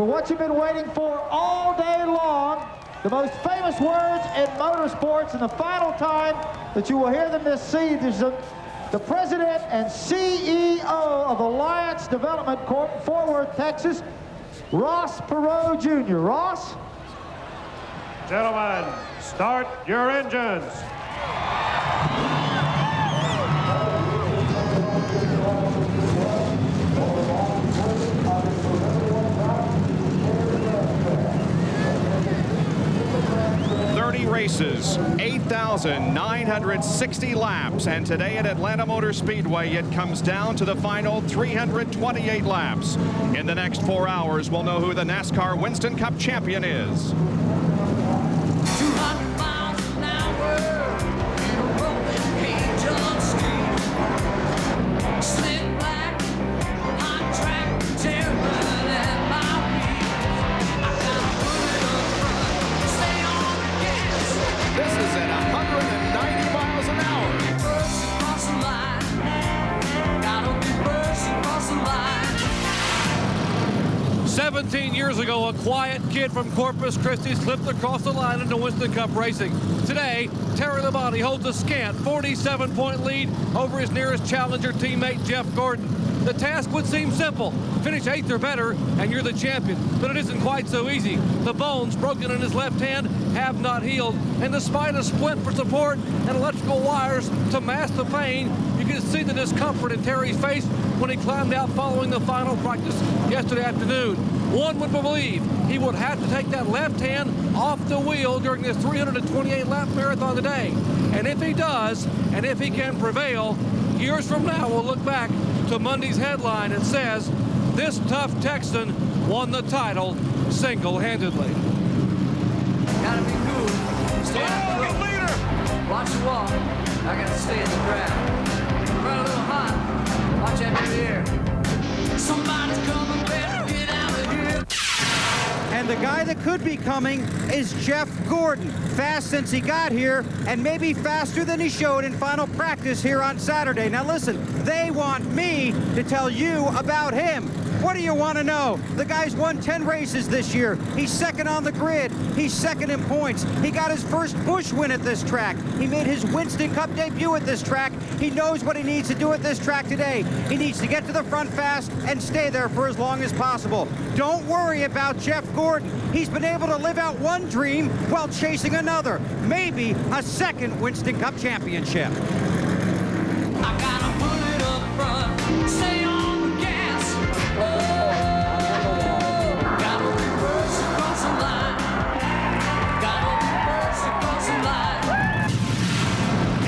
for what you've been waiting for all day long. The most famous words in motorsports, and the final time that you will hear them this season is the president and CEO of Alliance Development Corp., Fort Worth, Texas, Ross Perot Jr. Ross? Gentlemen, start your engines. Races, 8,960 laps, and today at Atlanta Motor Speedway it comes down to the final 328 laps. In the next 4 hours we'll know who the NASCAR Winston Cup champion is. 200 miles an hour in a rolling cage on street. Slick black, hot track, terror at my wheels. I gotta put it up front, stay on the gas. This is at 190 miles an hour. First across the line, gotta be first across the line. 17 years ago, a quiet kid from Corpus Christi slipped across the line into Winston Cup racing. Today, Terry Labonte holds a scant 47-point lead over his nearest challenger teammate, Jeff Gordon. The task would seem simple. Finish 8th or better, and you're the champion. But it isn't quite so easy. The bones broken in his left hand have not healed. And despite a splint for support and electrical wires to mask the pain, you can see the discomfort in Terry's face when he climbed out following the final practice yesterday afternoon. One would believe he would have to take that left hand off the wheel during this 328-lap marathon today. And if he does, and if he can prevail, years from now we'll look back to Monday's headline and says, this tough Texan won the title single-handedly. Gotta be cool. Stay on the leader. Watch the walk. I gotta stay in the crowd. Run a little hot. Watch out in the air. Somebody's coming, better get out of here. And the guy that could be coming is Jeff Gordon. Fast since he got here, and maybe faster than he showed in final practice here on Saturday. Now listen, they want me to tell you about him. What do you want to know? The guy's won 10 races this year. He's second on the grid. He's second in points. He got his first Busch win at this track. He made his Winston Cup debut at this track. He knows what he needs to do at this track today. He needs to get to the front fast and stay there for as long as possible. Don't worry about Jeff Gordon. He's been able to live out one dream while chasing another. Maybe a second Winston Cup championship. I gotta put it up front. Stay on the gas. Oh, gotta be first across the line. Gotta be first across the line.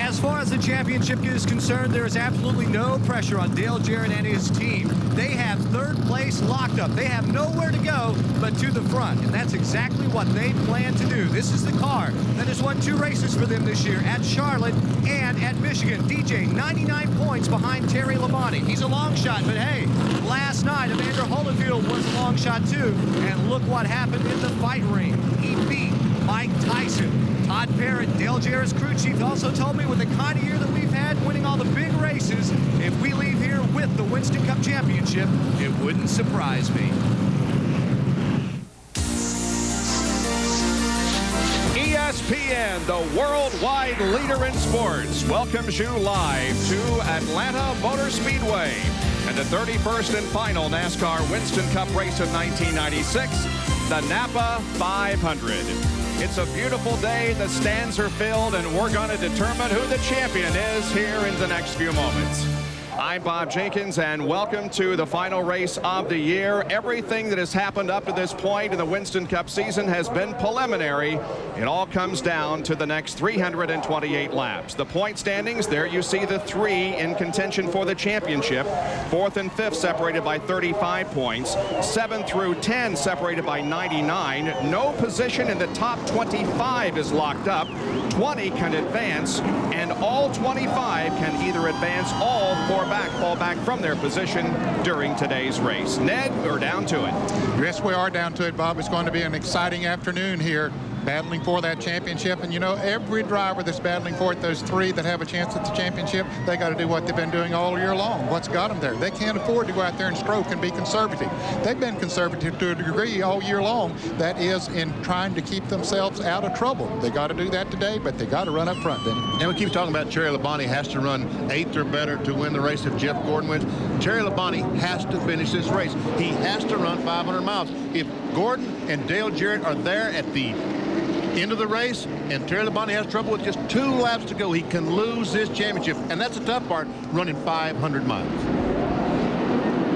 As far as the championship is concerned, there is absolutely no pressure on Dale Jarrett and his team. They have third place locked up. They have nowhere to go but to the front, and that's exactly what they plan to do. This is the car that has won 2 races for them this year at Charlotte and at Michigan. DJ, 99 points behind Terry Labonte. He's a long shot, but hey, last night Evander Holyfield was a long shot too, and look what happened in the fight ring. He beat Mike Tyson. Todd Parrott, Dale Jarrett's crew chief, also told me with the kind of year that we've had, winning all the big races, if we leave here with the Winston Cup Championship, it wouldn't surprise me. ESPN, the worldwide leader in sports, welcomes you live to Atlanta Motor Speedway and the 31st and final NASCAR Winston Cup race of 1996, the NAPA 500. It's a beautiful day, the stands are filled, and we're going to determine who the champion is here in the next few moments. I'm Bob Jenkins, and welcome to the final race of the year. Everything that has happened up to this point in the Winston Cup season has been preliminary. It all comes down to the next 328 laps. The point standings, there you see the 3 in contention for the championship. 4th and 5th separated by 35 points. 7 through 10 separated by 99. No position in the top 25 is locked up. 20 can advance, and all 25 can either advance all or fall back from their position during today's race. Ned, we're down to it. Yes, we are down to it, Bob. It's going to be an exciting afternoon here. battling for that championship. And, you know, every driver that's battling for it, those three that have a chance at the championship, they got to do what they've been doing all year long. What's got them there? They can't afford to go out there and stroke and be conservative. They've been conservative to a degree all year long. That is in trying to keep themselves out of trouble. They got to do that today, but they got to run up front, then. And we keep talking about Terry Labonte has to run 8th or better to win the race if Jeff Gordon wins. Terry Labonte has to finish this race. He has to run 500 miles. If Gordon and Dale Jarrett are there at the end of the race and Terry Labonte has trouble with just 2 laps to go, he can lose this championship. And that's the tough part, running 500 miles.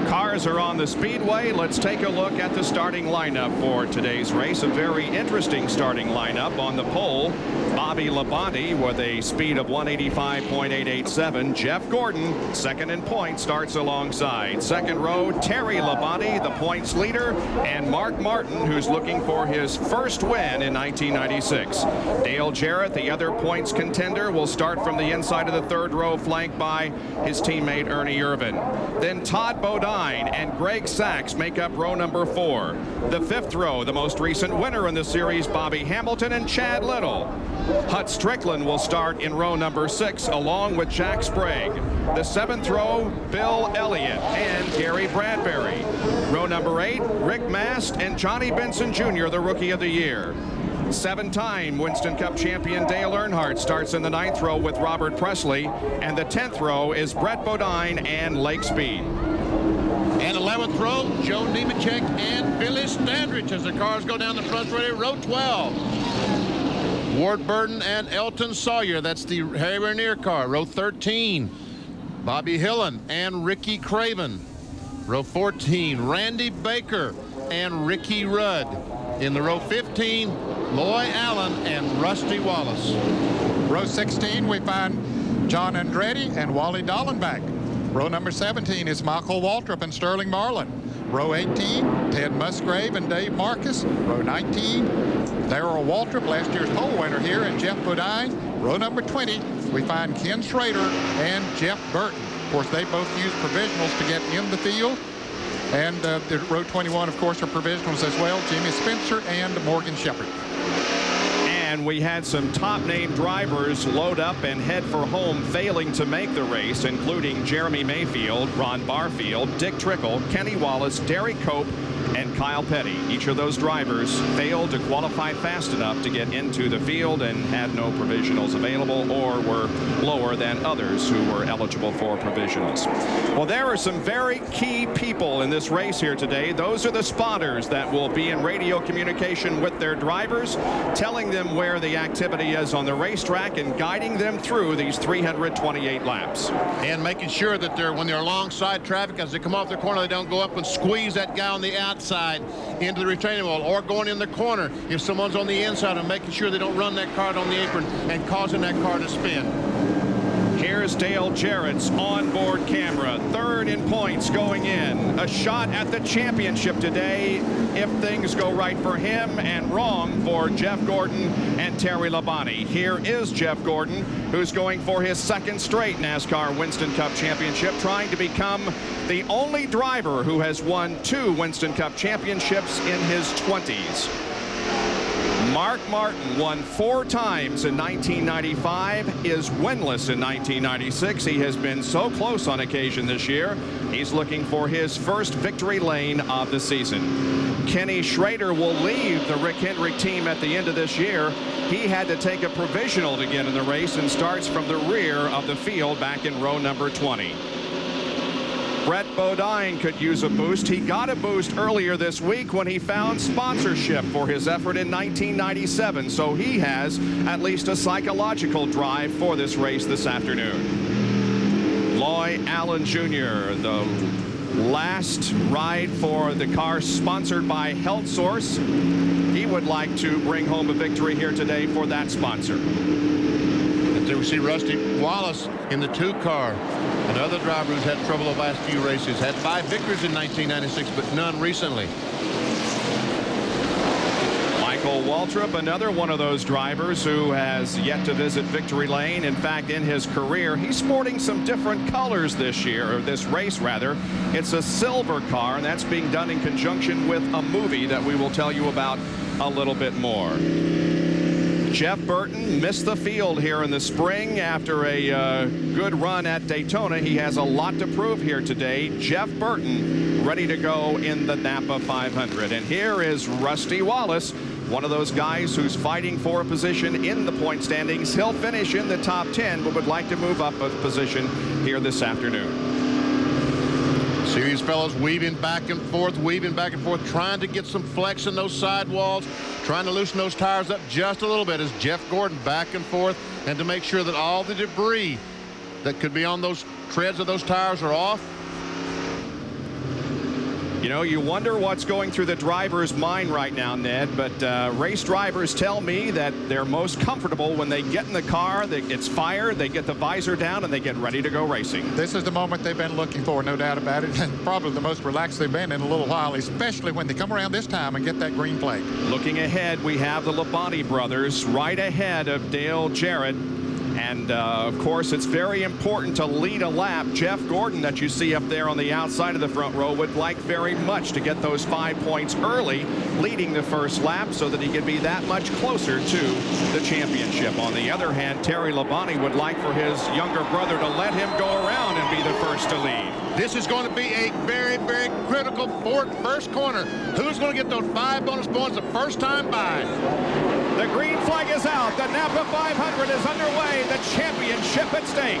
Cars are on the speedway. Let's take a look at the starting lineup for today's race. A very interesting starting lineup. On the pole, Bobby Labonte with a speed of 185.887. Jeff Gordon, second in points, starts alongside. Second row, Terry Labonte, the points leader, and Mark Martin, who's looking for his first win in 1996. Dale Jarrett, the other points contender, will start from the inside of the third row, flanked by his teammate Ernie Irvin. Then Todd Bodine and Greg Sachs make up row number 4. The fifth row, the most recent winner in the series, Bobby Hamilton and Chad Little. Hut Strickland will start in row number 6 along with Jack Sprague. The seventh row, Bill Elliott and Gary Bradbury. Row number 8, Rick Mast and Johnny Benson Jr., the Rookie of the Year. 7-time Winston Cup champion Dale Earnhardt starts in the 9th row with Robert Presley, and the 10th row is Brett Bodine and Lake Speed. And 11th row, Joe Nemechek and Billy Standridge as the cars go down the front ready. Row 12, Ward Burton and Elton Sawyer. That's the Harry Vernier car. Row 13, Bobby Hillen and Ricky Craven. Row 14, Randy Baker and Ricky Rudd. In the row 15, Loy Allen and Rusty Wallace. Row 16, we find John Andretti and Wally Dallenbach. Row number 17 is Michael Waltrip and Sterling Marlin. Row 18, Ted Musgrave and Dave Marcus. Row 19, Darrell Waltrip, last year's pole winner here, and Jeff Bodine. Row number 20, we find Ken Schrader and Jeff Burton. Of course, they both use provisionals to get in the field. And the row 21, of course, are provisionals as well. Jimmy Spencer and Morgan Shepherd. And we had some top-name drivers load up and head for home, failing to make the race, including Jeremy Mayfield, Ron Barfield, Dick Trickle, Kenny Wallace, Derek Cope, and Kyle Petty. Each of those drivers failed to qualify fast enough to get into the field and had no provisionals available, or were lower than others who were eligible for provisionals. Well, there are some very key people in this race here today. Those are the spotters that will be in radio communication with their drivers, telling them where the activity is on the racetrack and guiding them through these 328 laps. And making sure that when they're alongside traffic, as they come off the corner, they don't go up and squeeze that guy on the outside into the retaining wall, or going in the corner if someone's on the inside, and making sure they don't run that car on the apron and causing that car to spin. Here's Dale Jarrett's onboard camera, third in points going in. A shot at the championship today if things go right for him and wrong for Jeff Gordon and Terry Labonte. Here is Jeff Gordon, who's going for his second straight NASCAR Winston Cup championship, trying to become the only driver who has won 2 Winston Cup championships in his 20s. Mark Martin won 4 times in 1995, is winless in 1996. He has been so close on occasion this year. He's looking for his first victory lane of the season. Kenny Schrader will leave the Rick Hendrick team at the end of this year. He had to take a provisional to get in the race and starts from the rear of the field back in row number 20. Brett Bodine could use a boost. He got a boost earlier this week when he found sponsorship for his effort in 1997. So he has at least a psychological drive for this race this afternoon. Loy Allen Jr., the last ride for the car sponsored by Health Source. He would like to bring home a victory here today for that sponsor. And there we see Rusty Wallace in the 2 car. Another driver who's had trouble the last few races. Had 5 victories in 1996, but none recently. Michael Waltrip, another one of those drivers who has yet to visit victory lane. In fact, in his career, he's sporting some different colors this year, or this race rather. It's a silver car, and that's being done in conjunction with a movie that we will tell you about a little bit more. Jeff Burton missed the field here in the spring after a good run at Daytona. He has a lot to prove here today. Jeff Burton ready to go in the NAPA 500. And here is Rusty Wallace, one of those guys who's fighting for a position in the point standings. He'll finish in the top 10, but would like to move up a position here this afternoon. See these fellows weaving back and forth, trying to get some flex in those sidewalls, trying to loosen those tires up just a little bit as Jeff Gordon back and forth, and to make sure that all the debris that could be on those treads of those tires are off. You know, you wonder what's going through the driver's mind right now, Ned, but race drivers tell me that they're most comfortable when they get in the car, it's fired, they get the visor down, and they get ready to go racing. This is the moment they've been looking for, no doubt about it, and probably the most relaxed they've been in a little while, especially when they come around this time and get that green flag. Looking ahead, we have the Labonte brothers right ahead of Dale Jarrett. And, of course, it's very important to lead a lap. Jeff Gordon, that you see up there on the outside of the front row, would like very much to get those 5 points early, leading the first lap so that he can be that much closer to the championship. On the other hand, Terry Labonte would like for his younger brother to let him go around and be the first to lead. This is going to be a very, very critical first corner. Who's going to get those 5 bonus points the first time by? The green flag is out. The NAPA 500 is underway. The championship at stake.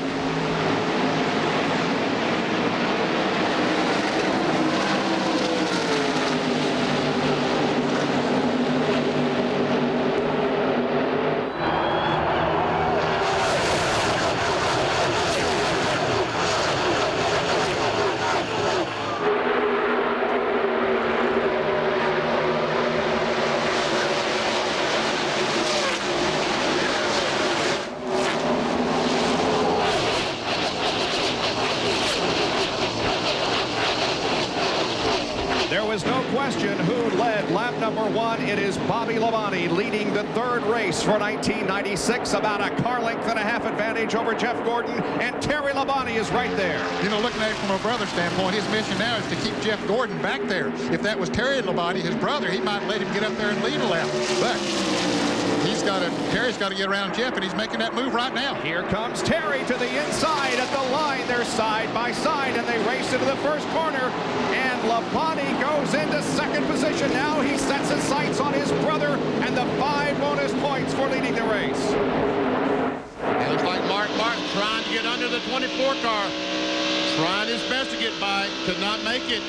Who led lap number 1? It is Bobby Labonte leading the third race for 1996, about a car length and a half advantage over Jeff Gordon, and Terry Labonte is right there. You know, looking at it from a brother standpoint, his mission now is to keep Jeff Gordon back there. If that was Terry Labonte, his brother, he might let him get up there and lead a lap. But Terry's got to get around Jeff, and he's making that move right now. Here comes Terry to the inside at the line. They're side by side, and they race into the first corner. And Labonte goes into second position. Now he sets his sights on his brother and the 5 bonus points for leading the race. It looks like Mark Martin trying to get under the 24 car. Trying his best to get by. Could not make it.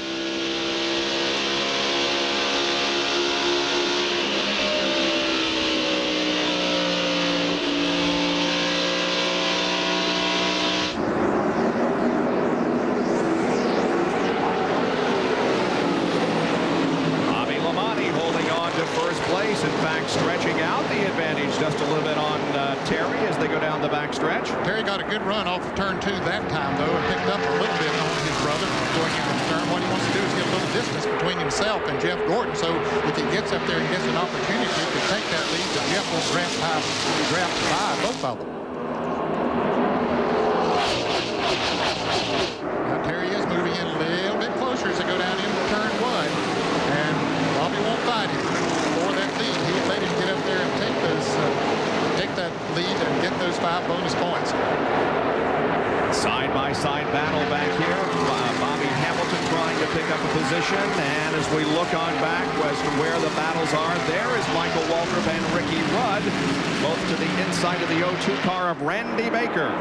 In fact, stretching out the advantage just a little bit on Terry as they go down the back stretch. Terry got a good run off of turn 2 that time, though, and picked up a little bit on his brother going into the turn. What he wants to do is get a little distance between himself and Jeff Gordon, so if he gets up there and gets an opportunity to take that lead, that Jeff will draft by both of them. Now Terry is moving in a little bit closer as they go down into turn 1, and Bobby won't fight him. He would let him get up there and take that lead and get those 5 bonus points. Side-by-side battle back here. Bobby Hamilton trying to pick up a position, and as we look on back as to where the battles are, there is Michael Waltrip and Ricky Rudd, both to the inside of the 02 car of Randy Baker.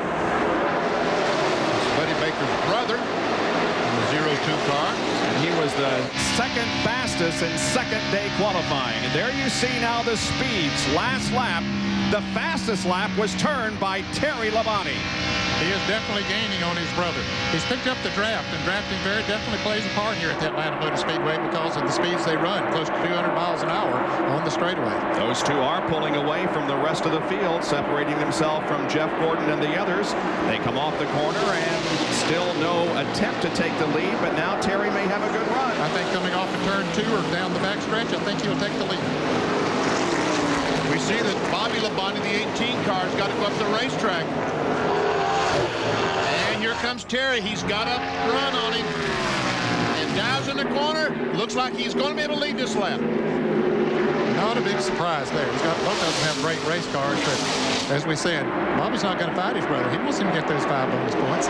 It's Buddy Baker's brother in the 02 car. He was the second fastest in second day qualifying. And there you see now the speeds. Last lap, the fastest lap was turned by Terry Labonte. He is definitely gaining on his brother. He's picked up the draft, and drafting very definitely plays a part here at the Atlanta Motor Speedway because of the speeds they run, close to 200 miles an hour on the straightaway. Those two are pulling away from the rest of the field, separating themselves from Jeff Gordon and the others. They come off the corner and still no attempt to take the lead, but now Terry may have a good run. I think coming off of turn 2 or down the back stretch, I think he'll take the lead. We see that Bobby Labonte, the 18 car, has got to go up the racetrack. And here comes Terry. He's got a run on him. And Dow's in the corner. Looks like he's going to be able to lead this lap. Not a big surprise there. Both of them have great race cars, but as we said, Bobby's not going to fight his brother. He wants him to get those 5 bonus points.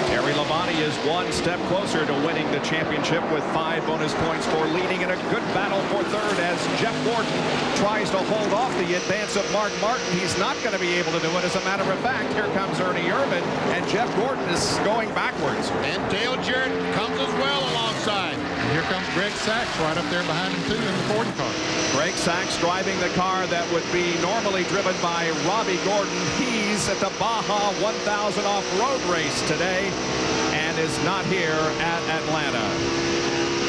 Terry Labonte is one step closer to winning the championship with 5 bonus points for leading in a good battle for third as Jeff Gordon tries to hold off the advance of Mark Martin. He's not going to be able to do it. As a matter of fact, here comes Ernie Irvin, and Jeff Gordon is going backwards. And Dale Jarrett comes as well alongside. And here comes Greg Sachs right up there behind him, too, in the 40 car. Greg Sachs driving the car that would be normally driven by Robbie Gordon. He's at the Baja 1000 off-road race today and is not here at Atlanta.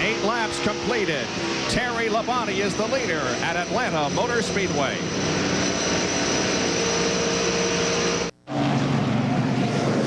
8 laps completed. Terry Labonte is the leader at Atlanta Motor Speedway.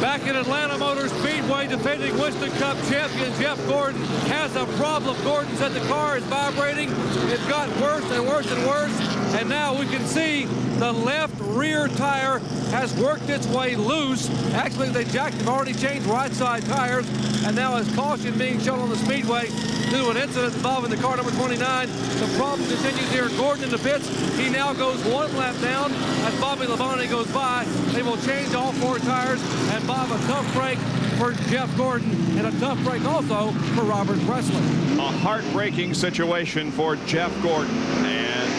Back at Atlanta Motor Speedway, defending Winston Cup champion Jeff Gordon has a problem. Gordon said the car is vibrating. It's gotten worse and worse and worse. And now we can see the left rear tire has worked its way loose. Actually, they've already changed right side tires. And now as caution being shown on the speedway due to an incident involving the car number 29. The problem continues here. Gordon in the pits. He now goes 1 lap down as Bobby Labonte goes by. They will change all 4 tires. And Bob, a tough break for Jeff Gordon and a tough break also for Robert Presley. A heartbreaking situation for Jeff Gordon, and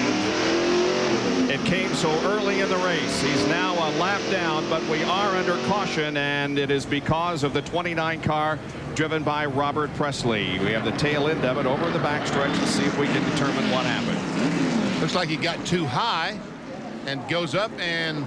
it came so early in the race. He's now a lap down, but we are under caution, and it is because of the 29 car driven by Robert Presley. We have the tail end of it over the backstretch to see if we can determine what happened. Looks like he got too high and goes up, and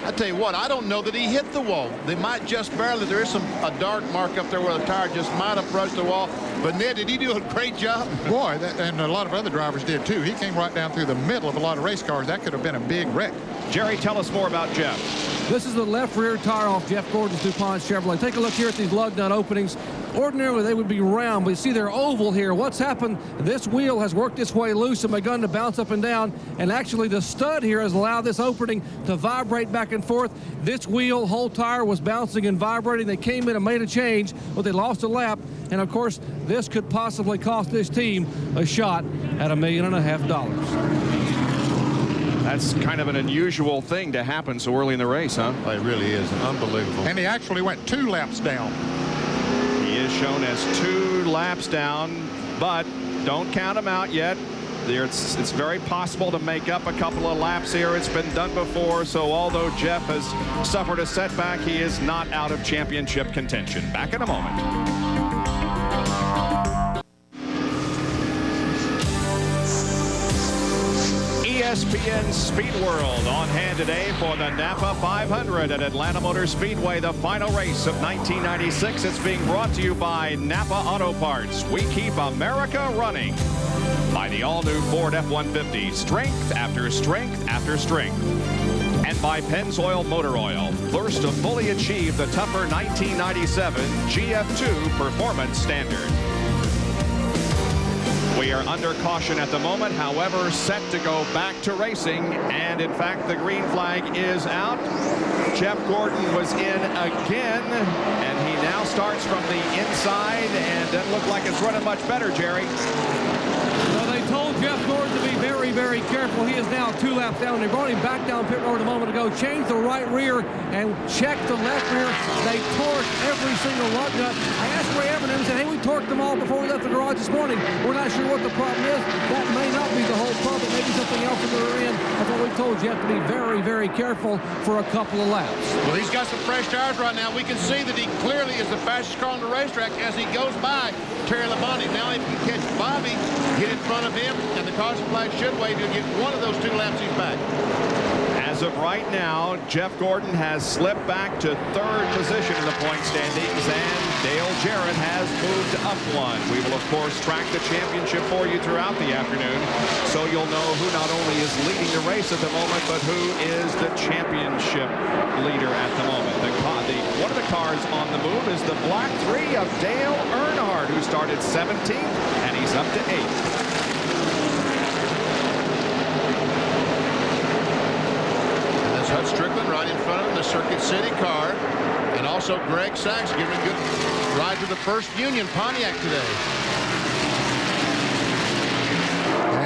I tell you what, I don't know that he hit the wall. They might just barely. There is a dark mark up there where the tire just might have brushed the wall. But Ned, did he do a great job? Boy, and a lot of other drivers did too. He came right down through the middle of a lot of race cars. That could have been a big wreck. Jerry, tell us more about Jeff. This is the left rear tire off Jeff Gordon's DuPont Chevrolet. Take a look here at these lug nut openings. Ordinarily, they would be round, but you see they're oval here. What's happened? This wheel has worked its way loose and begun to bounce up and down, and actually the stud here has allowed this opening to vibrate back and forth. This whole tire was bouncing and vibrating. They came in and made a change, but they lost a lap, and of course, this could possibly cost this team a shot at $1.5 million. That's kind of an unusual thing to happen so early in the race, huh? It really is unbelievable. And he actually went 2 laps down. He is shown as 2 laps down, but don't count him out yet. It's very possible to make up a couple of laps here. It's been done before, so although Jeff has suffered a setback, he is not out of championship contention. Back in a moment. ESPN Speed World on hand today for the NAPA 500 at Atlanta Motor Speedway, the final race of 1996. It's being brought to you by NAPA Auto Parts. We keep America running. By the all-new Ford F-150, strength after strength after strength. And by Pennzoil Motor Oil, first to fully achieve the tougher 1997 GF2 performance standard. We are under caution at the moment, however, set to go back to racing. And in fact, the green flag is out. Jeff Gordon was in again, and he now starts from the inside and doesn't look like it's running much better, Jerry. Well, they told Jeff Gordon to be very, very careful. He is now 2 laps down. They brought him back down pit road a moment ago, changed the right rear and checked the left rear. They torqued every single lug nut. I asked Ray Evans and said, hey, we torqued them all before we left the garage this morning. We're not sure what the problem is. That may not be the whole problem. Maybe something else in the rear end. That's what we told you. You have to be very, very careful for a couple of laps. Well, he's got some fresh tires right now. We can see that he clearly is the fastest car on the racetrack as he goes by Terry Labonte. Now if he can catch Bobby, get in front of him, and the caution flag should wait to get one of those 2 laps, he's back. As of right now, Jeff Gordon has slipped back to 3rd position in the point standings, and Dale Jarrett has moved up 1. We will, of course, track the championship for you throughout the afternoon, so you'll know who not only is leading the race at the moment, but who is the championship leader at the moment. One of the cars on the move is the Black 3 of Dale Earnhardt, who started 17th, and he's up to 8th. Hut Strickland right in front of him, the Circuit City car. And also Greg Sachs giving a good ride to the first Union Pontiac today.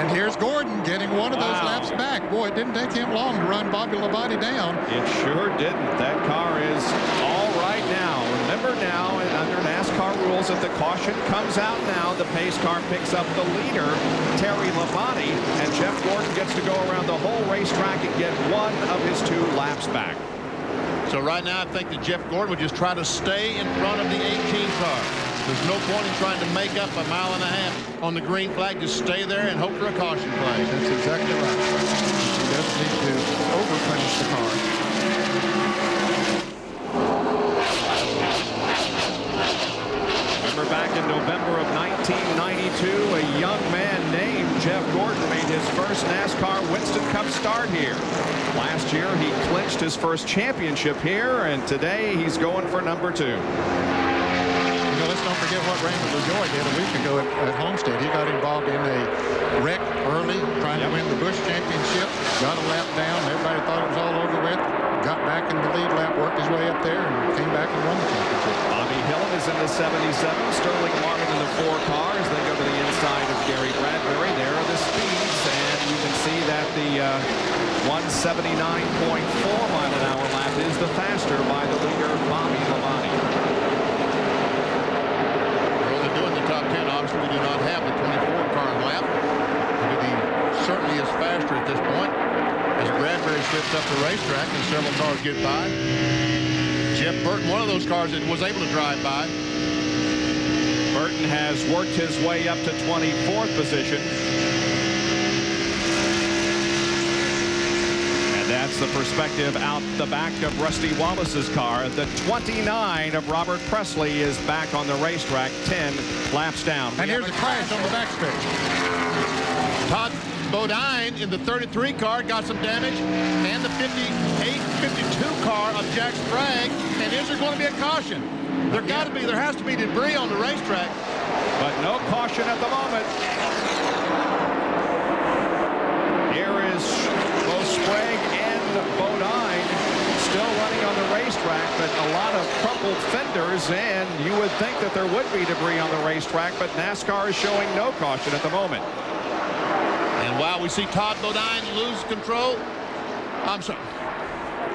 And And here's Gordon getting one of those laps back. Boy, it didn't take him long to run Bobby Labonte down. It sure didn't. That car is all right now. Remember now, under NASCAR rules, if the caution comes out now, the pace car picks up the leader, Terry Labonte, and Jeff Gordon gets to go around the whole racetrack and get one of his 2 laps back. So right now, I think that Jeff Gordon would just try to stay in front of the 18 car. There's no point in trying to make up a mile and a half on the green flag. Just stay there and hope for a caution play. That's exactly right. He does need to over-punish the car. Remember back in November of 1992, a young man named Jeff Gordon made his first NASCAR Winston Cup start here. Last year, he clinched his first championship here, and today he's going for number 2. Let's don't forget what Raymond LaJoy did a week ago at Homestead. He got involved in a wreck early, trying to win the Busch Championship, got a lap down. Everybody thought it was all over with. Got back in the lead lap, worked his way up there, and came back and won the championship. Bobby Hill is in the 77. Sterling Martin in the 4 cars. They go to the inside of Gary Bradbury. There are the speeds, and you can see that the 179.4 mile an hour lap is the faster by the leader, Bobby Labonte. Doing the top 10, obviously we do not have the 24-car lap. He certainly is faster at this point as Bradbury slips up the racetrack and several cars get by. Jeff Burton, one of those cars that was able to drive by. Burton has worked his way up to 24th position. That's the perspective out the back of Rusty Wallace's car. The 29 of Robert Presley is back on the racetrack, 10 laps down. And here's a crash on the backstretch. Todd Bodine in the 33 car got some damage, and the 58-52 car of Jack Sprague. And is there going to be a caution? There has to be debris on the racetrack. But no caution at the moment. Here is both Sprague and Bodine still running on the racetrack, but a lot of crumpled fenders, and you would think that there would be debris on the racetrack, but NASCAR is showing no caution at the moment. And while we see Todd Bodine lose control, I'm sorry.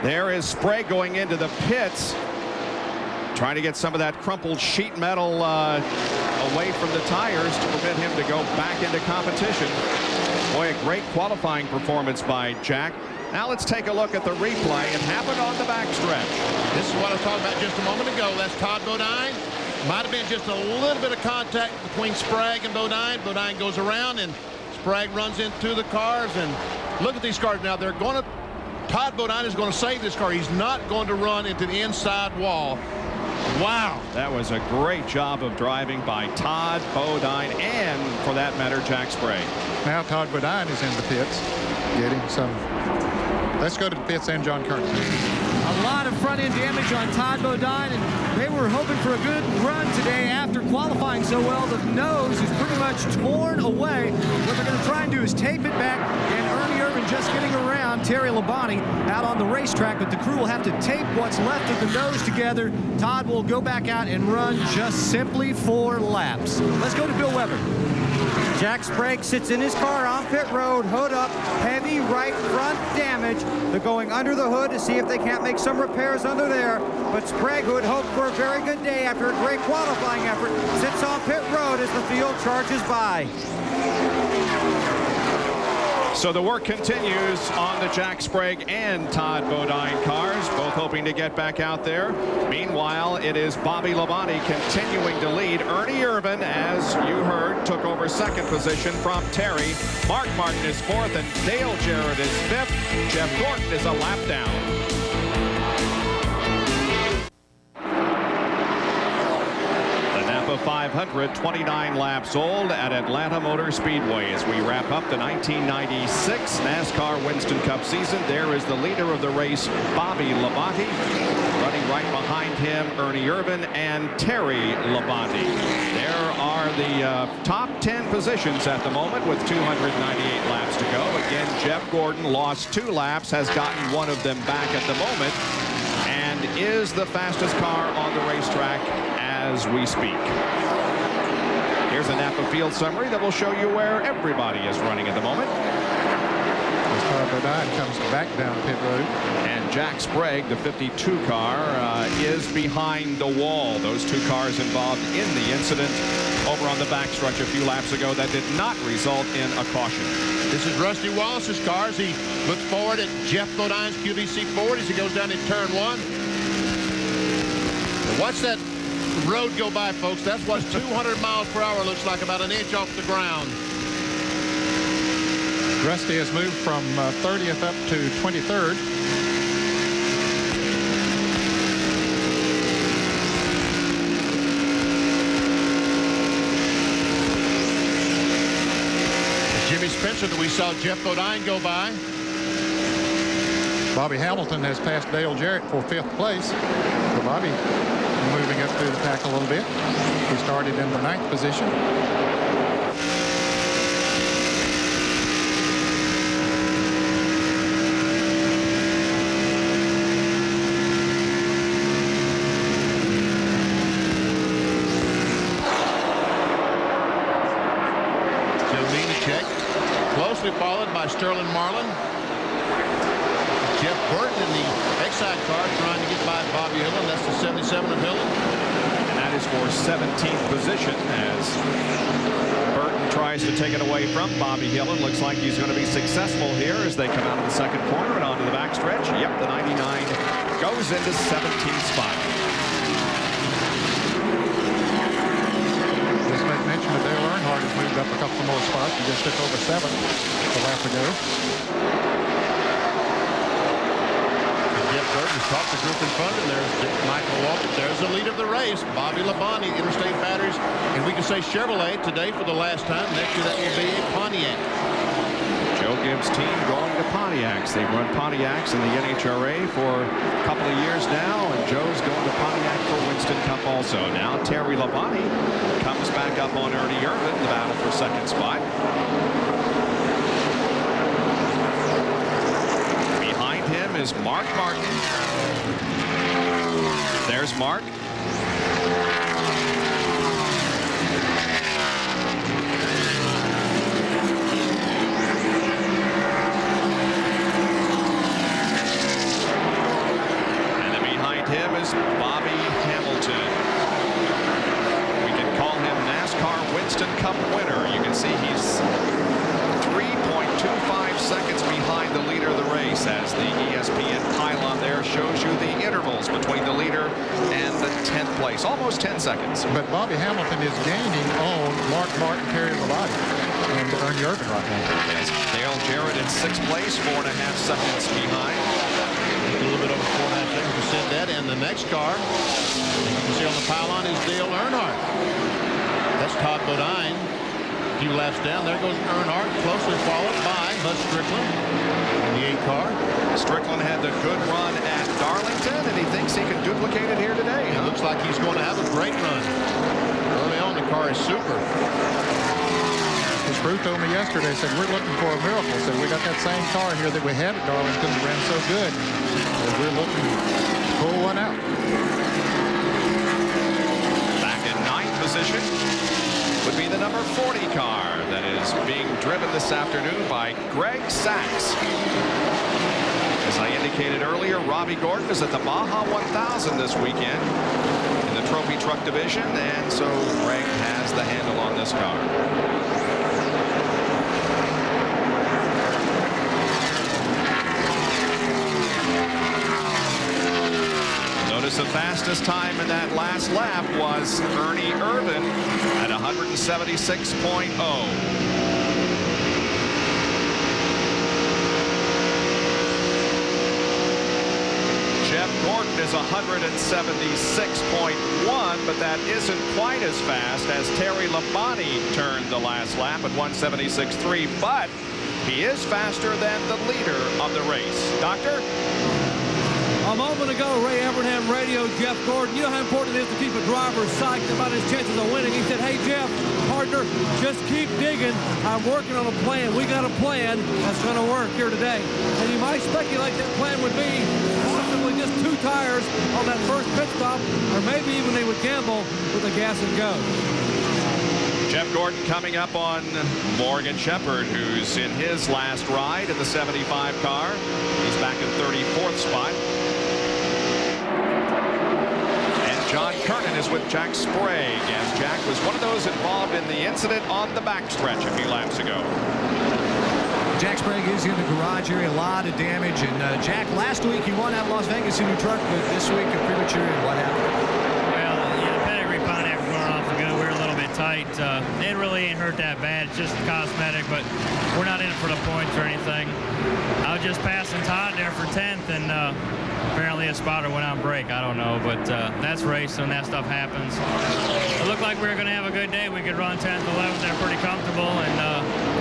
There is Sprague going into the pits, trying to get some of that crumpled sheet metal away from the tires to permit him to go back into competition. Boy, a great qualifying performance by Jack. Now let's take a look at the replay. It happened on the backstretch. This is what I was talking about just a moment ago. That's Todd Bodine. Might have been just a little bit of contact between Sprague and Bodine. Bodine goes around and Sprague runs into the cars. And look at these cars now. They're going to, Todd Bodine is going to save this car. He's not going to run into the inside wall. Wow. That was a great job of driving by Todd Bodine and, for that matter, Jack Sprague. Now Todd Bodine is in the pits getting some. Let's go to the pits and John Kernan. A lot of front-end damage on Todd Bodine, and they were hoping for a good run today after qualifying so well. The nose is pretty much torn away. What they're going to try and do is tape it back, and Ernie Irvan just getting around Terry Labonte out on the racetrack, but the crew will have to tape what's left of the nose together. Todd will go back out and run just simply 4 laps. Let's go to Bill Weber. Jack Sprague sits in his car on pit road, hood up, heavy right front damage. They're going under the hood to see if they can't make some repairs under there. But Sprague, who had hoped for a very good day after a great qualifying effort, sits on pit road as the field charges by. So the work continues on the Jack Sprague and Todd Bodine cars, both hoping to get back out there. Meanwhile, it is Bobby Labonte continuing to lead. Ernie Irvan, as you heard, took over 2nd position from Terry. Mark Martin is 4th, and Dale Jarrett is 5th. Jeff Gordon is a lap down. The 500, 29 laps old at Atlanta Motor Speedway. As we wrap up the 1996 NASCAR Winston Cup season, there is the leader of the race, Bobby Labonte. Running right behind him, Ernie Irvan and Terry Labonte. There are the top 10 positions at the moment with 298 laps to go. Again, Jeff Gordon lost 2 laps, has gotten one of them back at the moment, and is the fastest car on the racetrack as we speak. Here's Here's a Napa field summary that will show you where everybody is running at the moment. Todd Bodine comes back down pit road. And Jack Sprague, the 52 car, is behind the wall. Those two cars involved in the incident over on the backstretch a few laps ago that did not result in a caution. This is Rusty Wallace's car as he looks forward at Jeff Bodine's QVC Ford as he goes down in turn 1. And watch that road go by, folks. That's what 200 miles per hour looks like, about an inch off the ground. Rusty has moved from 30th up to 23rd. Jimmy Spencer that we saw Jeff Bodine go by. Bobby Hamilton has passed Dale Jarrett for 5th place. So Bobby moving up through the pack a little bit. He started in the 9th position. Followed by Sterling Marlin. Jeff Burton in the Exide car trying to get by Bobby Hillin. That's the 77 of Hillin. And that is for 17th position as Burton tries to take it away from Bobby Hillin. Looks like he's going to be successful here as they come out of the second corner and onto the backstretch. Yep, the 99 goes into 17th spot. Mentioned that Dale Earnhardt has moved up a couple more spots. He just took over 7 a lap ago. Jeff Burton has talked the group in front, and there's Michael Walker. There's the lead of the race. Bobby Labonte, Interstate Batteries, and we can say Chevrolet today for the last time. Next year that will be a Pontiac. Joe Gibbs' team going to Pontiacs. They've run Pontiacs in the NHRA for a couple of years now, and Joe's going to Pontiac for Winston Cup also. Now Terry Labonte comes back up on Ernie Irvin, the battle for second spot. Behind him is Mark Martin. There's Mark. Him is Bobby Hamilton. We can call him NASCAR Winston Cup winner. You can see he's 3.25 seconds behind the leader of the race as the ESPN pylon there shows you the intervals between the leader and the 10th place. Almost 10 seconds. But Bobby Hamilton is gaining on Mark Martin, Terry Labonte, and Ernie Irvin right now. Yes, Dale Jarrett in 6th place, 4.5 seconds behind. A little bit over 4.5 seconds to send that. And the next car, you can see on the pylon, is Dale Earnhardt. That's Todd Bodine. A few laps down. There goes Earnhardt, closely followed by Bud Strickland in the 8 car. Strickland had the good run at Darlington, and he thinks he can duplicate it here today. It looks like he's going to have a great run. Early on, the car is super. His crew told me yesterday, said, we're looking for a miracle. Said, we got that same car here that we had at Darlington that ran so good. Said, we're looking to pull one out. Back in 9th position would be the number 40 car that is being driven this afternoon by Greg Sachs. As I indicated earlier, Robbie Gordon is at the Baja 1000 this weekend in the trophy truck division, and so Greg has the handle on this car. Notice the fastest time in that last lap was Ernie Irvin at 176.0. Jeff Gordon is 176.1, but that isn't quite as fast as Terry Labonte turned the last lap at 176.3, but he is faster than the leader of the race. Doctor? A moment ago, Ray Evernham radioed Jeff Gordon. You know how important it is to keep a driver psyched about his chances of winning. He said, hey, Jeff, partner, just keep digging. I'm working on a plan. We got a plan that's going to work here today. And you might speculate that plan would be possibly just 2 tires on that first pit stop, or maybe even they would gamble with the gas and go. Jeff Gordon coming up on Morgan Shepherd, who's in his last ride in the 75 car. He's back in 34th spot. And John Kernan is with Jack Sprague, as Jack was one of those involved in the incident on the backstretch a few laps ago. Jack Sprague is in the garage area, a lot of damage. And Jack, last week he won out Las Vegas in a new truck, but this week a premature. What happened? Tight. It really ain't hurt that bad. It's just cosmetic, but we're not in it for the points or anything. I was just passing Todd there for 10th, and apparently a spotter went on break. I don't know, but that's racing. That stuff happens. It looked like we were going to have a good day. We could run 10th, 11th. They're pretty comfortable, and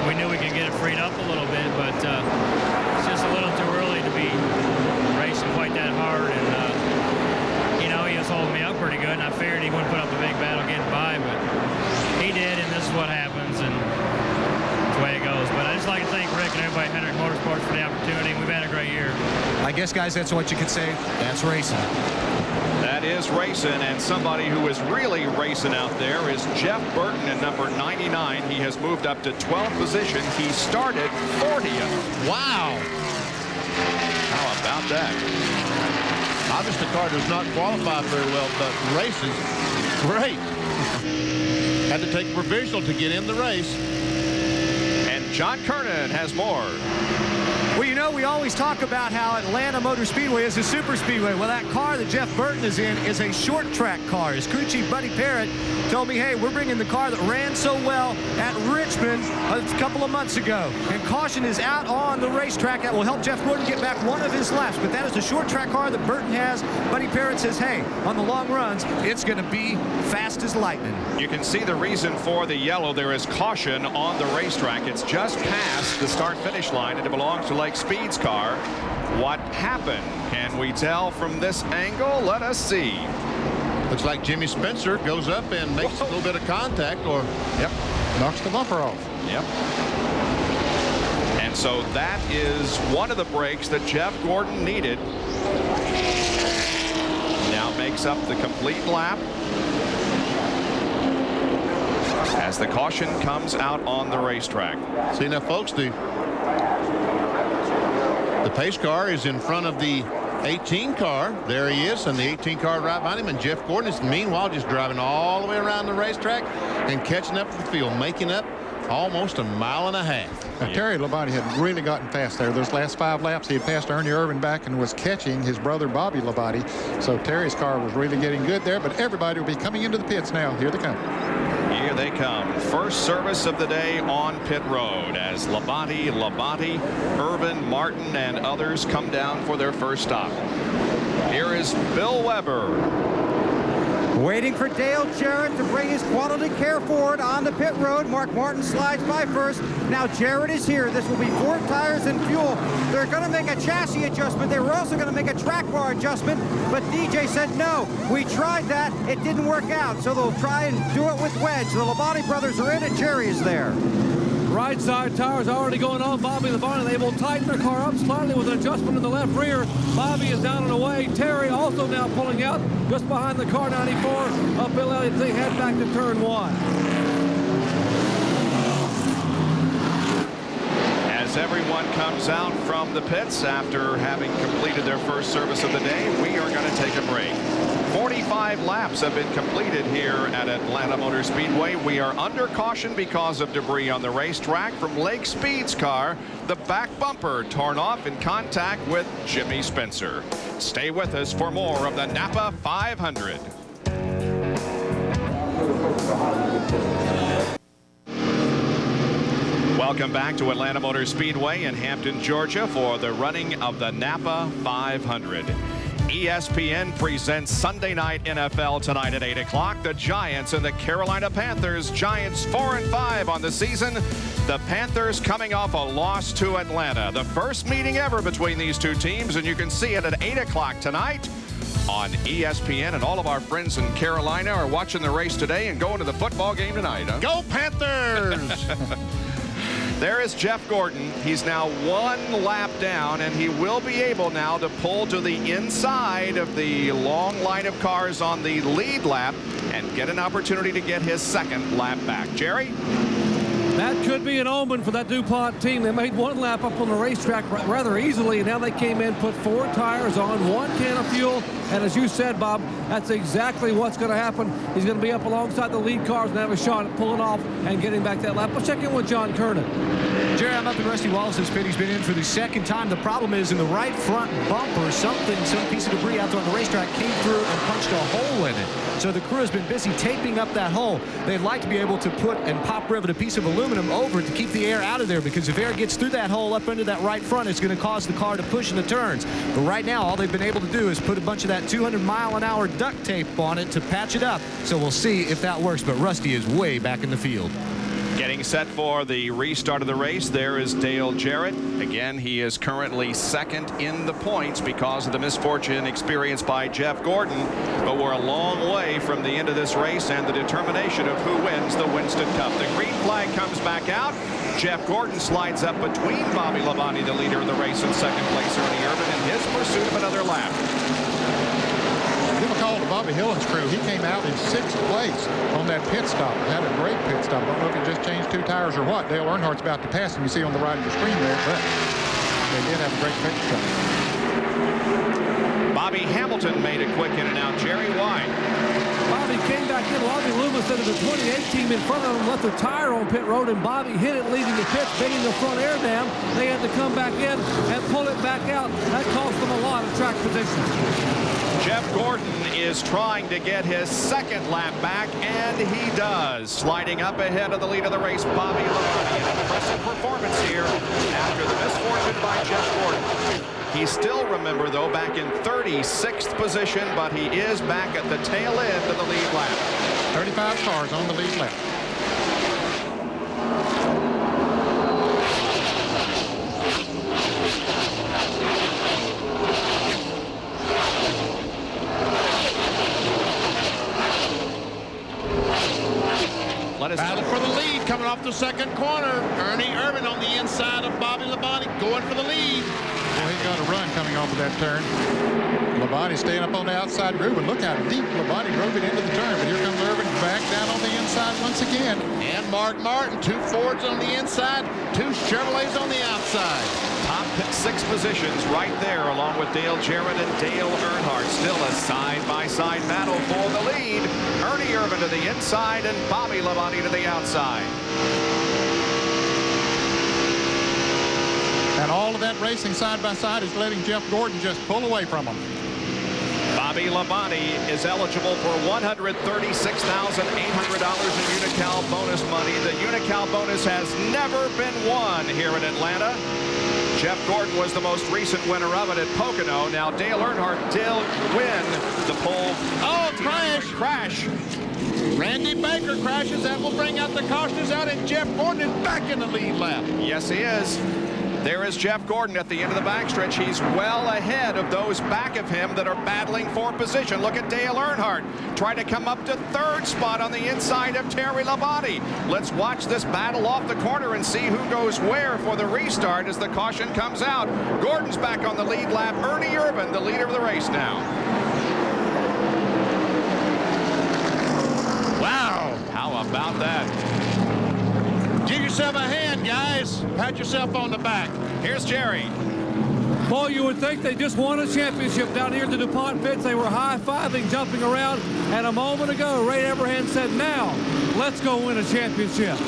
we knew we could get it freed up a little bit, but it's just a little too early to be racing quite that hard. And you know, he was holding me up pretty good, and I figured he wouldn't put up a big battle getting by, but he did, and this is what happens, and that's the way it goes. But I just like to thank Rick and everybody at Hendrick Motorsports for the opportunity. We've had a great year. I guess, guys, that's what you could say. That's racing. That is racing, and somebody who is really racing out there is Jeff Burton in number 99. He has moved up to 12th position. He started 40th. Wow. How about that? Obviously, the car does not qualify very well, but races great. Had to take provisional to get in the race. And John Kernan has more. Well, you know, we always talk about how Atlanta Motor Speedway is a super speedway. Well, that car that Jeff Burton is in is a short track car. His crew chief, Buddy Parrott, told me, hey, we're bringing the car that ran so well at Richmond a couple of months ago. And caution is out on the racetrack. That will help Jeff Gordon get back one of his laps. But that is the short track car that Burton has. Buddy Parrott says, hey, on the long runs, it's going to be fast as lightning. You can see the reason for the yellow. There is caution on the racetrack. It's just past the start-finish line, and it belongs to Lake Speed's car. What happened? Can we tell from this angle? Let us see. Looks like Jimmy Spencer goes up and makes a little bit of contact, or Knocks the bumper off. Yep. And so that is one of the breaks that Jeff Gordon needed. Now makes up the complete lap as the caution comes out on the racetrack. See now, folks, the pace car is in front of the 18 car. There he is, and the 18 car right behind him, and Jeff Gordon is meanwhile just driving all the way around the racetrack and catching up to the field, making up almost a mile and a half. Now, Terry Labonte had really gotten fast there. Those last 5 laps, he had passed Ernie Irvin back and was catching his brother Bobby Labonte. So Terry's car was really getting good there, but everybody will be coming into the pits now. Here they come. Here they come. First service of the day on pit road as Labonte, Irvin, Martin, and others come down for their first stop. Here is Bill Weber. Waiting for Dale Jarrett to bring his quality care forward on the pit road. Mark Martin slides by first. Now Jarrett is here. This will be 4 tires and fuel. They're going to make a chassis adjustment. They were also going to make a track bar adjustment, but DJ said no. We tried that. It didn't work out, so they'll try and do it with wedge. The Labonte brothers are in and Jerry is there. Right side tires already going on. Bobby Labonte, they will tighten their car up slightly with an adjustment in the left rear. Bobby is down and away. Terry also now pulling out just behind the car 94 of Bill Elliott as they head back to turn 1. As everyone comes out from the pits after having completed their first service of the day, we are going to take a break. 45 laps have been completed here at Atlanta Motor Speedway. We are under caution because of debris on the racetrack from Lake Speed's car. The back bumper torn off in contact with Jimmy Spencer. Stay with us for more of the NAPA 500. Welcome back to Atlanta Motor Speedway in Hampton, Georgia for the running of the NAPA 500. ESPN presents Sunday Night NFL tonight at 8 o'clock. The Giants and the Carolina Panthers. Giants 4-5 on the season. The Panthers coming off a loss to Atlanta. The first meeting ever between these two teams, and you can see it at 8 o'clock tonight on ESPN. And all of our friends in Carolina are watching the race today and going to the football game tonight. Huh? Go Panthers! There is Jeff Gordon. He's now 1 lap down, and he will be able now to pull to the inside of the long line of cars on the lead lap and get an opportunity to get his second lap back. Jerry? That could be an omen for that DuPont team. They made one lap up on the racetrack rather easily, and now they came in, put 4 tires on, 1 can of fuel, and as you said, Bob, that's exactly what's going to happen. He's going to be up alongside the lead cars and have a shot at pulling off and getting back that lap. Let's check in with John Kernan. Jerry, I'm up in Rusty Wallace's pit. He's been in for the second time. The problem is in the right front bumper, some piece of debris out there on the racetrack came through and punched a hole in it. So the crew has been busy taping up that hole. They'd like to be able to put and pop rivet a piece of aluminum over it to keep the air out of there, because if air gets through that hole up into that right front, it's going to cause the car to push in the turns. But right now, all they've been able to do is put a bunch of that 200-mile-an-hour duct tape on it to patch it up. So we'll see if that works. But Rusty is way back in the field. Getting set for the restart of the race, there is Dale Jarrett. Again, he is currently second in the points because of the misfortune experienced by Jeff Gordon. But we're a long way from the end of this race and the determination of who wins the Winston Cup. The green flag comes back out. Jeff Gordon slides up between Bobby Labonte, the leader of the race, and second place Ernie Irvan in his pursuit of another lap. Give a call to Bobby Hillen's crew. He came out in 6th place on that pit stop. Had a great pit stop. I don't know if he just changed 2 tires or what. Dale Earnhardt's about to pass him. You see on the right of the screen there, but they did have a great pit stop. Bobby Hamilton made a quick in and out. Jerry, why? Bobby came back in. Bobby Loomis said the 28 team in front of him left the tire on pit road, and Bobby hit it leaving the pit, banging the front air down. They had to come back in and pull it back out. That cost them a lot of track position. Jeff Gordon is trying to get his second lap back, and he does. Sliding up ahead of the lead of the race, Bobby Labonte. An impressive performance here after the misfortune by Jeff Gordon. He's still, remember, though, back in 36th position, but he is back at the tail end of the lead lap. 35 cars on the lead lap. Battle for the lead coming off the second corner. Ernie Irvan on the inside of Bobby Labonte going for the lead. Well, he's got a run coming off of that turn. Labonte staying up on the outside groove, and look how deep Labonte drove it into the turn. But here comes Irvan back down on the inside once again. And Mark Martin, 2 Fords on the inside, 2 Chevrolets on the outside. Top 6 positions right there, along with Dale Jarrett and Dale Earnhardt. Still a side-by-side battle for the lead. Ernie Irvan to the inside and Bobby Labonte to the outside. And all of that racing side by side is letting Jeff Gordon just pull away from him. Bobby Labonte is eligible for $136,800 in Unocal bonus money. The Unocal bonus has never been won here in Atlanta. Jeff Gordon was the most recent winner of it at Pocono. Now Dale Earnhardt did win the pole. Oh, crash. Randy Baker crashes. That will bring out the cautions out, and Jeff Gordon is back in the lead lap. Yes, he is. There is Jeff Gordon at the end of the backstretch. He's well ahead of those back of him that are battling for position. Look at Dale Earnhardt trying to come up to 3rd spot on the inside of Terry Labonte. Let's watch this battle off the corner and see who goes where for the restart as the caution comes out. Gordon's back on the lead lap. Ernie Irvan, the leader of the race now. Wow. How about that? Give yourself a hand, guys. Pat yourself on the back. Here's Jerry. Boy, you would think they just won a championship down here at the DuPont pits. They were high-fiving, jumping around, and a moment ago, Ray Eberhand said, now, let's go win a championship.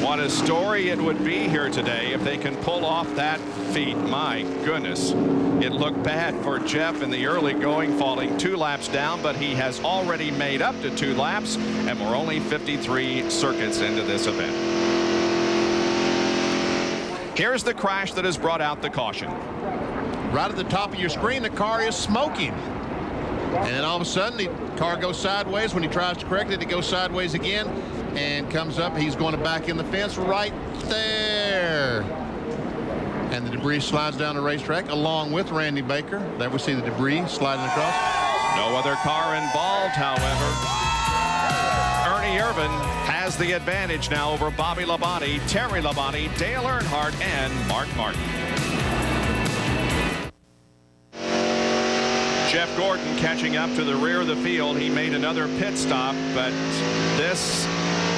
What a story it would be here today if they can pull off that feat. My goodness. It looked bad for Jeff in the early going, falling 2 laps down, but he has already made up to 2 laps, and we're only 53 circuits into this event. Here's the crash that has brought out the caution. Right at the top of your screen, the car is smoking. And then all of a sudden, the car goes sideways. When he tries to correct it, it goes sideways again and comes up. He's going to back in the fence right there. And the debris slides down the racetrack along with Randy Baker. There we see the debris sliding across. No other car involved, however. Ernie Irvan has the advantage now over Bobby Labonte, Terry Labonte, Dale Earnhardt, and Mark Martin. Jeff Gordon catching up to the rear of the field. He made another pit stop, but this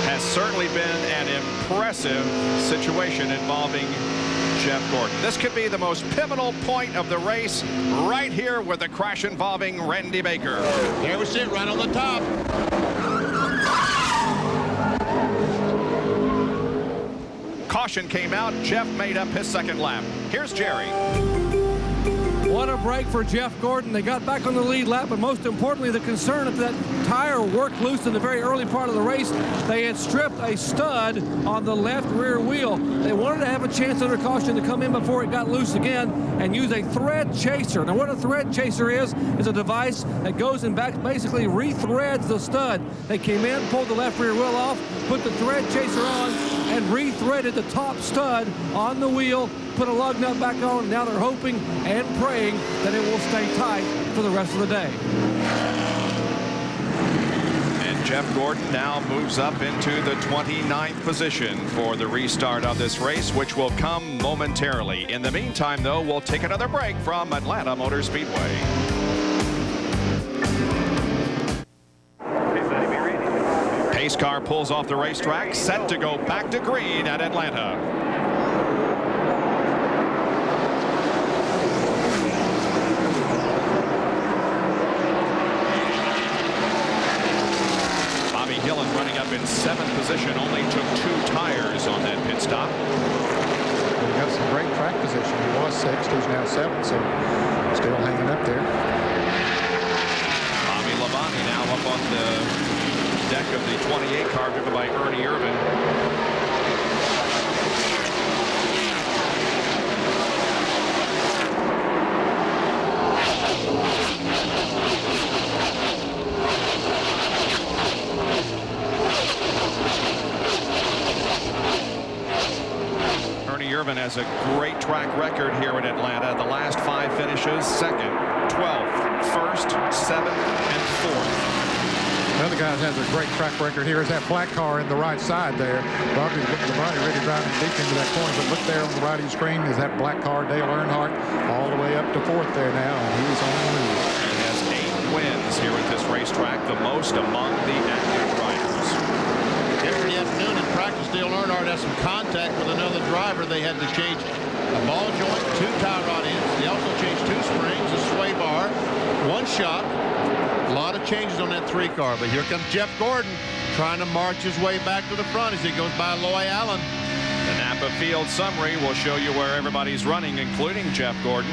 has certainly been an impressive situation involving Jeff Gordon. This could be the most pivotal point of the race right here with the crash involving Randy Baker. There we sit right on the top. Caution came out. Jeff made up his second lap. Here's Jerry. What a break for Jeff Gordon. They got back on the lead lap, but most importantly, the concern if that tire worked loose in the very early part of the race. They had stripped a stud on the left rear wheel. They wanted to have a chance under caution to come in before it got loose again and use a thread chaser. Now, what a thread chaser is a device that goes and basically rethreads the stud. They came in, pulled the left rear wheel off, put the thread chaser on, and rethreaded the top stud on the wheel, put a lug nut back on, and now they're hoping and praying that it will stay tight for the rest of the day. And Jeff Gordon now moves up into the 29th position for the restart of this race, which will come momentarily. In the meantime, though, we'll take another break from Atlanta Motor Speedway. Pace car pulls off the racetrack, set to go back to green at Atlanta. Bobby Hillin running up in 7th position, only took 2 tires on that pit stop. He got some great track position. He was 6th, he's now 7th, so still hanging up there. Bobby Labonte now up on the deck of the 28 car driven by Ernie Irvin. Ernie Irvin has a great track record here in Atlanta. The last 5 finishes: 2nd, 12th, 1st, 7th, and 4th. Another guy that has a great track record here is that black car in the right side there. Bobby ready driving deep into that corner, but look there on the right of your screen is that black car, Dale Earnhardt, all the way up to 4th there now, and he's on the move. He has 8 wins here at this racetrack, the most among the active drivers. Yesterday afternoon in practice, Dale Earnhardt had some contact with another driver. They had to change a ball joint, 2 tie rod ends. They also changed 2 springs, a sway bar, 1 shock. A lot of changes on that 3 car, but here comes Jeff Gordon trying to march his way back to the front as he goes by Loy Allen. The Napa field summary will show you where everybody's running, including Jeff Gordon.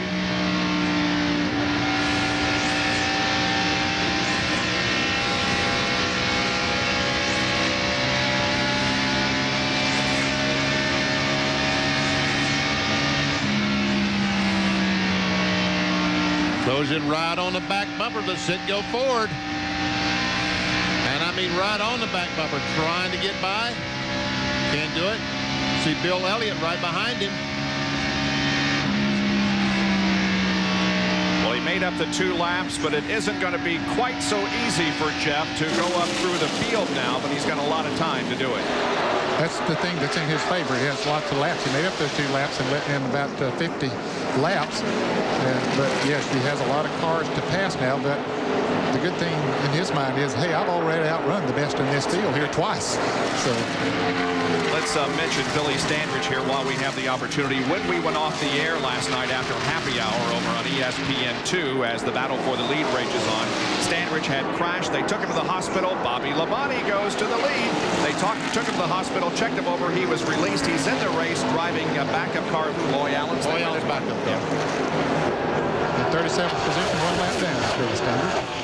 Throws it right on the back bumper. The sit go forward. And I mean right on the back bumper. Trying to get by. Can't do it. See Bill Elliott right behind him. Well, he made up the 2 laps, but it isn't going to be quite so easy for Jeff to go up through the field now, but he's got a lot of time to do it. That's the thing that's in his favor. He has lots of laps. He made up those 2 laps and let in about 50 laps. But yes, he has a lot of cars to pass now. But the good thing in his mind is, hey, I've already outrun the best in this field here twice. So let's mention Billy Standridge here while we have the opportunity. When we went off the air last night after happy hour over on ESPN2 as the battle for the lead rages on, Standridge had crashed. They took him to the hospital. Bobby Labonte goes to the lead. They took him to the hospital, checked him over. He was released. He's in the race driving a backup car. Loy Allen's backup car. In 37th position, 1 lap down. Billy Standridge.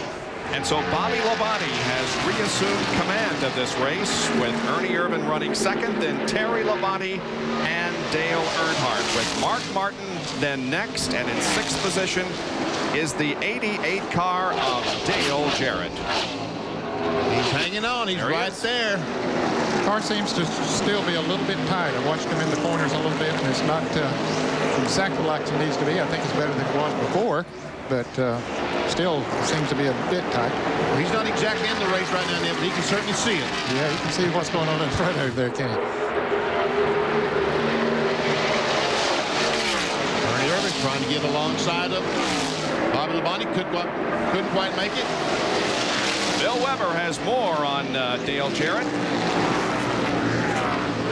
And so Bobby Labonte has reassumed command of this race with Ernie Irvin running 2nd, then Terry Labonte and Dale Earnhardt, with Mark Martin then next, and in 6th position is the 88 car of Dale Jarrett. He's hanging on. He's right there. The car seems to still be a little bit tight. I watched him in the corners a little bit, and it's not exactly like it needs to be. I think it's better than it was before, but still seems to be a bit tight. Well, he's not exactly in the race right now, but he can certainly see it. Yeah, you can see what's going on in front over there, can you? Ernie Irvin trying to get alongside of Bobby Labonte couldn't quite make it. Bill Weber has more on Dale Jarrett.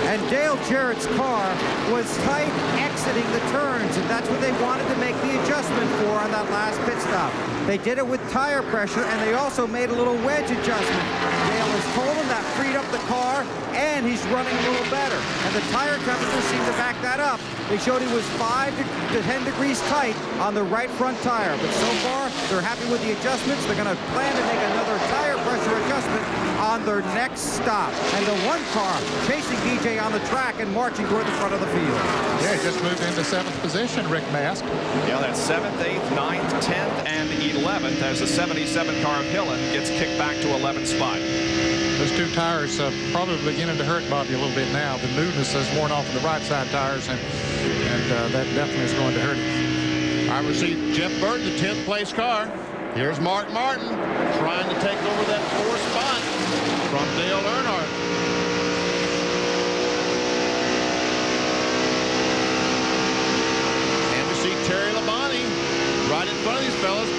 And Dale Jarrett's car was tight exiting the turns, and that's what they wanted to make the adjustment for on that last pit stop. They did it with tire pressure, and they also made a little wedge adjustment. Dale has told him that freed up the car, and he's running a little better. And the tire companies seem to back that up. They showed he was 5 to 10 degrees tight on the right front tire. But so far, they're happy with the adjustments. They're going to plan to make another tire pressure adjustment on their next stop. And the one car chasing DJ on the track and marching toward the front of the field. Yeah, he just moved into 7th position, Rick Mast. Yeah, that's 7th, 8th, 9th, 10th, and 11th as the 77 car of Hillen gets kicked back to 11th spot. Those two tires probably beginning to hurt Bobby a little bit now. The newness has worn off of the right side tires, and that definitely is going to hurt him. I see Jeff Burton, the 10th place car. Here's Mark Martin trying to take over that 4th spot from Dale Earnhardt. And we see Terry Labonte right in front of these fellas.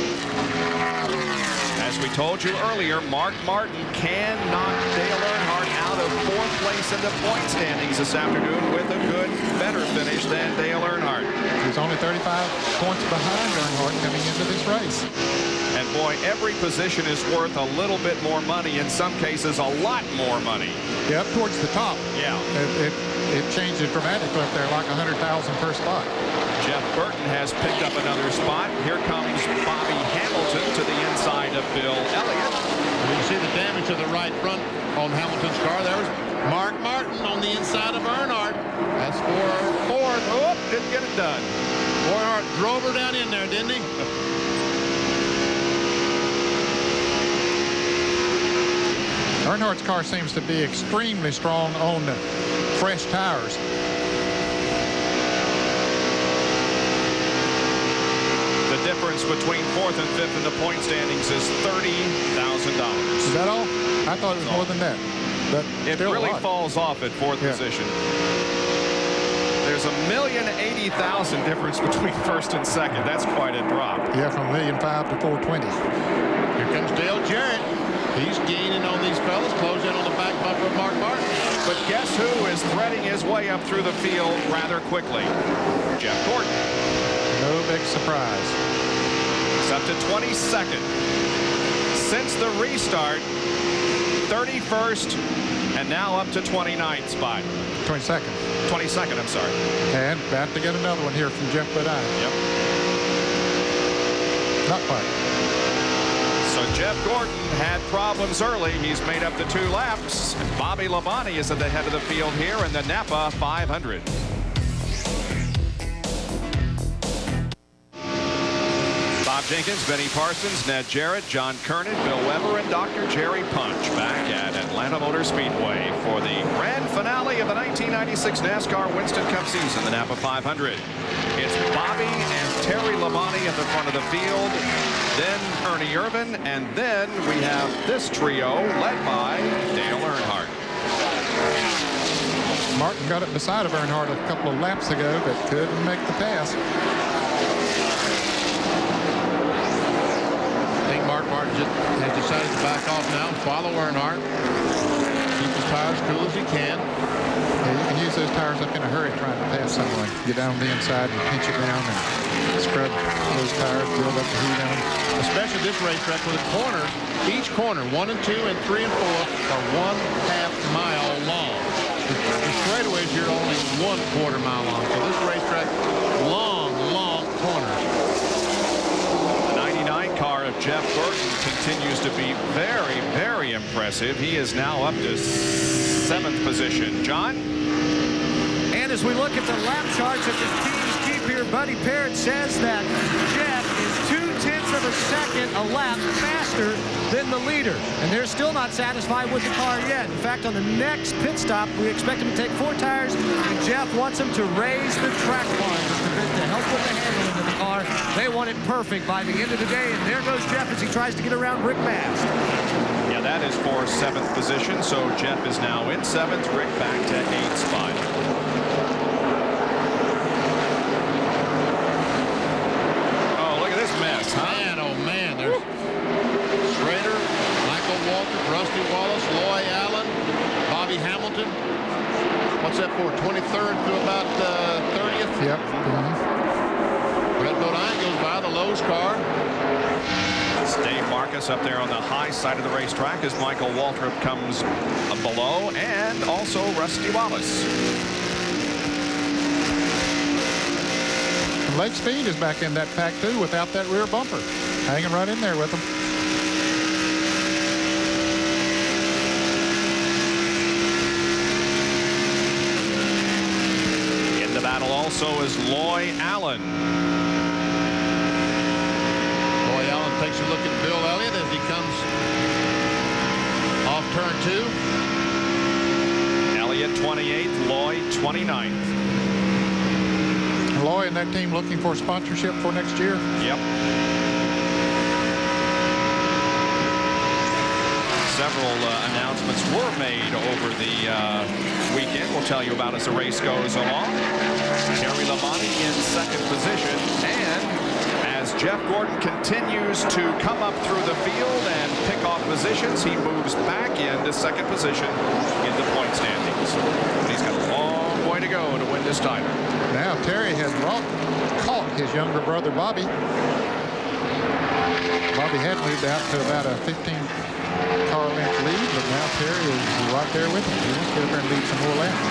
As we told you earlier, Mark Martin can knock Dale Earnhardt out of 4th place in the point standings this afternoon with a good, better finish than Dale Earnhardt. He's only 35 points behind Earnhardt coming into this race. And boy, every position is worth a little bit more money, in some cases a lot more money. Yeah, up towards the top. Yeah. It changes dramatically up there, like 100,000 per spot. Jeff Burton has picked up another spot. Here comes Bobby Hamilton to the inside of Bill Elliott. You can see the damage to the right front on Hamilton's car. There was Mark Martin on the inside of Earnhardt. That's for Ford. Oh, didn't get it done. Earnhardt drove her down in there, didn't he? Earnhardt's car seems to be extremely strong on fresh tires. The difference between 4th and 5th in the point standings is $30,000. Is that all? I thought it was more than that. But it really falls off at 4th position. There's $1,080,000 difference between 1st and 2nd. That's quite a drop. Yeah, from $1,005,000 to $420,000. Here comes Dale Jarrett. He's gaining on these fellas, close in on the back bumper of Mark Martin. But guess who is threading his way up through the field rather quickly? Jeff Gordon. No big surprise. It's up to 22nd. Since the restart, 31st, and now up to 29th spot. 22nd. 22nd, I'm sorry. And about to get another one here from Jeff Badine. Yep. Not quite. So Jeff Gordon had problems early. He's made up the 2 laps. And Bobby Labonte is at the head of the field here in the NAPA 500. Bob Jenkins, Benny Parsons, Ned Jarrett, John Kernan, Bill Weber, and Dr. Jerry Punch back at Atlanta Motor Speedway for the grand finale of the 1996 NASCAR Winston Cup season, the NAPA 500. It's Bobby and Terry Labonte at the front of the field, then Ernie Irvan, and then we have this trio led by Dale Earnhardt. Martin got it beside of Earnhardt a couple of laps ago, but couldn't make the pass. I think Mark Martin has decided to back off now and follow Earnhardt. Keep his tires cool as he can. Yeah, you can use those tires up in a hurry trying to pass someone. Get down the inside and pinch it down and scrub those tires, build up the heat on them. Especially this racetrack with the corners. Each corner, 1 and 2 and 3 and 4, are 1/2 mile long. The straightaways here are only 1/4 mile long. So this racetrack, long corners. The 99 car of Jeff Burton continues to be very, very impressive. He is now up to 7th position. John? And as we look at the lap charts that the teams keep here, Buddy Parrott says that Jeff is 0.2 of a second a lap faster than the leader. And they're still not satisfied with the car yet. In fact, on the next pit stop, we expect him to take 4 tires, and Jeff wants him to raise the track bar to help with the handling of the car. They want it perfect by the end of the day, and there goes Jeff as he tries to get around Rick Mast. Yeah, that is for 7th position, so Jeff is now in 7th, Rick back to 8th spot. Oh, look at this mess, huh? Man, Waltrip, Rusty Wallace, Loy Allen, Bobby Hamilton. What's that for? 23rd to about 30th? Yep. Brett Bodine goes by the Lowe's car. It's Dave Marcus up there on the high side of the racetrack as Michael Waltrip comes below, and also Rusty Wallace. Lake Speed is back in that pack too without that rear bumper. Hanging right in there with them. In the battle also is Loy Allen. Loy Allen takes a look at Bill Elliott as he comes off turn 2. Elliott 28th, Loy 29th. Loy and that team looking for sponsorship for next year. Yep. Several announcements were made over the weekend. We'll tell you about as the race goes along. Terry Labonte in second position, and as Jeff Gordon continues to come up through the field and pick off positions, he moves back into second position in the point standings. But he's got a long way to go to win this title. Now Terry has caught his younger brother Bobby. Bobby had moved out to about a 15-car length lead, but now Terry is right there with him. He wants to get up there and lead some more laps.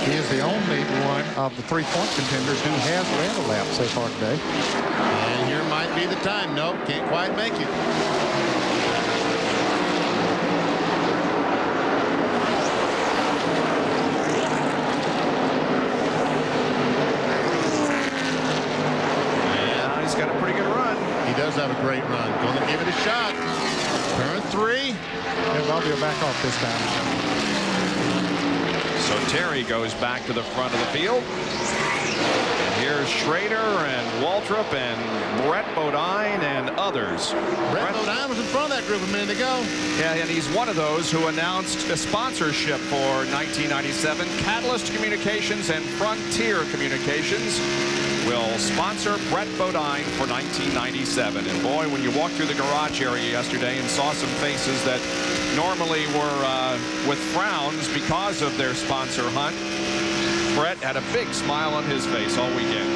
He is the only one of the 3-point contenders who has led a lap so far today. And here might be the time. Nope, can't quite make it. He's got a pretty good run. He does have a great run. Going to give it a shot. Turn 3. And Bobby will back off this time. So Terry goes back to the front of the field. And here's Schrader and Waltrip and Brett Bodine and others. Brett Bodine was in front of that group a minute ago. Yeah, and he's one of those who announced a sponsorship for 1997. Catalyst Communications and Frontier Communications will sponsor Brett Bodine for 1997. And boy, when you walked through the garage area yesterday and saw some faces that normally were with frowns because of their sponsor hunt, Brett had a big smile on his face all weekend.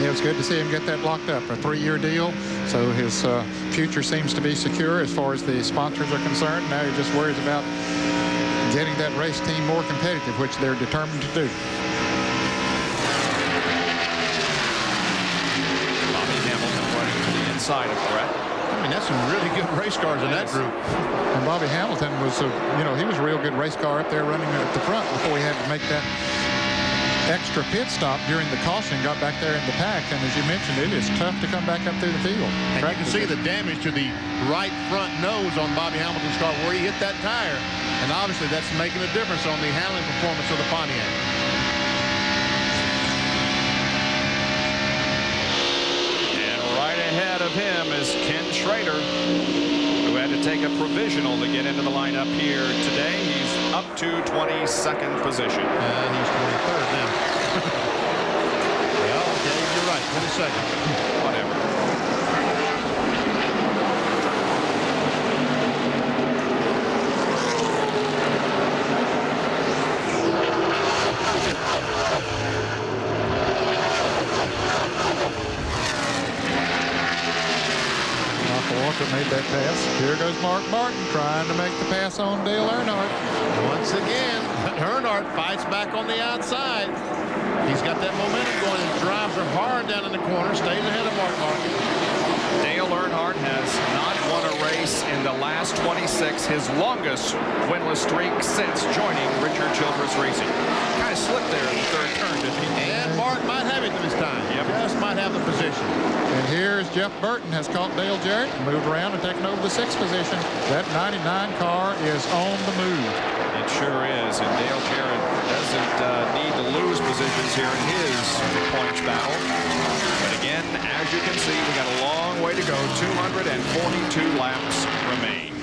Yeah, it was good to see him get that locked up. A 3-year deal, so his future seems to be secure as far as the sponsors are concerned. Now he just worries about getting that race team more competitive, which they're determined to do. Side of Brett. I mean, that's some really good race cars in that group. And Bobby Hamilton was, he was a real good race car up there running at the front before he had to make that extra pit stop during the caution, got back there in the pack. And as you mentioned, it is tough to come back up through the field. And you can see the damage to the right front nose on Bobby Hamilton's car where he hit that tire. And obviously that's making a difference on the handling performance of the Pontiac. Ahead of him is Ken Schrader, who had to take a provisional to get into the lineup here today. He's up to 22nd position. And he's 23rd now. Well, okay, you're right, 22nd. Whatever. Walker made that pass. Here goes Mark Martin trying to make the pass on Dale Earnhardt. Once again, Earnhardt fights back on the outside. He's got that momentum going and drives her hard down in the corner, stays ahead of Mark Martin. Dale Earnhardt has not won a race in the last 26, his longest winless streak since joining Richard Childress Racing. Kind of slipped there in the third turn, didn't he? And Mark might have it this time. Yep. Just might have the position. And here's Jeff Burton has caught Dale Jarrett and moved around and taken over the 6th position. That 99 car is on the move. It sure is, and Dale Jarrett doesn't need to lose positions here in his points battle. But again, as you can see, we got a long way to go. 242 laps remain.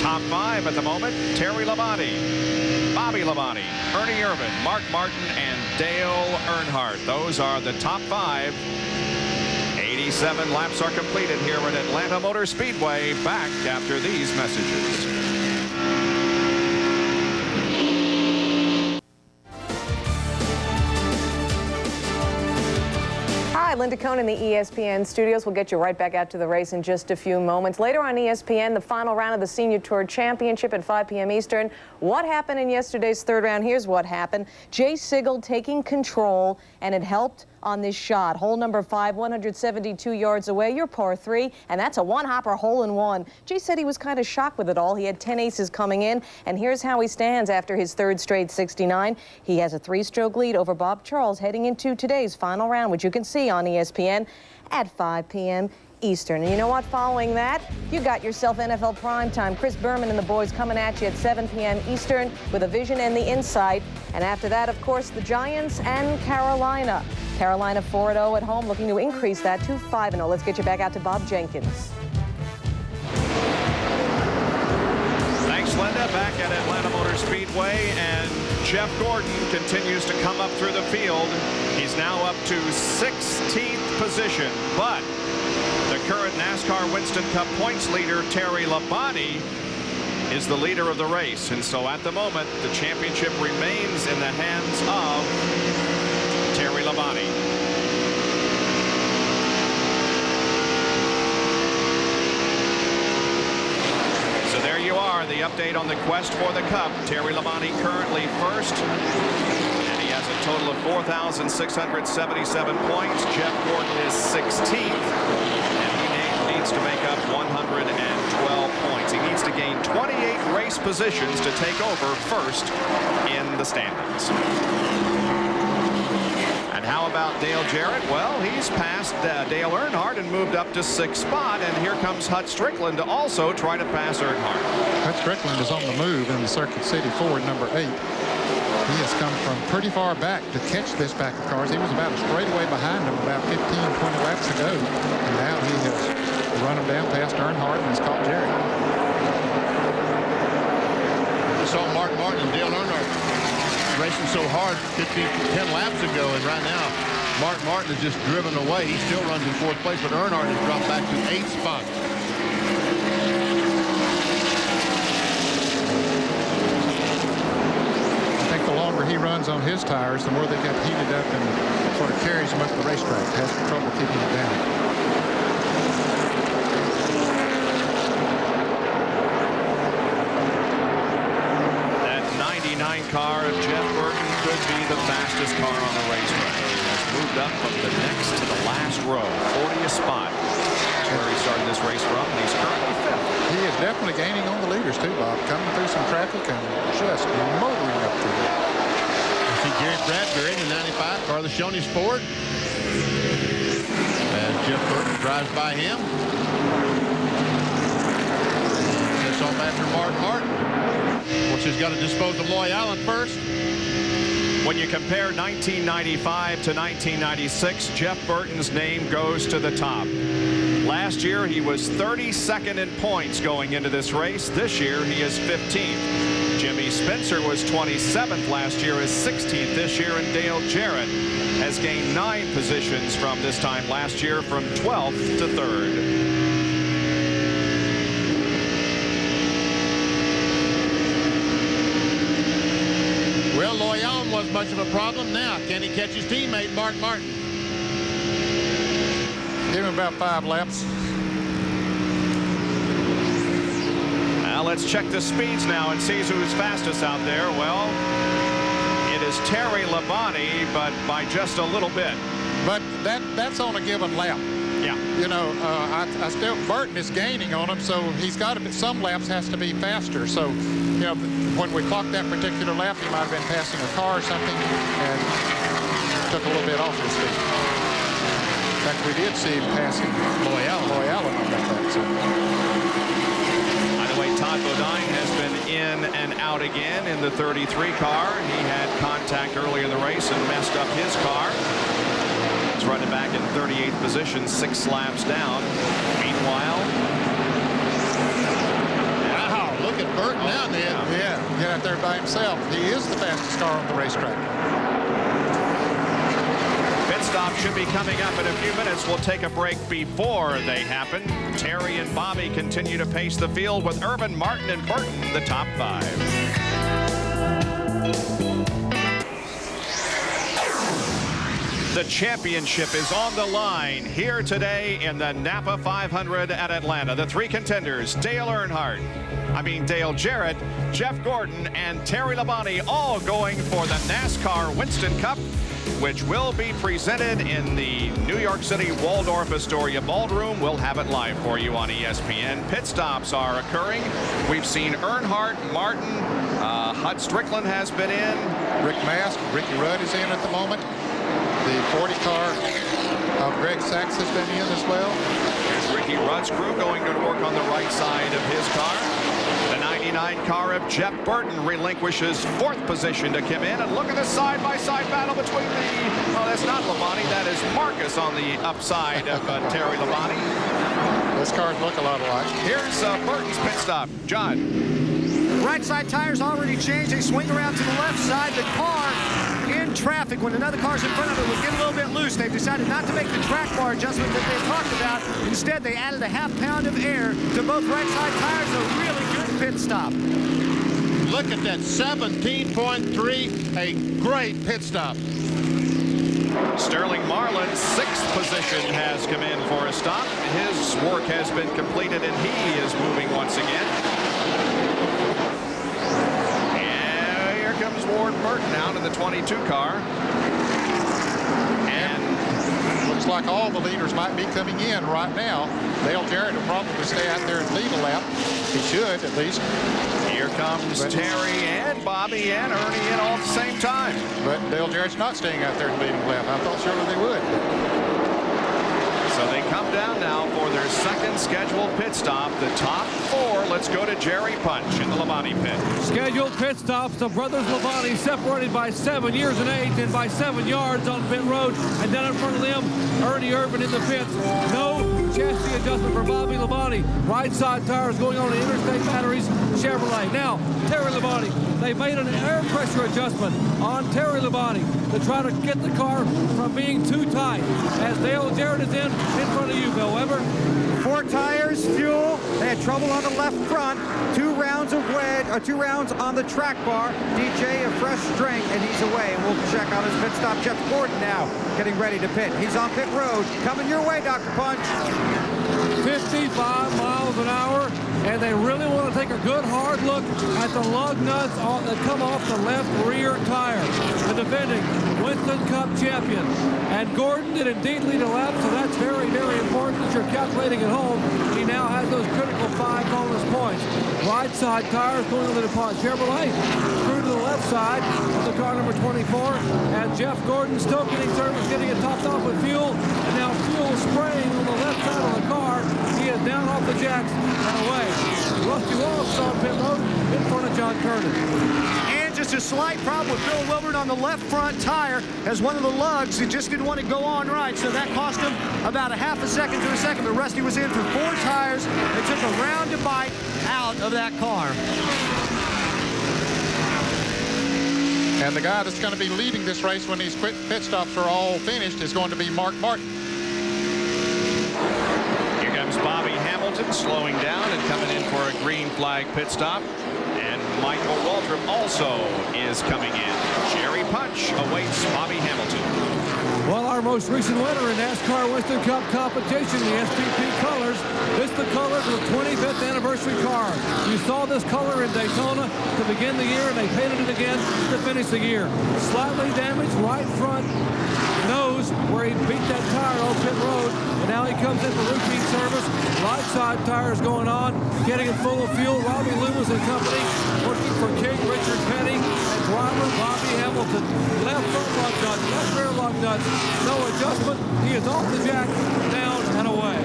Top 5 at the moment: Terry Labonte, Bobby Labonte, Ernie Irvin, Mark Martin, and Dale Earnhardt. Those are the top 5. 87 laps are completed here at Atlanta Motor Speedway. Back after these messages. Hi, Linda Cohn in the ESPN studios. We'll get you right back out to the race in just a few moments. Later on ESPN, the final round of the Senior Tour Championship at 5 p.m. Eastern. What happened in yesterday's third round? Here's what happened. Jay Sigel taking control, and it helped on this shot. Hole number 5, 172 yards away, your par 3, and that's a one-hopper hole-in-one. Jay said he was kind of shocked with it all. He had 10 aces coming in, and here's how he stands after his third straight 69. He has a 3-stroke lead over Bob Charles heading into today's final round, which you can see on ESPN at 5 p.m. Eastern. And you know what? Following that, you got yourself NFL primetime. Chris Berman and the boys coming at you at 7 p.m. Eastern with a vision and the insight. And after that, of course, the Giants and Carolina. Carolina 4-0 at home, looking to increase that to 5-0. Let's get you back out to Bob Jenkins. Thanks, Linda. Back at Atlanta Motor Speedway, and Jeff Gordon continues to come up through the field. He's now up to 16th position, but the current NASCAR Winston Cup points leader, Terry Labonte, is the leader of the race. And so at the moment, the championship remains in the hands of Terry Labonte. So there you are, the update on the quest for the Cup. Terry Labonte currently first. He has a total of 4,677 points. Jeff Gordon is 16th, and he needs to make up 112 points. He needs to gain 28 race positions to take over first in the standings. And how about Dale Jarrett? Well, he's passed Dale Earnhardt and moved up to 6th spot, and here comes Hut Strickland to also try to pass Earnhardt. Hut Strickland is on the move in the Circuit City Ford number 8. He has come from pretty far back to catch this pack of cars. He was about a straightaway behind him about 15, 20 laps ago. And now he has run him down past Earnhardt and has caught Jerry. We saw Mark Martin and Dale Earnhardt racing so hard 10 laps ago. And right now, Mark Martin is just driven away. He still runs in 4th place, but Earnhardt has dropped back to 8th spot. The longer he runs on his tires, the more they get heated up and sort of carries him up the racetrack. Has trouble keeping it down. That 99 car of Jeff Burton could be the fastest car on the racetrack. He has moved up from the next to the last row, 40th spot. That's where he started this race from, and he's currently 5th. He is definitely gaining on the leaders too, Bob. Coming through some traffic and just motoring up through it. See Gary Bradbury in the 95 Carlos Shoney's Ford. As Jeff Burton drives by him. Sets off after Mark Martin. Of course, he's got to dispose of Loy Allen first. When you compare 1995 to 1996, Jeff Burton's name goes to the top. Last year, he was 32nd in points going into this race. This year, he is 15th. Jimmy Spencer was 27th last year, is 16th this year, and Dale Jarrett has gained 9 positions from this time last year, from 12th to 3rd. Well, Loy Allen wasn't much of a problem. Now, can he catch his teammate, Mark Martin? Give him about 5 laps. Now let's check the speeds now and see who's fastest out there. Well, it is Terry Labonte, but by just a little bit. But that's on a given lap. Yeah. You know, I still, Burton is gaining on him, so he's got to be, some laps has to be faster. So, you know, when we clocked that particular lap, he might have been passing a car or something and took a little bit off his speed. In fact, we did see him passing Loy Allen on that lap. So. By the way, Todd Bodine has been in and out again in the 33 car. He had contact earlier in the race and messed up his car. He's running back in 38th position, 6 laps down. Meanwhile, wow, look at Burton now, man. Yeah, get out there by himself. He is the fastest car on the racetrack. pit stop stop should be coming up in a few minutes. We'll take a break before they happen. Terry and Bobby continue to pace the field with Urban, Martin, and Burton, the top 5. The championship is on the line here today in the NAPA 500 at Atlanta. The 3 contenders, Dale Jarrett, Jeff Gordon, and Terry Labonte, all going for the NASCAR Winston Cup, which will be presented in the New York City Waldorf Astoria Ballroom. We'll have it live for you on ESPN. Pit stops are occurring. We've seen Earnhardt, Martin, Hud Strickland has been in. Rick Mask, Ricky Rudd is in at the moment. The 40 car of Greg Sachs has been in as well. Here's Ricky Rudd's crew going to work on the right side of his car. The 99 car of Jeff Burton relinquishes 4th position to come in. And look at the side-by-side battle between that's not Labonte, that is Marcus on the upside of Terry Labonte. Those cars look a lot alike. Here's Burton's pit stop. John. Right side tires already changed. They swing around to the left side. The car in traffic, when another car's in front of it, would get a little bit loose. They've decided not to make the track bar adjustment that they talked about. Instead, they added a ½ pound of air to both right side tires. A really good pit stop. Look at that, 17.3, a great pit stop. Sterling Marlin, 6th position, has come in for a stop. His work has been completed, and he is moving once again. Comes Ward Burton out in the 22 car. And looks like all the leaders might be coming in right now. Dale Jarrett will probably stay out there and lead a lap. He should, at least. Here comes Terry and Bobby and Ernie in all at the same time. But Dale Jarrett's not staying out there and leading a lap. I thought surely they would. So they come down now for their 2nd scheduled pit stop. The top 4. Let's go to Jerry Punch in the Labonte pit. Scheduled pit stops. The brothers Labonte separated by 7 years and 8 and by 7 yards on pit road. And down in front of them, Ernie Irvin in the pits. No chassis adjustment for Bobby Labonte. Right side tires going on the Interstate Batteries Chevrolet. Now, Terry Labonte. They made an air pressure adjustment on Terry Labonte to try to get the car from being too tight. As Dale Jarrett is in front of you, Bill Weber. 4 tires, fuel. They had trouble on the left front. 2 rounds of two rounds on the track bar. DJ a fresh drink, and he's away. And we'll check on his pit stop. Jeff Gordon now getting ready to pit. He's on pit road. Coming your way, Dr. Punch. 55 miles an hour, and they really want to take a good hard look at the lug nuts that come off the left rear tire. The defending Winston Cup champion. And Gordon did indeed lead a lap, so that's very, very important that you're calculating at home. He now has those critical 5 bonus points. Right side tires going to the DuPont Chevrolet. Through to the left side of the car number 24. And Jeff Gordon still getting service, getting it topped off with fuel. And now fuel spraying on the left side of the car. He is down off the jacks and away. Rusty Wallace on pit road in front of John Kernan. And just a slight problem with Bill Wilbert on the left front tire as one of the lugs. It just didn't want to go on right, so that cost him about a ½ second to a second. But Rusty was in for 4 tires. It took a round to bite out of that car. And the guy that's going to be leading this race when these pit stops are all finished is going to be Mark Martin. Here comes Bobby Hamilton slowing down and coming in for a green flag pit stop. And Michael Waltrip also is coming in. Jerry Punch awaits Bobby Hamilton. Well, our most recent winner in NASCAR Winston Cup competition, the STP colors. This is the color of the 25th anniversary car. You saw this color in Daytona to begin the year, and they painted it again to finish the year. Slightly damaged right front nose where he beat that tire on pit road, and now he comes in for routine service. Right side tires going on, getting it full of fuel. Robbie Loomis and company working for King Richard Petty and driver Bobby Hamilton. Left front lug nuts, left rear lug nuts, no adjustment. He is off the jack, down and away.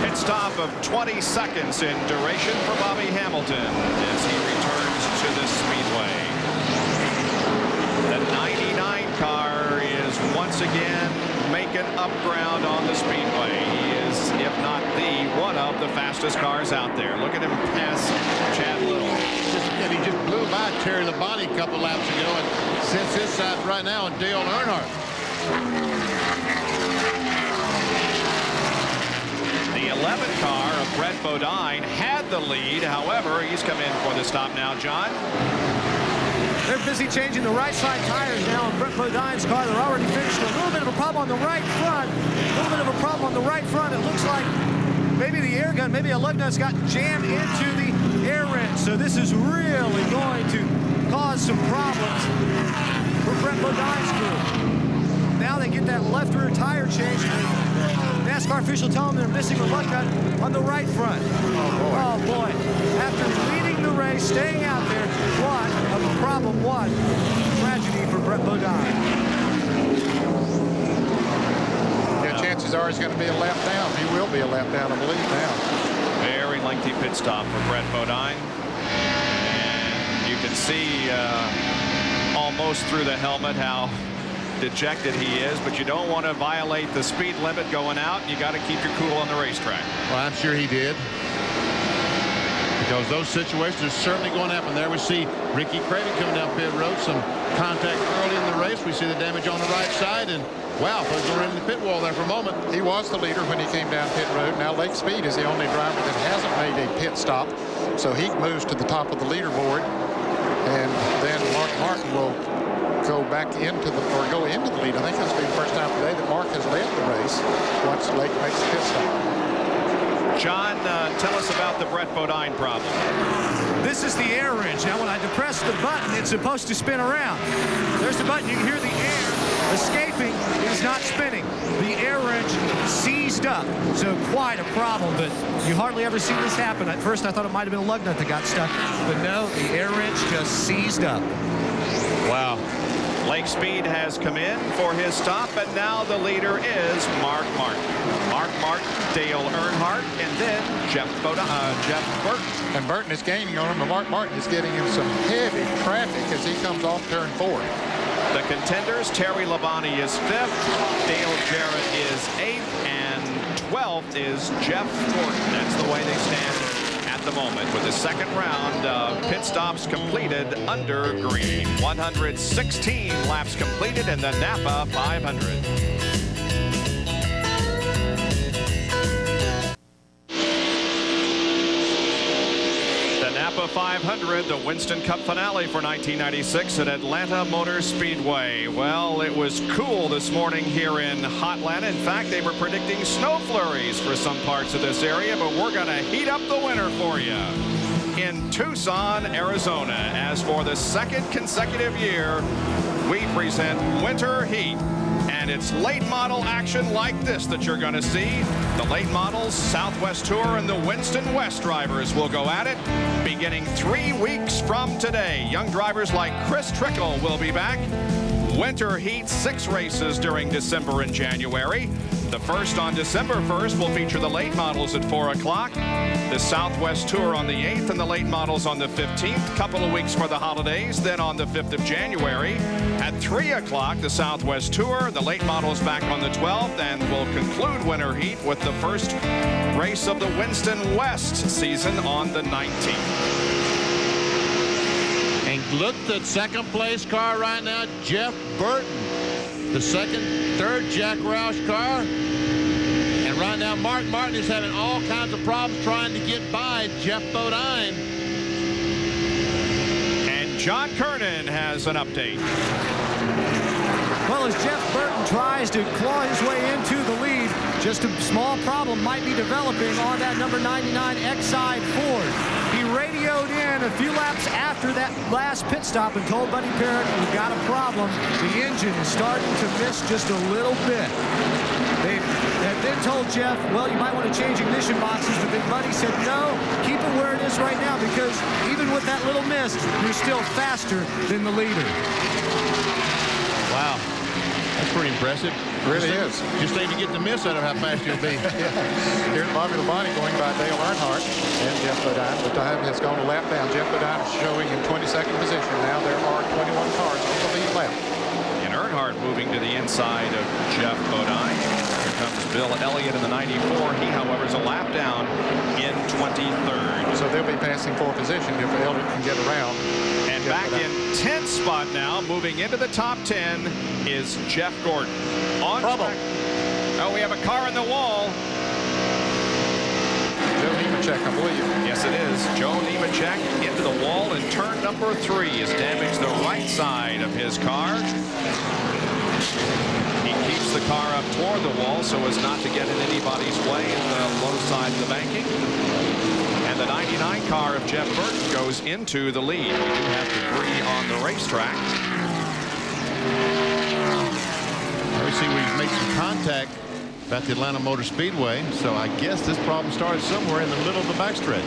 Pit stop of 20 seconds in duration for Bobby Hamilton as he returns to the Speedway. The 99 car is once again making up ground on the Speedway. He is, if not the one of the fastest cars out there. Look at him pass Chad Little. He just blew by Terry Labonte a couple laps ago, and sits his side right now on Dale Earnhardt. The 11 car of Brett Bodine had the lead. However, he's come in for the stop now, John. They're busy changing the right side tires now on Brett Bodine's car. They're already finished. A little bit of a problem on the right front. A little bit of a problem on the right front. It looks like maybe the air gun, maybe a lug nut's got jammed into the air wrench. So this is really going to cause some problems for Brett Bodine's crew. Now they get that left rear tire changed. NASCAR official telling them they're missing a lug nut on the right front. Oh boy. After leading the race, staying out there, what a problem, what tragedy for Brett Bodine. Yeah, chances are he's going to be a lap down. He will be a lap down, I believe, now. Very lengthy pit stop for Brett Bodine. And you can see almost through the helmet how dejected he is, but you don't want to violate the speed limit going out. You got to keep your cool on the racetrack. Well, I'm sure he did. Because those situations are certainly going to happen there. We see Ricky Craven coming down pit road, some contact early in the race. We see the damage on the right side, and wow, folks are in the pit wall there for a moment. He was the leader when he came down pit road. Now Lake Speed is the only driver that hasn't made a pit stop, so he moves to the top of the leaderboard, and then Mark Martin will go back into the lead. I think this will be the first time today that Mark has led the race once Lake makes a pit stop. John, tell us about the Brett Bodine problem. This is the air wrench. Now when I depress the button, it's supposed to spin around. There's the button. You can hear the air escaping. It is not spinning. The air wrench seized up. So quite a problem, but you hardly ever see this happen. At first I thought it might have been a lug nut that got stuck, but no, the air wrench just seized up. Wow. Lake Speed has come in for his stop, and now the leader is Mark Martin. Mark Martin, Dale Earnhardt, and then Jeff Burton. And Burton is gaining on him, and Mark Martin is getting him some heavy traffic as he comes off turn 4. The contenders, Terry Labonte is 5th, Dale Jarrett is 8th, and 12th is Jeff Gordon. That's the way they stand at the moment, with the second round of pit stops completed under green. 116 laps completed in the NAPA 500. NAPA 500, the Winston Cup finale for 1996 at Atlanta Motor Speedway. Well, it was cool this morning here in Hotlanta. In fact, they were predicting snow flurries for some parts of this area, but we're going to heat up the winter for you in Tucson, Arizona. As for the second consecutive year, we present Winter Heat. And it's late model action like this that you're going to see. The late models, Southwest Tour, and the Winston West drivers will go at it beginning 3 weeks from today. Young drivers like Chris Trickle will be back. Winter Heat, 6 races during December and January. The first on December 1st will feature the late models at 4 o'clock. The Southwest Tour on the 8th and the late models on the 15th. Couple of weeks for the holidays. Then on the 5th of January at 3 o'clock, the Southwest Tour. The late models back on the 12th, and we'll conclude Winter Heat with the first race of the Winston West season on the 19th. And look, the second place car right now, Jeff Burton. The third Jack Roush car. And right now, Mark Martin is having all kinds of problems trying to get by Jeff Bodine. And John Kernan has an update. Well, as Jeff Burton tries to claw his way into the lead, just a small problem might be developing on that number 99 Exide Ford. He radioed in a few laps after that last pit stop and told Buddy Parrott, we've got a problem. The engine is starting to miss just a little bit. They had then told Jeff, well, you might want to change ignition boxes, but then Buddy said, no, keep it where it is right now, because even with that little miss, you're still faster than the leader. Wow. That's pretty impressive. Really is. Just need to get the miss out of how fast you'll be. Here's Bobby Labonte going by Dale Earnhardt and Jeff Bodine. The time has gone a lap down. Jeff Bodine is showing in 22nd position. Now there are 21 cars on the lead lap. And Earnhardt moving to the inside of Jeff Bodine. Here comes Bill Elliott in the 94. He, however, is a lap down in 23rd. So they'll be passing for position if Elliott can get around. And And back in 10th spot now, moving into the top 10, is Jeff Gordon. On Trouble. track. Oh, we have a car in the wall. Joe Nemechek, I believe. Yes, it is. Joe Nemechek into the wall, and turn number 3 has damaged the right side of his car. He keeps the car up toward the wall so as not to get in anybody's way in the low side of the banking. And the 99 car of Jeff Burton goes into the lead. We do have debris on the racetrack. We see where he's made some contact at the Atlanta Motor Speedway. So I guess this problem started somewhere in the middle of the backstretch.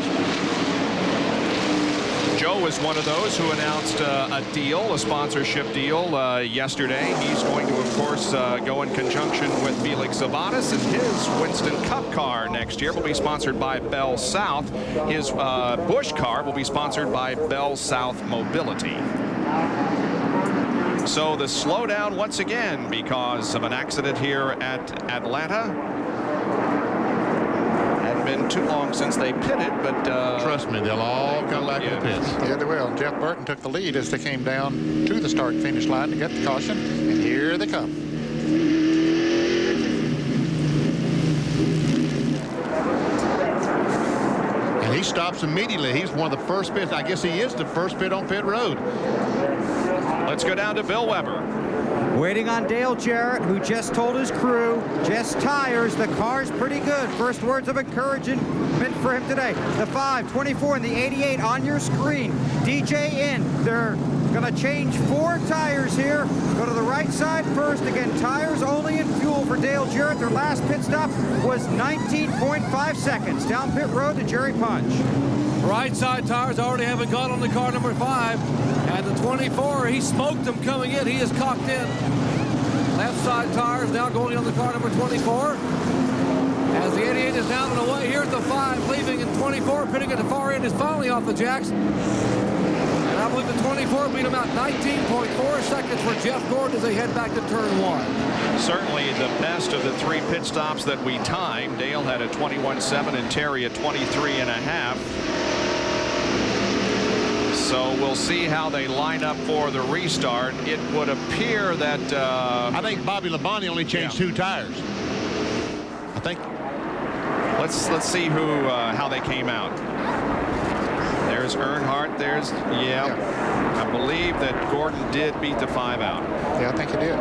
Joe was one of those who announced a deal, a sponsorship deal yesterday. He's going to, of course, go in conjunction with Felix Sabatis, and his Winston Cup car next year will be sponsored by Bell South. His Busch car will be sponsored by Bell South Mobility. So the slowdown once again because of an accident here at Atlanta. Hadn't been too long since they pitted, but Trust me, they'll all come back to the pits. Yeah, they will. Jeff Burton took the lead as they came down to the start-finish line to get the caution, and here they come. And he stops immediately. He's one of the first pits. I guess he is the first pit on pit road. let's go down to Bill Weber. Waiting on Dale Jarrett, who just told his crew, just tires, the car's pretty good. First words of encouragement for him today. The 5, 24, and the 88 on your screen. DJ in. They're going to change 4 tires here. Go to the right side first. Again, tires only in fuel for Dale Jarrett. Their last pit stop was 19.5 seconds. Down pit road to Jerry Punch. Right side tires already haven't gone on the car number 5. And the 24, he smoked them coming in. He is cocked in. Left side tires now going on the car number 24. As the 88 is down and away here at the 5, leaving in 24, pitting at the far end is finally off the jacks. And I believe the 24 beat him out 19.4 seconds for Jeff Gordon as they head back to turn 1. Certainly the best of the 3 pit stops that we timed. Dale had a 21.7 and Terry a 23.5. So we'll see how they line up for the restart. It would appear that I think Bobby Labonte only changed 2 tires. I think. Let's see who how they came out. There's Earnhardt. There's I believe that Gordon did beat the 5 out. Yeah, I think he did.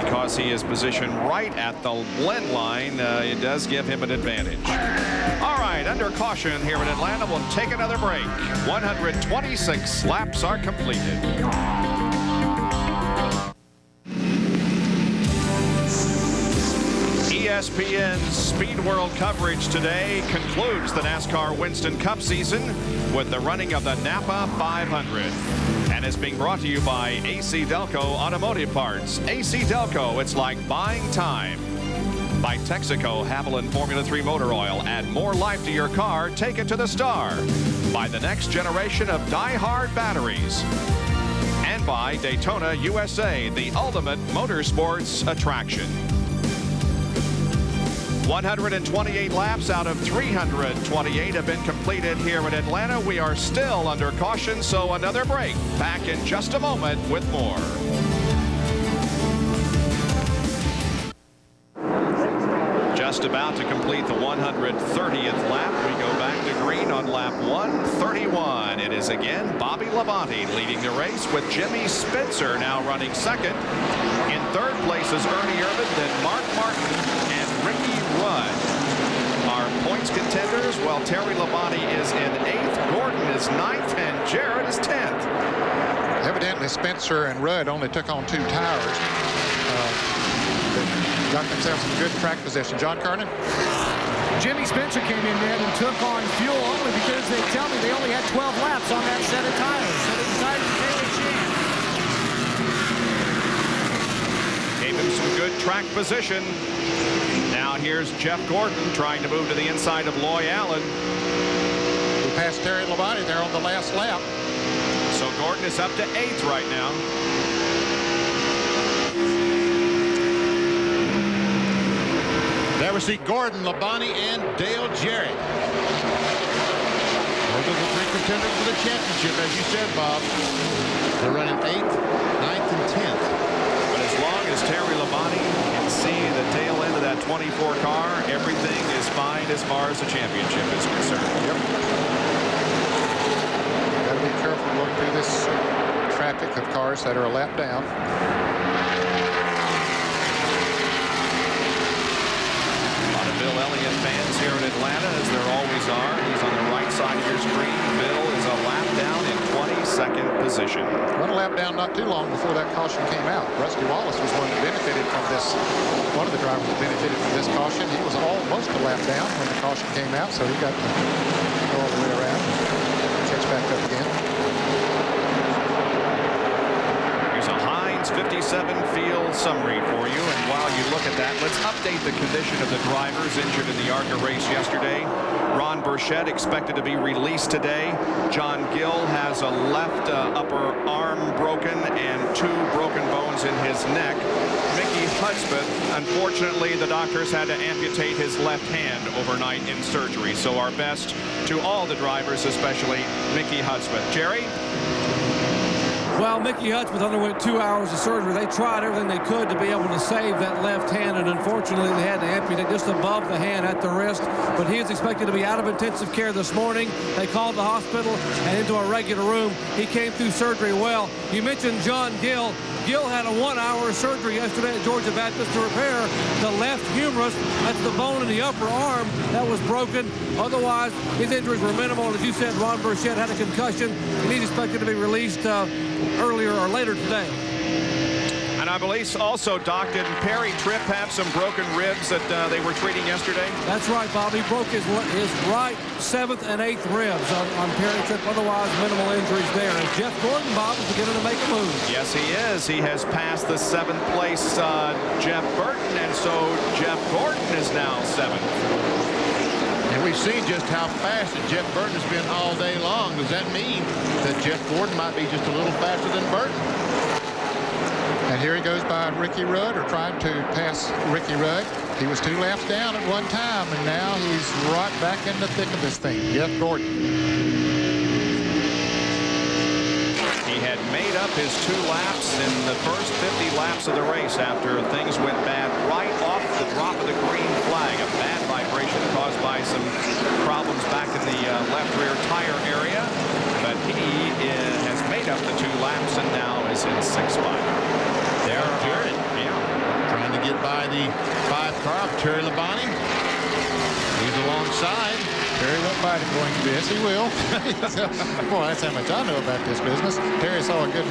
Because he is positioned right at the blend line, it does give him an advantage. All right, under caution here in Atlanta, we'll take another break. 126 laps are completed. ESPN's Speed World coverage today concludes the NASCAR Winston Cup season with the running of the NAPA 500. And it's being brought to you by AC Delco Automotive Parts. AC Delco, it's like buying time. By Texaco Havoline Formula 3 Motor Oil. Add more life to your car. Take it to the star. By the next generation of die-hard batteries. And by Daytona USA, the ultimate motorsports attraction. 128 laps out of 328 have been completed here in Atlanta. We are still under caution, so another break. Back in just a moment with more. Just about to complete the 130th lap. We go back to green on lap 131. It is again Bobby Labonte leading the race with Jimmy Spencer now running second. In third place is Ernie Irvan, then Mark Martin and Ricky Rudd. Our points contenders, while Terry Labonte is in 8th, Gordon is 9th, and Jarrett is 10th. Evidently, Spencer and Rudd only took on 2 tires. Got themselves some good track position. John Kernan? Jimmy Spencer came in then and took on fuel only because they tell me they only had 12 laps on that set of tires. So they decided to take a chance. Gave him some good track position. Now here's Jeff Gordon trying to move to the inside of Loy Allen. We passed Terry Labonte there on the last lap. So Gordon is up to 8th right now. There we see Gordon, Labonte, and Dale Jarrett. Those are the 3 contender for the championship, as you said, Bob. They're running 8th, 9th, and 10th. But as long as Terry Labonte can see the tail end of that 24 car, everything is fine as far as the championship is concerned. Yep. Got to be careful going through this traffic of cars that are a lap down. Bill Elliott fans here in Atlanta, as there always are. He's on the right side of your screen. Bill is a lap down in 22nd position. One lap down not too long before that caution came out. Rusty Wallace was one that benefited from this. One of the drivers that benefited from this caution. He was almost a lap down when the caution came out, so he got to go all the way around and catch back up again. Here's a Heinz 57 field summary for you. And while you look at that, let's update the condition of the drivers injured in the ARCA race yesterday. Ron Burchett expected to be released today. John Gill has a left upper arm broken and 2 broken bones in his neck. Mickey Hudspeth, unfortunately, the doctors had to amputate his left hand overnight in surgery. So our best to all the drivers, especially Mickey Hudspeth. Jerry? Well, Mickey Hudspeth underwent 2 hours of surgery. They tried everything they could to be able to save that left hand, and unfortunately they had to amputate just above the hand at the wrist. But he is expected to be out of intensive care this morning. They called the hospital and into a regular room. He came through surgery well. You mentioned John Gill. Gill had a 1-hour surgery yesterday at Georgia Baptist to repair the left humerus. That's the bone in the upper arm that was broken. Otherwise, his injuries were minimal. And as you said, Ron Burchett had a concussion, and he's expected to be released earlier or later today. And I believe also, Doc, didn't Perry Tripp have some broken ribs that they were treating yesterday? That's right, Bob. He broke his right 7th and 8th ribs on Perry Tripp. Otherwise, minimal injuries there. And Jeff Gordon, Bob, is beginning to make a move. Yes, he is. He has passed the 7th place Jeff Burton, and so Jeff Gordon is now 7th. And we've seen just how fast that Jeff Burton has been all day long. Does that mean that Jeff Gordon might be just a little faster than Burton? And here he goes by Ricky Rudd, or trying to pass Ricky Rudd. He was 2 laps down at one time, and now he's right back in the thick of this thing. Jeff Gordon. He had made up his 2 laps in the first 50 laps of the race after things went bad right off the drop of the green flag. A bad vibration caused by some problems back in the left rear tire area. But he has made up the 2 laps and now is in 6th spot. There Jared. Trying to get by the 5 car of Terry Labonte. He's alongside. Terry won't bite him going to this. He will. Boy, that's how much I know about this business. Terry saw a good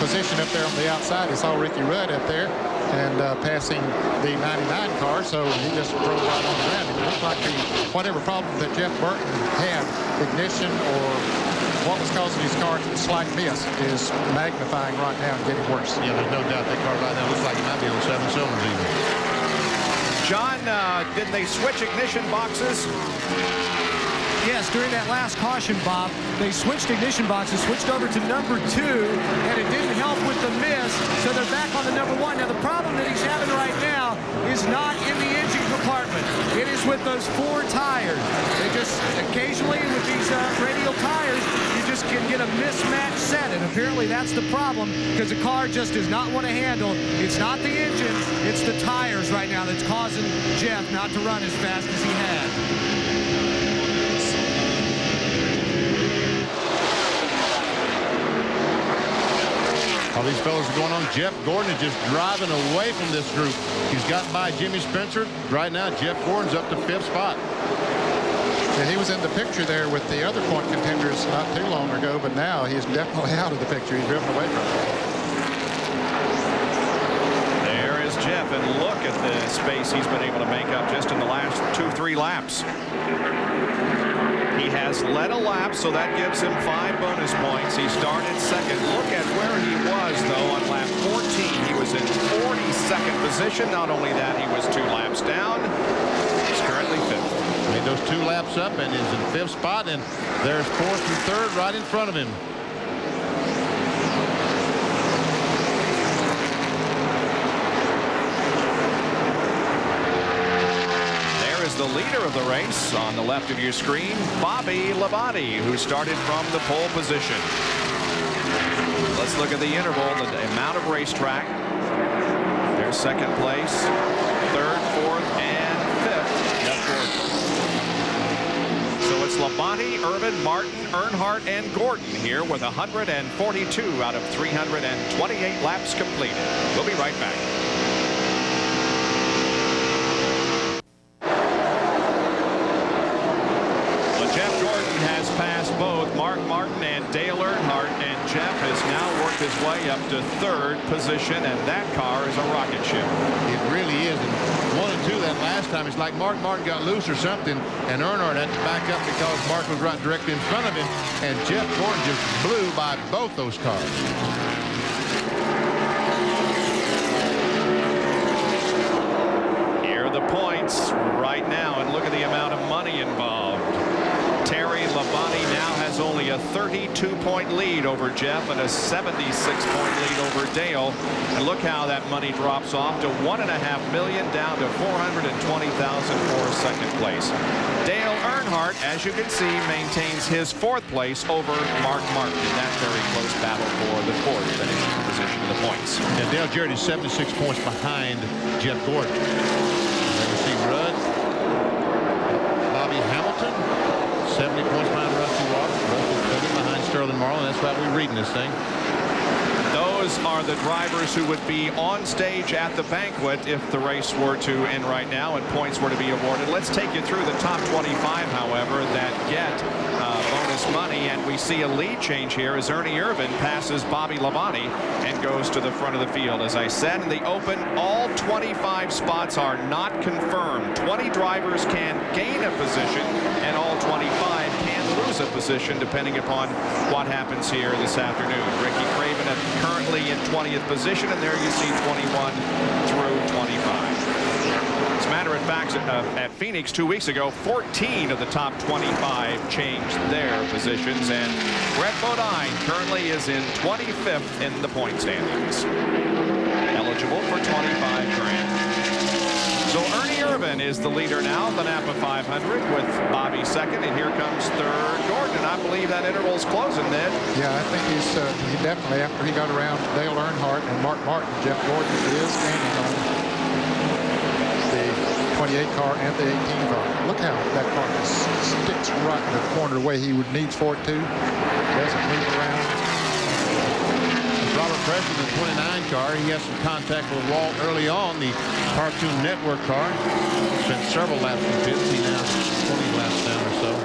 position up there on the outside. He saw Ricky Rudd up there and passing the 99 car, so he just drove right on the ground. It looked like whatever problem that Jeff Burton had, ignition or what was causing his car to slight miss, is magnifying right now and getting worse. Yeah, there's no doubt that car right now looks like it might be on 7 cylinders even. John, did they switch ignition boxes? Yes, during that last caution, Bob, they switched ignition boxes, switched over to number 2, and it didn't help with the miss, so they're back on the number 1. Now, the problem that he's having right now is not in the engine compartment. It is with those 4 tires. They just, occasionally with these radial tires, you just can get a mismatched set, and apparently that's the problem, because the car just does not want to handle. It's not the engine, it's the tires right now that's causing Jeff not to run as fast as he had. All these fellas are going on. Jeff Gordon is just driving away from this group. He's gotten by Jimmy Spencer. Right now, Jeff Gordon's up to 5th spot. Yeah, he was in the picture there with the other point contenders not too long ago, but now he's definitely out of the picture. He's driven away from it. There is Jeff, and look at the space he's been able to make up just in the last 2-3 laps. He has led a lap, so that gives him 5 bonus points. He started 2nd. Look at where he was, though, on lap 14. He was in 42nd position. Not only that, he was 2 laps down. He's currently 5th. Made those 2 laps up and is in 5th spot, and there's 4th and 3rd right in front of him. The the leader of the race on the left of your screen, Bobby Labonte, who started from the pole position. Let's look at the interval, the amount of racetrack. There's second place, third, fourth, and fifth. Jeff Gordon. So it's Labonte, Irvin, Martin, Earnhardt, and Gordon here with 142 out of 328 laps completed. We'll be right back. Has passed both Mark Martin and Dale Earnhardt, and Jeff has now worked his way up to third position, and that car is a rocket ship. It really is. And 1 and 2 that last time, it's like Mark Martin got loose or something, and Earnhardt had to back up because Mark was right directly in front of him, and Jeff Gordon just blew by both those cars. Here are the points right now, and look at the amount of money involved. Terry Labonte now has only a 32-point lead over Jeff and a 76-point lead over Dale. And look how that money drops off to $1.5 million down to $420,000 for second place. Dale Earnhardt, as you can see, maintains his fourth place over Mark Martin in that very close battle for the fourth finishing position in the points. And Dale Jarrett is 76 points behind Jeff Gordon. Then we see Rudd, Bobby Hamilton, 70 points behind Rusty Waters, Russell behind Sterling Marlin. That's why we're reading this thing. Those are the drivers who would be on stage at the banquet if the race were to end right now and points were to be awarded. Let's take you through the top 25, however, that get bonus money, and we see a lead change here as Ernie Irvan passes Bobby Labonte and goes to the front of the field. As I said in the open, all 25 spots are not confirmed. 20 drivers can gain a position, and all 25 can lose a position depending upon what happens here this afternoon. Ricky Craven currently in 20th position, and there you see 21 through 25. As a matter of fact, at Phoenix 2 weeks ago, 14 of the top 25 changed their positions, and Brett Bodine currently is in 25th in the point standings, eligible for 25 grand. So Ernie Irvan is the leader now, the NAPA 500, with Bobby second, and here comes third Gordon. And I believe that interval's closing, Ned. Yeah, I think he definitely, after he got around Dale Earnhardt and Mark Martin, Jeff Gordon is standing on the 28 car and the 18 car. Look how that car sticks right in the corner the way he would needs for it to. Doesn't move around. Robert Preston, the 29 car, he has some contact with Walt early on, the Cartoon Network car. Spent several laps from 50, now 20 laps down or so.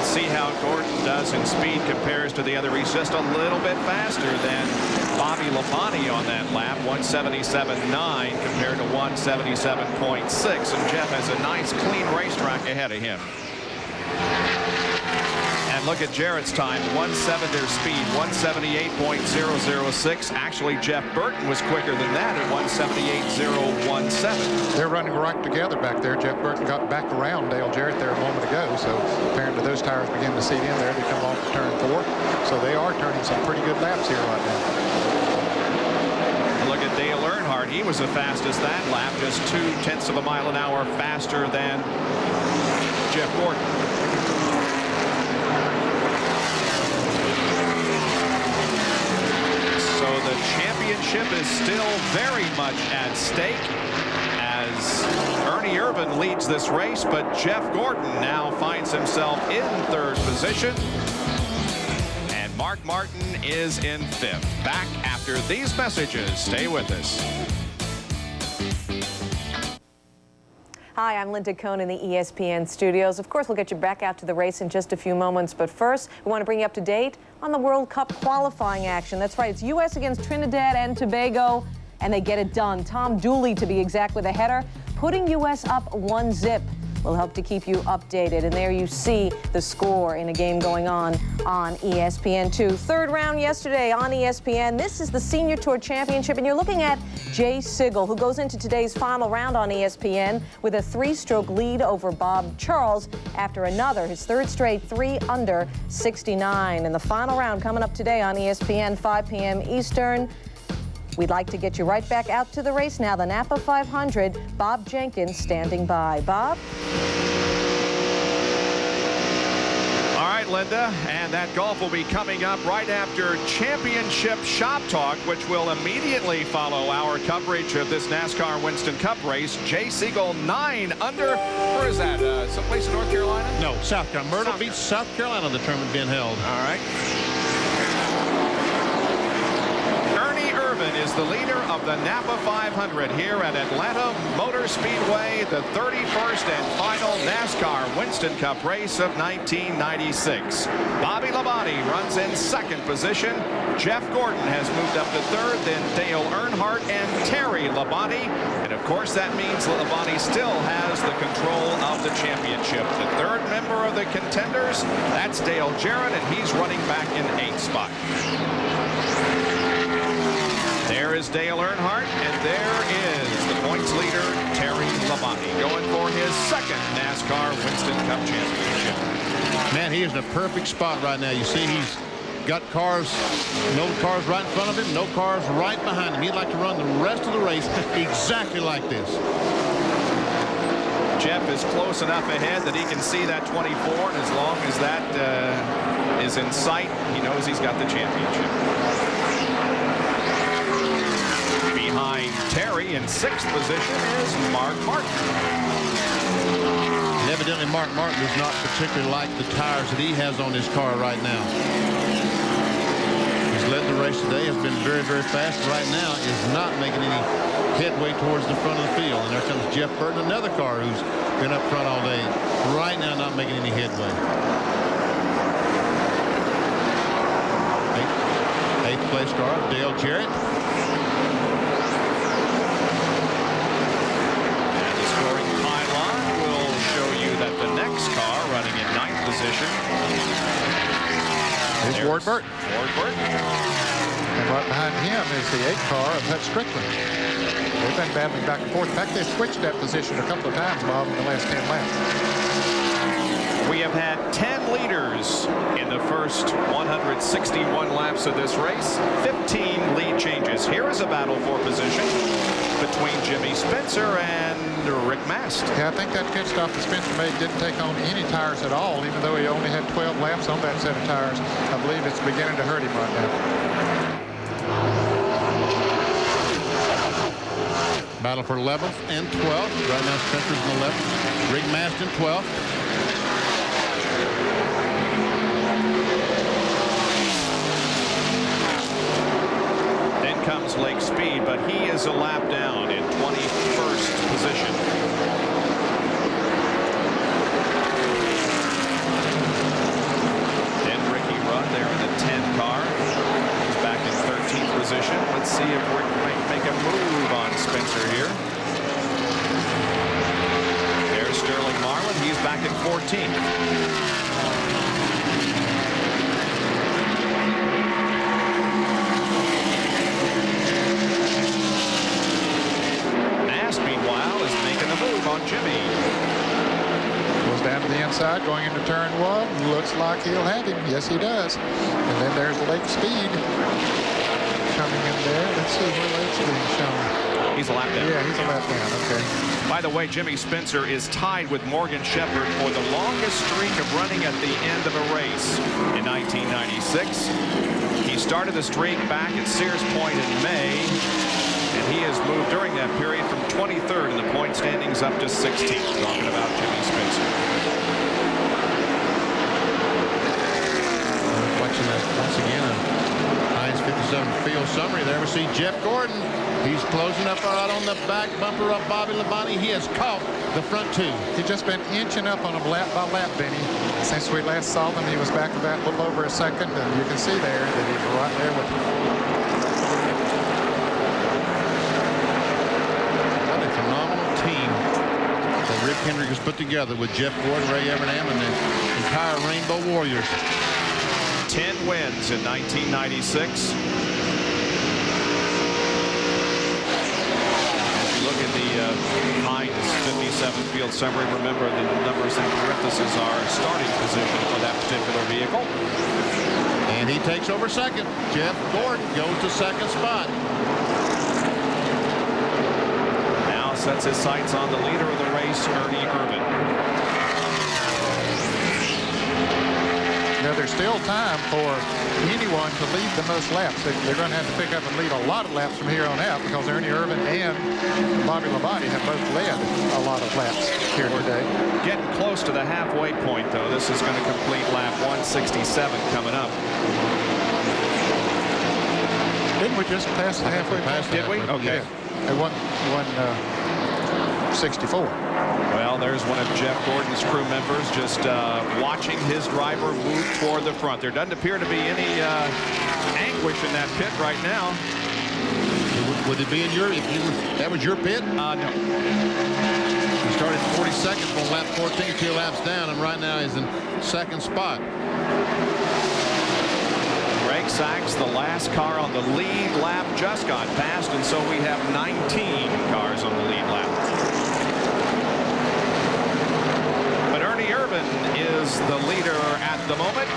See how Gordon does in speed compares to the other. He's just a little bit faster than Bobby Labonte on that lap, 177.9 compared to 177.6, and Jeff has a nice clean racetrack ahead of him. And look at Jarrett's time, 170 speed, 178.006. Actually, Jeff Burton was quicker than that at 178.017. They're running right together back there. Jeff Burton got back around Dale Jarrett there a moment ago, so apparently those tires begin to seat in there. They come off turn 4, so they are turning some pretty good laps here right now. Look at Dale Earnhardt. He was the fastest that lap, just 0.2 of a mile an hour faster than Jeff Gordon. The championship is still very much at stake as Ernie Irvan leads this race, but Jeff Gordon now finds himself in third position, and Mark Martin is in fifth. Back after these messages. Stay with us. Hi, I'm Linda Cohn in the ESPN studios. Of course, we'll get you back out to the race in just a few moments, but first, we want to bring you up to date on the World Cup qualifying action. That's right, it's U.S. against Trinidad and Tobago, and they get it done. Tom Dooley, to be exact, with a header, putting U.S. up 1-0. We'll help to keep you updated, and there you see the score in a game going on ESPN2. Third round yesterday on ESPN. This is the Senior Tour Championship, and you're looking at Jay Sigel, who goes into today's final round on ESPN with a 3-stroke lead over Bob Charles after another, his third straight 3 under 69. And the final round coming up today on ESPN, 5 p.m. Eastern. We'd like to get you right back out to the race now. The NAPA 500, Bob Jenkins standing by. Bob? All right, Linda, and that golf will be coming up right after Championship Shop Talk, which will immediately follow our coverage of this NASCAR Winston Cup race. Jay Siegel, 9 under. Where is that? Someplace in North Carolina? No, South Carolina. Myrtle Beach, South Carolina, the tournament being held. All right. Is the leader of the NAPA 500 here at Atlanta Motor Speedway, the 31st and final NASCAR Winston Cup race of 1996. Bobby Labonte runs in second position. Jeff Gordon has moved up to third, then Dale Earnhardt and Terry Labonte. And of course that means Labonte still has the control of the championship. The third member of the contenders, that's Dale Jarrett, and he's running back in 8th spot. There is Dale Earnhardt, and there is the points leader, Terry Labonte, going for his second NASCAR Winston Cup championship. Man, he is in a perfect spot right now. You see he's got cars, no cars right in front of him, no cars right behind him. He'd like to run the rest of the race exactly like this. Jeff is close enough ahead that he can see that 24, and as long as that is in sight, he knows he's got the championship. Behind Terry in 6th position is Mark Martin. And evidently Mark Martin does not particularly like the tires that he has on his car right now. He's led the race today, has been very, very fast. Right now is not making any headway towards the front of the field. And there comes Jeff Burton, another car who's been up front all day. Right now not making any headway. 8th place car, Dale Jarrett. The next car running in 9th position is Ward Burton. Ward Burton. And right behind him is the 8th car of Hutch Strickland. They've been battling back and forth. In fact, they've switched that position a couple of times, Bob, in the last 10 laps. We have had 10 leaders in the first 161 laps of this race. 15 lead changes. Here is a battle for position between Jimmy Spencer and Rick Mast. Yeah, I think that pit stop that Spencer made didn't take on any tires at all, even though he only had 12 laps on that set of tires. I believe it's beginning to hurt him right now. Battle for 11th and 12th. Right now Spencer's in 11th. Rick Mast in 12th. Comes Lake Speed, but he is a lap down in 21st position. Then Ricky Rudd there in the 10 car. He's back in 13th position. Let's see if Rick might make a move on Spencer here. There's Sterling Marlin. He's back in 14th. On Jimmy. Goes down to the inside, going into turn 1. Looks like he'll have him. Yes, he does. And then there's Lake Speed coming in there. Let's see where Lake Speed's shown. He's a lap down. Yeah, he's a lap down. Okay. By the way, Jimmy Spencer is tied with Morgan Shepherd for the longest streak of running at the end of a race in 1996. He started the streak back at Sears Point in May. And he has moved during that period from 23rd in the point standings up to 16th. Talking about Jimmy Spencer. Reflection once again on Heinz 57 field summary. There we see Jeff Gordon. He's closing up right on the back bumper of Bobby Labonte. He has caught the front 2. He's just been inching up on him lap by lap, Benny. Since we last saw them, he was back about a little over a second, and you can see there that he's right there with him. Rick Hendrick has put together with Jeff Gordon, Ray Evernham, and the entire Rainbow Warriors. 10 wins in 1996. As you look at the Heinz 57 field summary, remember the numbers in parentheses are starting position for that particular vehicle. And he takes over second. Jeff Gordon goes to second spot. sets his sights on the leader of the race, Ernie Irvan. Now, there's still time for anyone to lead the most laps. They're going to have to pick up and lead a lot of laps from here on out because Ernie Irvan and Bobby Labonte have both led a lot of laps here today. Getting close to the halfway point, though. This is going to complete lap 167 coming up. Didn't we just pass the halfway point? Did we? Okay. They won 64. Well, there's one of Jeff Gordon's crew members just watching his driver move toward the front. There doesn't appear to be any anguish in that pit right now. Would it be in your, that was your pit? No. He started 42nd on lap 14, 2 laps down, and right now he's in second spot. Greg Sachs, the last car on the lead lap, just got passed, and so we have 19 cars on the lead lap. But Ernie Irvan is the leader at the moment,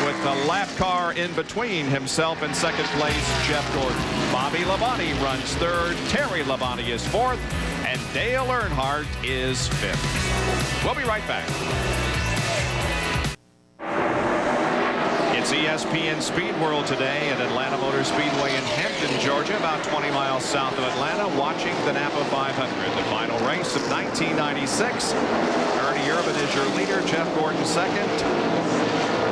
with the lap car in between himself and second place, Jeff Gordon. Bobby Labonte runs third, Terry Labonte is fourth, and Dale Earnhardt is fifth. We'll be right back. It's ESPN Speed World today at Atlanta Motor Speedway in Hampton, Georgia, about 20 miles south of Atlanta, watching the NAPA 500, the final race of 1996. Ernie Irvan is your leader, Jeff Gordon second,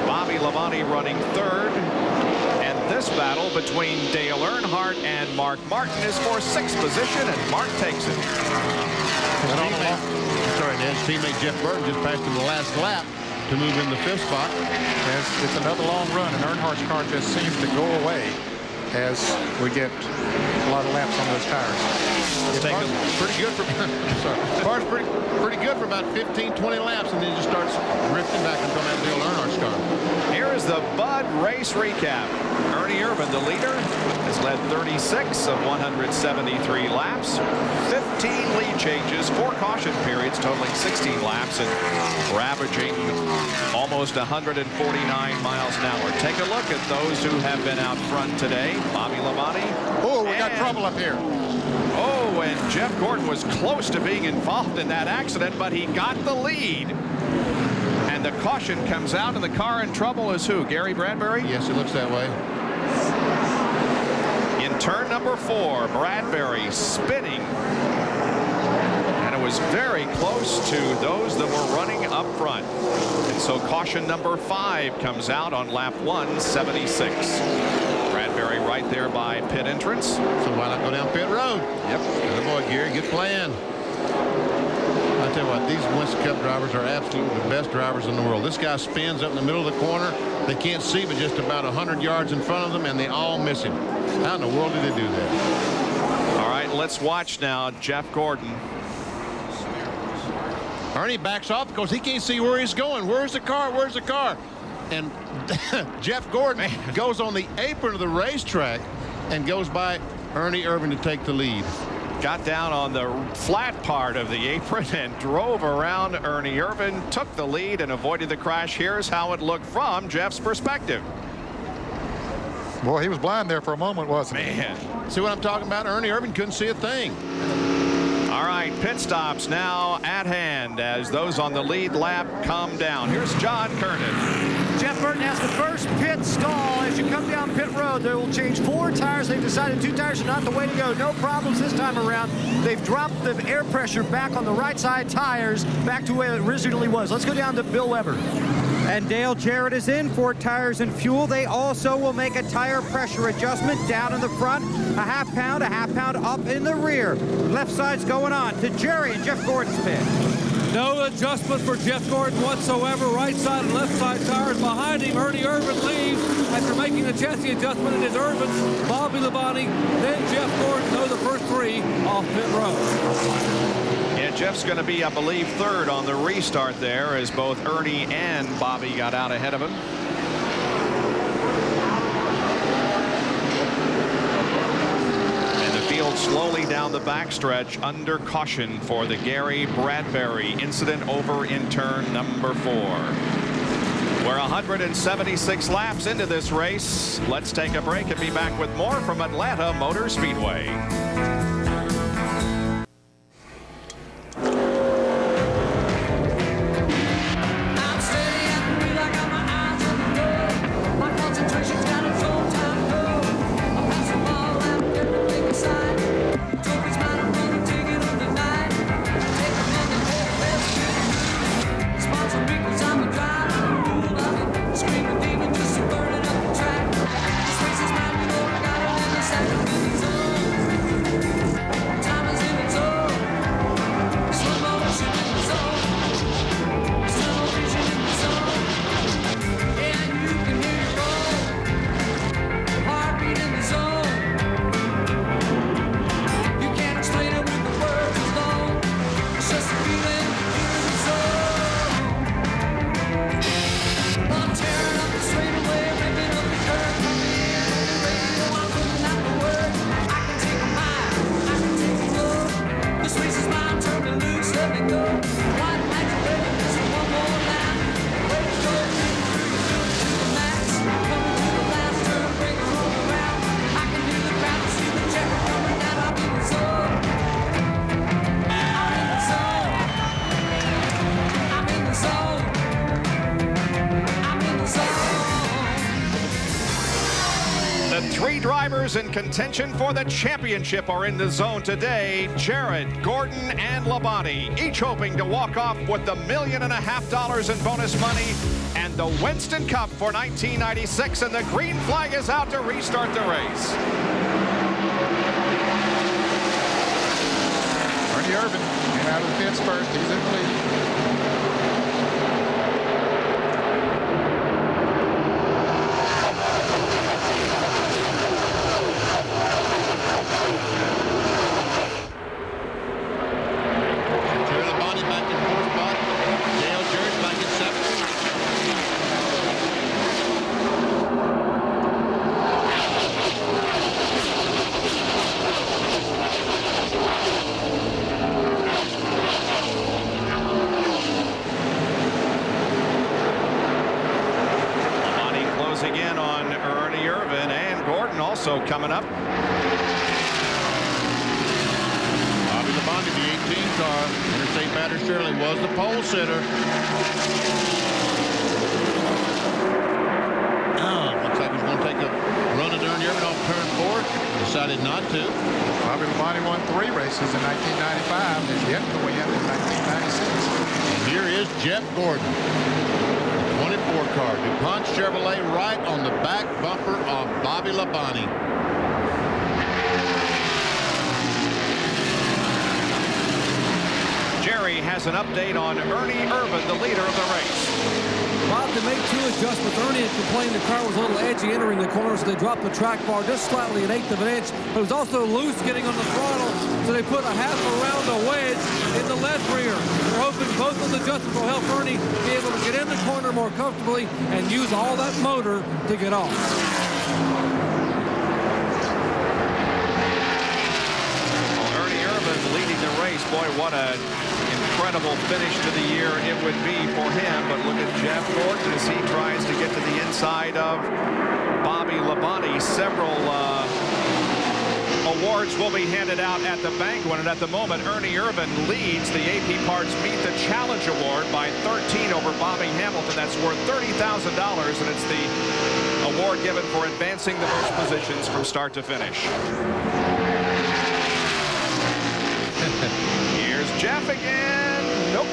Bobby Labonte running third, and this battle between Dale Earnhardt and Mark Martin is for sixth position, and Mark takes it. His teammate Jeff Burton just passed him the last lap to move in the fifth spot. It's another long run, and Earnhardt's car just seems to go away as we get a lot of laps on those tires. Pretty good for car's pretty good for about 15, 20 laps, and then it just starts drifting back until that Dale Earnhardt's car. Here is the Bud race recap. Ernie Irvan, the leader, has led 36 of 173 laps, 15 lead changes, 4 caution periods, totaling 16 laps, and we're averaging almost 149 miles an hour. Take a look at those who have been out front today. Bobby Labonte. Oh, we got trouble up here. Oh, and Jeff Gordon was close to being involved in that accident, but he got the lead. And the caution comes out, and the car in trouble is who? Gary Bradbury? Yes, it looks that way. In turn number 4, Bradbury spinning. And it was very close to those that were running up front. And so caution number 5 comes out on lap 176. Bradbury right there by pit entrance. So why not go down pit road? Yep. Good boy, Gary. Good plan. I tell you what, these Winston Cup drivers are absolutely the best drivers in the world. This guy spins up in the middle of the corner. They can't see but just about 100 yards in front of them, and they all miss him. How in the world did they do that? All right, let's watch now Jeff Gordon. Ernie backs off because he can't see where he's going. Where's the car? Where's the car? And Jeff Gordon goes on the apron of the racetrack and goes by Ernie Irvan to take the lead. Got down on the flat part of the apron and drove around Ernie Irvan, took the lead and avoided the crash. Here's how it looked from Jeff's perspective. Boy, he was blind there for a moment, wasn't he? Man. See what I'm talking about? Ernie Irvan couldn't see a thing. All right, pit stops now at hand as those on the lead lap come down. Here's John Kernan. Jeff Burton has the first pit stall. As you come down pit road, they will change 4 tires. They've decided 2 tires are not the way to go. No problems this time around. They've dropped the air pressure back on the right side tires back to where it originally was. Let's go down to Bill Weber. And Dale Jarrett is in for tires and fuel. They also will make a tire pressure adjustment down in the front, a half pound up in the rear. Left side's going on to Jerry and Jeff Gordon's pit. No adjustment for Jeff Gordon whatsoever. Right side and left side tires behind him. Ernie Irvan leaves after making the chassis adjustment. It is Irvan, Bobby Labonte, then Jeff Gordon. Those are the first 3 off pit road. Yeah, Jeff's going to be, I believe, third on the restart there as both Ernie and Bobby got out ahead of him. Slowly down the backstretch under caution for the Gary Bradbury incident over in turn number 4. We're 176 laps into this race. Let's take a break and be back with more from Atlanta Motor Speedway. Three drivers in contention for the championship are in the zone today. Jarrett, Gordon, and Labonte, each hoping to walk off with the $1.5 million in bonus money and the Winston Cup for 1996, and the green flag is out to restart the race. Ernie Irvin came out of the pits first. He's in the lead. In on Ernie Irvin, and Gordon also coming up. Bobby Labonte, the 18 car. Interstate batter Shirley was the pole sitter. Looks like he's going to take a run at Ernie Irvin off turn 4. Decided not to. Bobby Labonte won 3 races in 1995 and is yet to win in 1996. And here is Jeff Gordon. 24 car, DuPont Chevrolet, right on the back bumper of Bobby Labonte. Jerry has an update on Ernie Irvin, the leader of the race. Bob, to make 2 adjustments. Ernie had complained the car was a little edgy entering the corner, so they dropped the track bar just slightly, 1/8 of an inch. But it was also loose getting on the throttle, so they put a half a round of wedge in the left rear. They're hoping both of the adjustments will help Ernie be able to get in the corner more comfortably and use all that motor to get off. Well, Ernie Irvin leading the race. Boy, what a incredible finish to the year it would be for him. But look at Jeff Gordon as he tries to get to the inside of Bobby Labonte. Several awards will be handed out at the banquet, and at the moment Ernie Irvin leads the AP Parts Meet the Challenge Award by 13 over Bobby Hamilton. That's worth $30,000, and it's the award given for advancing the most positions from start to finish. Here's Jeff again. Nope.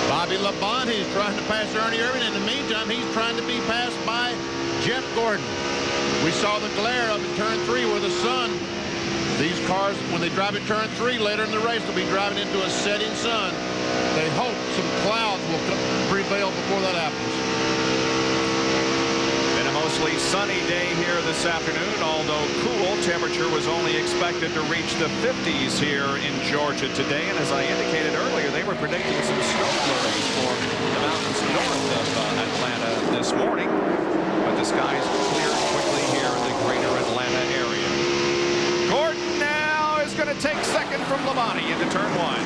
Bobby Labonte is trying to pass Ernie Irvin. In the meantime, he's trying to be passed by Jeff Gordon. We saw the glare of in turn 3 where the sun, these cars, when they drive in turn 3 later in the race, they'll be driving into a setting sun. They hope some clouds will prevail before that happens. Been a mostly sunny day here this afternoon, although cool. Temperature was only expected to reach the 50s here in Georgia today. And as I indicated earlier, they were predicting some snow flurries for the mountains north of Atlanta this morning. But the skies cleared quickly here in the greater Atlanta area. Gordon now is going to take second from Labonte into turn 1.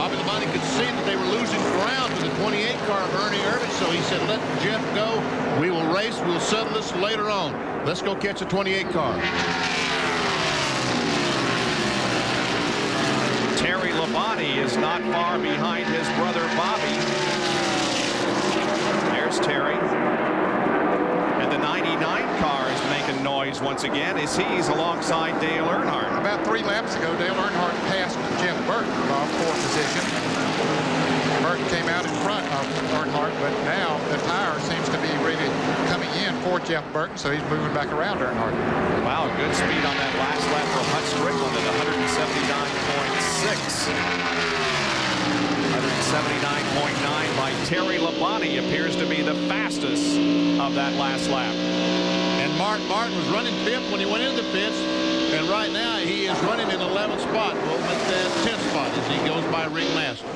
Bobby Labonte could see that they were losing ground to the 28 car of Ernie Irvin, so he said, let Jeff go. We will race. We'll settle this later on. Let's go catch a 28 car. Terry Labonte is not far behind his brother Bobby. There's Terry. And the 99 car is making noise once again as he's alongside Dale Earnhardt. About 3 laps ago, Dale Earnhardt passed Jeff Burton off 4th position. Burton came out in front of Earnhardt, but now the tire seems to be really coming in for Jeff Burton, so he's moving back around Earnhardt. Wow, good speed on that last lap for Hut Strickland at 179.6. 179.9 by Terry Labonte appears to be the fastest of that last lap. And Mark Martin was running 5th when he went into the pits, and right now he is running in 11th spot, well, the 10th spot as he goes by Ringmaster.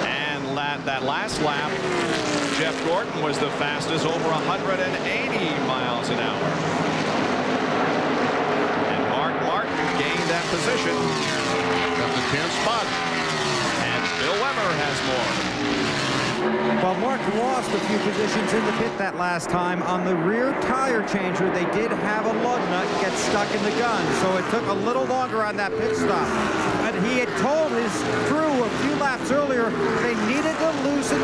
And that last lap, Jeff Gordon was the fastest, over 180 miles an hour. And Mark Martin gained that position. Got the 10th spot. And Bill Weber has more. Well, Mark lost a few positions in the pit that last time. On the rear tire changer, they did have a lug nut get stuck in the gun, so it took a little longer on that pit stop. But he had told his crew a few laps earlier they needed to loosen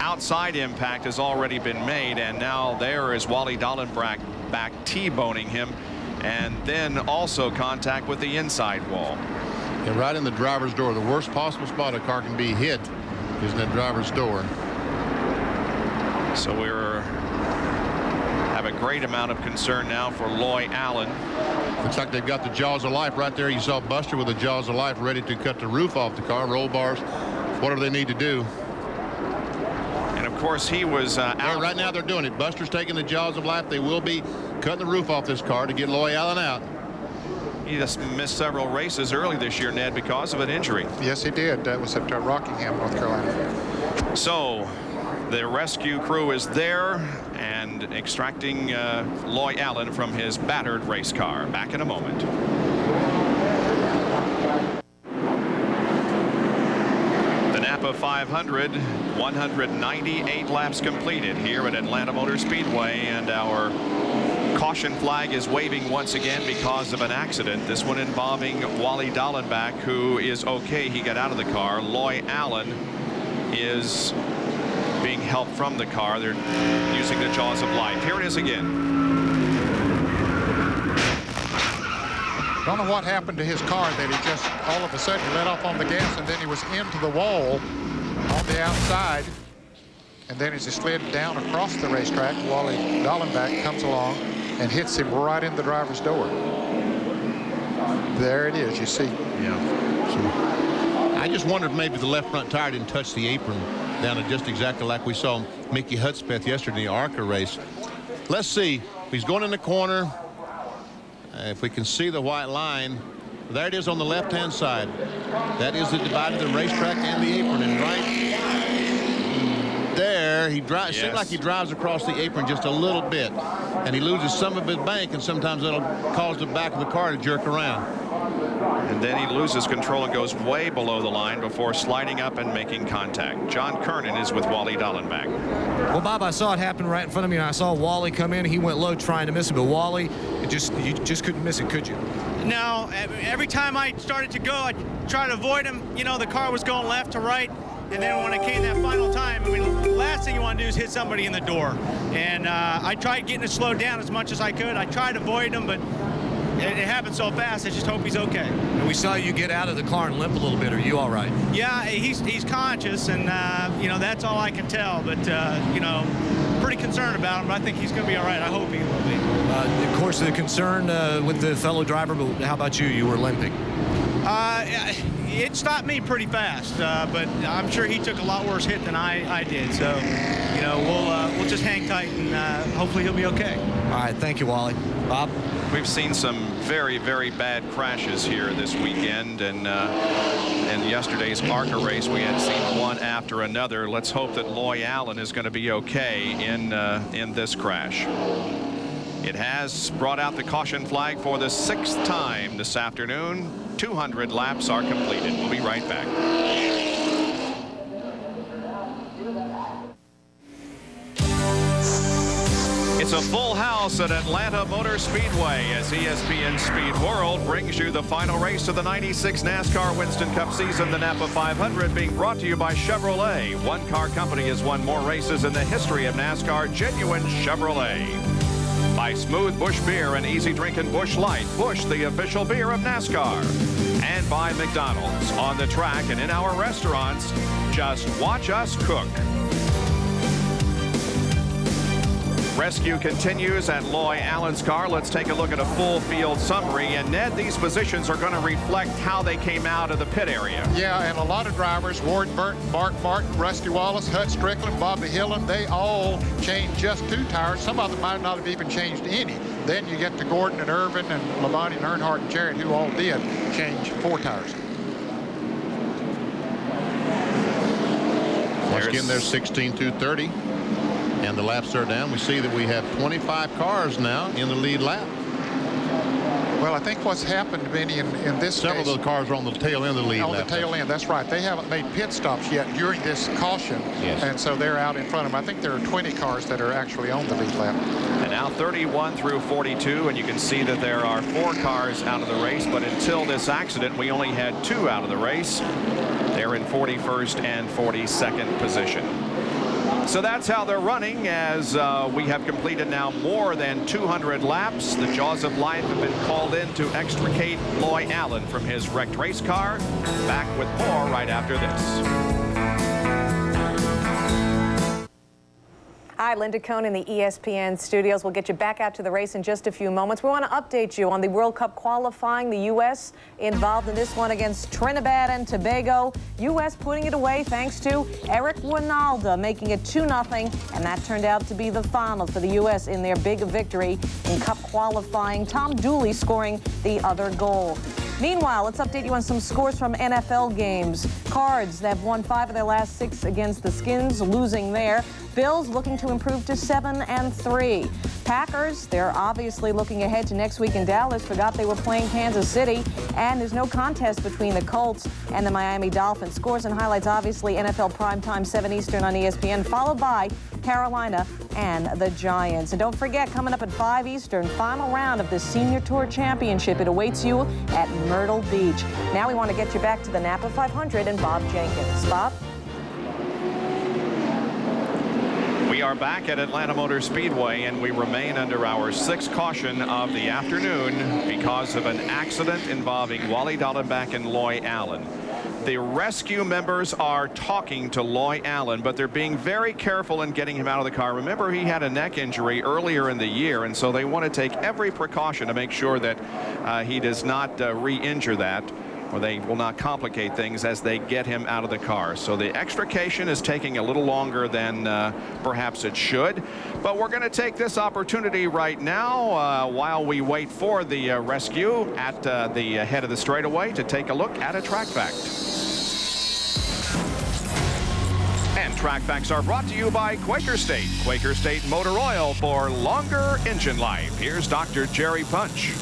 outside impact has already been made, and now there is Wally Dallenbach back T-boning him, and then also contact with the inside wall. And right in the driver's door, the worst possible spot a car can be hit is in that driver's door. So we're have a great amount of concern now for Loy Allen. Looks like they've got the jaws of life right there. You saw Buster with the jaws of life ready to cut the roof off the car, roll bars, whatever they need to do. And of course he was out. Yeah, right now they're doing it. Buster's taking the jaws of life. They will be cutting the roof off this car to get Loy Allen out. He just missed several races early this year, Ned, because of an injury. Yes, he did. That was at Rockingham, North Carolina. So the rescue crew is there and extracting Loy Allen from his battered race car. Back in a moment. The NAPA 500, 198 laps completed here at Atlanta Motor Speedway, and our caution flag is waving once again because of an accident. This one involving Wally Dallenbach, who is okay. He got out of the car. Loy Allen is being helped from the car. They're using the jaws of life. Here it is again. Don't know what happened to his car that he just all of a sudden let off on the gas, and then he was into the wall on the outside. And then as he slid down across the racetrack, Wally Dallenbach comes along and hits him right in the driver's door. There it is, you see. Yeah. So I just wondered if maybe the left front tire didn't touch the apron down to just exactly like we saw Mickey Hudspeth yesterday in the ARCA race. Let's see. He's going in the corner. If we can see the white line, there it is on the left-hand side. That is the divide of the racetrack and the apron. And right there, he drives. Yes. Seems like he drives across the apron just a little bit, and he loses some of his bank, and sometimes that'll cause the back of the car to jerk around. And then he loses control and goes way below the line before sliding up and making contact. John Kernan is with Wally Dallenbach. Well, Bob, I saw it happen right in front of me, and I saw Wally come in. He went low trying to miss it, but Wally, you just couldn't miss it, could you? No. Every time I started to go, I tried to avoid him. You know, the car was going left to right. And then when it came that final time, I mean, the last thing you want to do is hit somebody in the door. And I tried getting it slowed down as much as I could. I tried avoiding him, but it happened so fast. I just hope he's okay. And we saw you get out of the car and limp a little bit. Are you all right? Yeah, he's conscious, and you know, that's all I can tell. But you know, pretty concerned about him. But I think he's going to be all right. I hope he will be. Of course, the concern with the fellow driver. But how about you? You were limping. It stopped me pretty fast, but I'm sure he took a lot worse hit than I did. So, you know, we'll just hang tight, and hopefully he'll be okay. All right, thank you, Wally. Bob? We've seen some very, very bad crashes here this weekend, and in yesterday's ARCA race, we had seen one after another. Let's hope that Loy Allen is going to be okay in this crash. It has brought out the caution flag for the 6th time this afternoon. 200 laps are completed. We'll be right back. It's a full house at Atlanta Motor Speedway as ESPN Speed World brings you the final race of the 96 NASCAR Winston Cup season, the NAPA 500, being brought to you by Chevrolet. One car company has won more races in the history of NASCAR, genuine Chevrolet. By Smooth Busch Beer and easy drinking Busch Light, Busch, the official beer of NASCAR. And by McDonald's, on the track and in our restaurants, just watch us cook. Rescue continues at Loy Allen's car. Let's take a look at a full field summary. And Ned, these positions are going to reflect how they came out of the pit area. Yeah, and a lot of drivers, Ward Burton, Bart Martin, Rusty Wallace, Hut Strickland, Bobby Hillen, they all changed just 2 tires. Some of them might not have even changed any. Then you get to Gordon and Irvin and Labonte and Earnhardt and Jarrett, who all did change 4 tires. Once again, there's 16-2-30. And the laps are down. We see that we have 25 cars now in the lead lap. Well, I think what's happened, Benny, in this Several case, of the cars are on the tail end of the lead lap. On the tail end, that's right. They haven't made pit stops yet during this caution. Yes. And so they're out in front of them. I think there are 20 cars that are actually on the lead lap. And now 31 through 42, and you can see that there are 4 cars out of the race, but until this accident, we only had 2 out of the race. They're in 41st and 42nd position. So that's how they're running as we have completed now more than 200 laps. The jaws of life have been called in to extricate Loy Allen from his wrecked race car. Back with more right after this. Hi, Linda Cohn in the ESPN studios. We'll get you back out to the race in just a few moments. We want to update you on the World Cup qualifying. The U.S. involved in this one against Trinidad and Tobago. U.S. putting it away thanks to Eric Winalda making it 2-0, and that turned out to be the final for the U.S. in their big victory in Cup qualifying. Tom Dooley scoring the other goal. Meanwhile, let's update you on some scores from NFL games. Cards, they've won 5 of their last 6 against the Skins, losing there. Bills looking to improve to 7-3. Packers, they're obviously looking ahead to next week in Dallas. Forgot they were playing Kansas City. And there's no contest between the Colts and the Miami Dolphins. Scores and highlights, obviously, NFL primetime 7 Eastern on ESPN, followed by Carolina and the Giants. And don't forget, coming up at 5 Eastern, final round of the Senior Tour Championship. It awaits you at Myrtle Beach. Now we want to get you back to the Napa 500 and Bob Jenkins. Bob? We are back at Atlanta Motor Speedway, and we remain under our 6th caution of the afternoon because of an accident involving Wally Dallenbach and Loy Allen. The rescue members are talking to Loy Allen, but they're being very careful in getting him out of the car. Remember, he had a neck injury earlier in the year, and so they want to take every precaution to make sure that he does not re-injure that, or they will not complicate things as they get him out of the car. So the extrication is taking a little longer than perhaps it should. But we're going to take this opportunity right now while we wait for the rescue at the head of the straightaway to take a look at a track fact. And track facts are brought to you by Quaker State. Quaker State Motor Oil for longer engine life. Here's Dr. Jerry Punch.